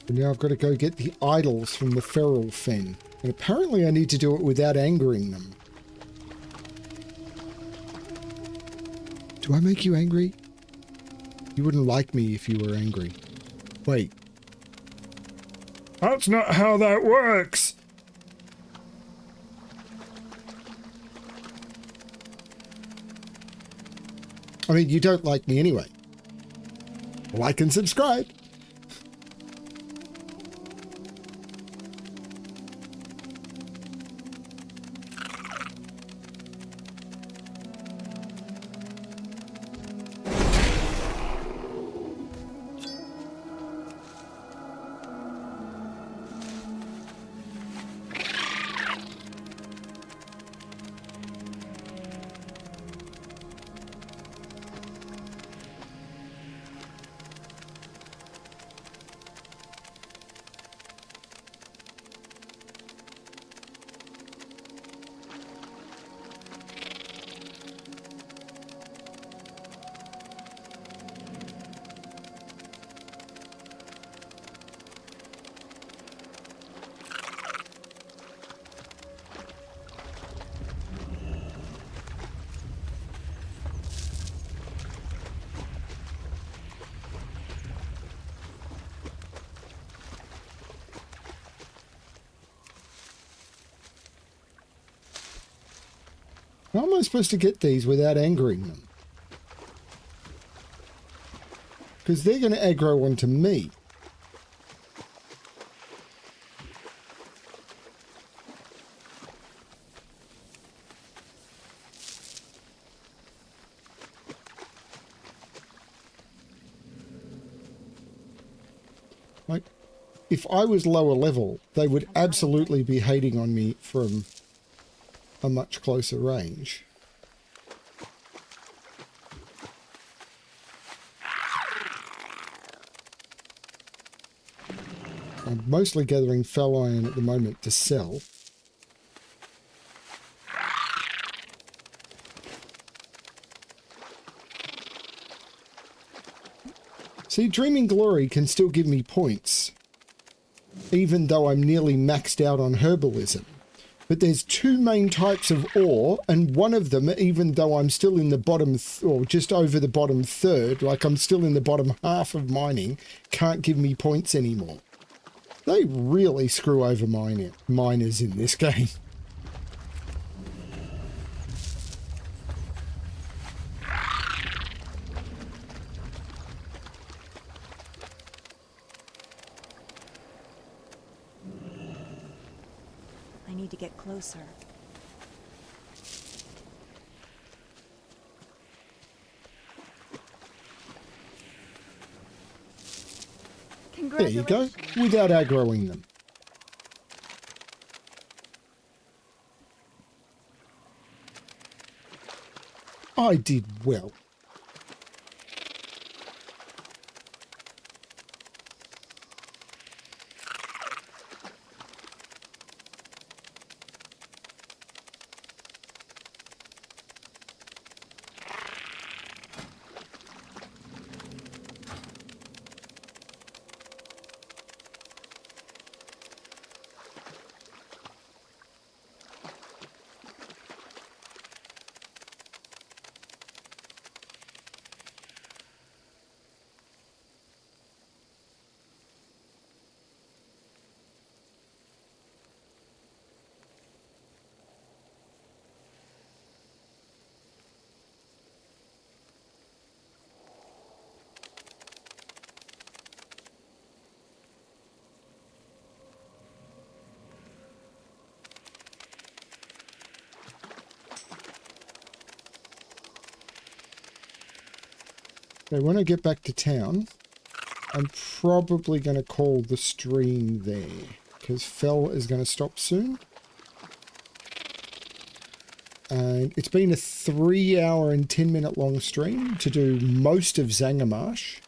And now I've got to go get the idols from the feral fen. And apparently I need to do it without angering them. Do I make you angry? You wouldn't like me if you were angry. Wait. That's not how that works! I mean, you don't like me anyway. Like and subscribe. How am I supposed to get these without angering them? Because they're going to aggro onto me. Like, if I was lower level, they would absolutely be hating on me from a much closer range. I'm mostly gathering fell iron at the moment to sell. See, Dreaming Glory can still give me points, even though I'm nearly maxed out on herbalism. But there's two main types of ore, and one of them, even though I'm still in the bottom, or just over the bottom third, like I'm still in the bottom half of mining, can't give me points anymore. They really screw over miners in this game. I need to get closer. There you go, without aggroing them. I did well. So when I get back to town, I'm probably going to call the stream there, because Fell is going to stop soon. And it's been a 3 hour and 10 minute long stream to do most of Zangarmarsh.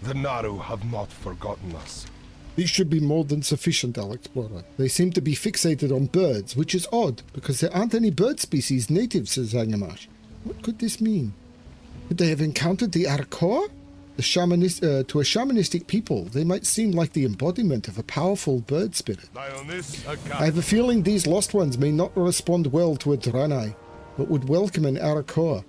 The Naru have not forgotten us. This should be more than sufficient, Alexplorer. They seem to be fixated on birds, which is odd, because there aren't any bird species native to Zangarmarsh. What could this mean? Could they have encountered the Arakoa? To a shamanistic people, they might seem like the embodiment of a powerful bird spirit. I have a feeling these lost ones may not respond well to a Draenei, but would welcome an Arakoa.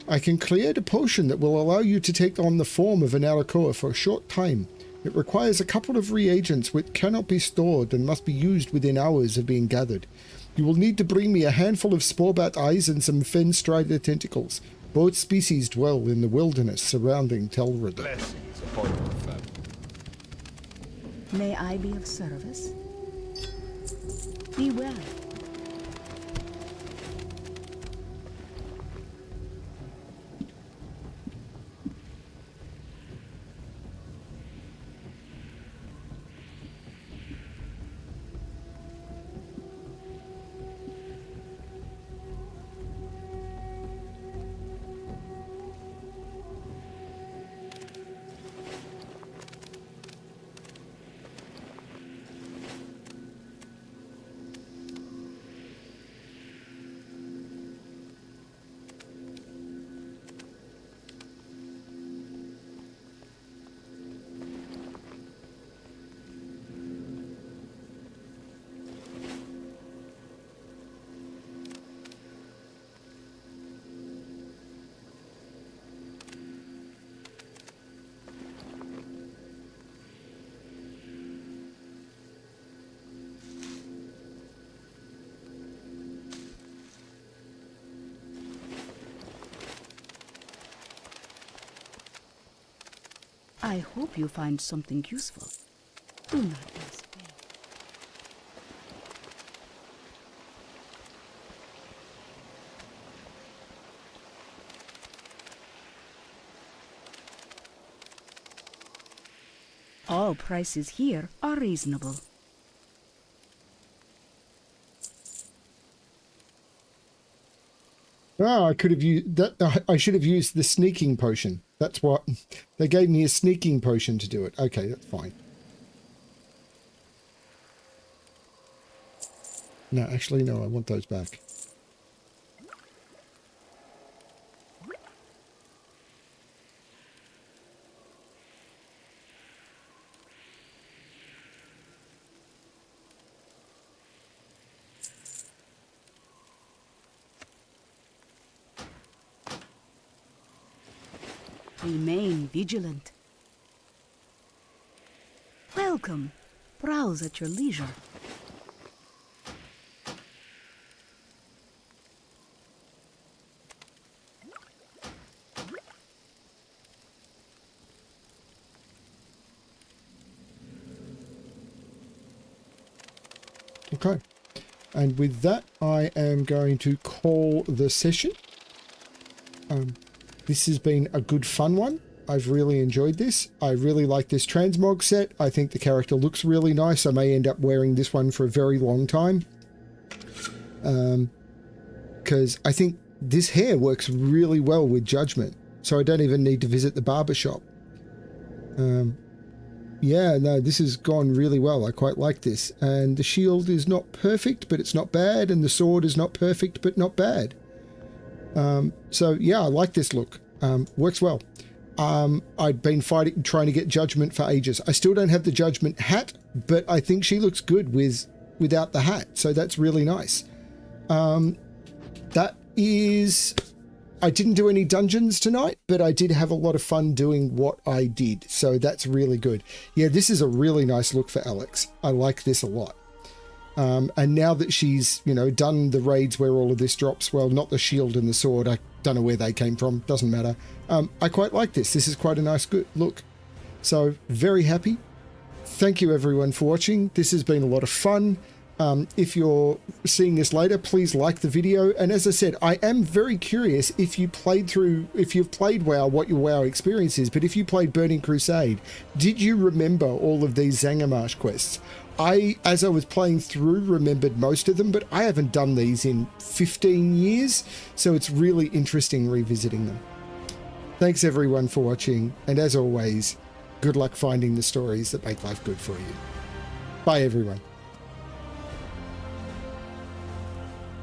I can create a potion that will allow you to take on the form of an Arakoa for a short time. It requires a couple of reagents which cannot be stored and must be used within hours of being gathered. You will need to bring me a handful of sporebat eyes and some fen-strider tentacles. Both species dwell in the wilderness surrounding Telrud. Blessings upon your family. May I be of service? Be well. I hope you find something useful. Do not ask me. All prices here are reasonable. Oh, I could have used that. I should have used the sneaking potion. That's what they gave me, a sneaking potion to do it. Okay, that's fine. No, actually, no, I want those back. Remain vigilant. Welcome. Browse at your leisure. Okay. And with that, I am going to call the session. This has been a good fun one. I've really enjoyed this. I really like this transmog set. I think the character looks really nice. I may end up wearing this one for a very long time. Because I think this hair works really well with Judgment. So I don't even need to visit the barber shop. Yeah, no, this has gone really well. I quite like this. And the shield is not perfect, but it's not bad. And the sword is not perfect, but not bad. So yeah, I like this look. Works well. I'd been trying to get Judgment for ages. I still don't have the Judgment hat, but I think she looks good without the hat. So that's really nice. That is... I didn't do any dungeons tonight, but I did have a lot of fun doing what I did. So that's really good. Yeah, this is a really nice look for Alex. I like this a lot. And now that she's, you know, done the raids where all of this drops, well, not the shield and the sword, I don't know where they came from, doesn't matter. I quite like this. This is quite a nice good look. So very happy. Thank you everyone for watching. This has been a lot of fun. If you're seeing this later, please like the video. And as I said, I am very curious if you've played WoW, what your WoW experience is. But if you played Burning Crusade, did you remember all of these Zangarmarsh quests? As I was playing through, remembered most of them, but I haven't done these in 15 years. So it's really interesting revisiting them. Thanks everyone for watching. And as always, good luck finding the stories that make life good for you. Bye everyone.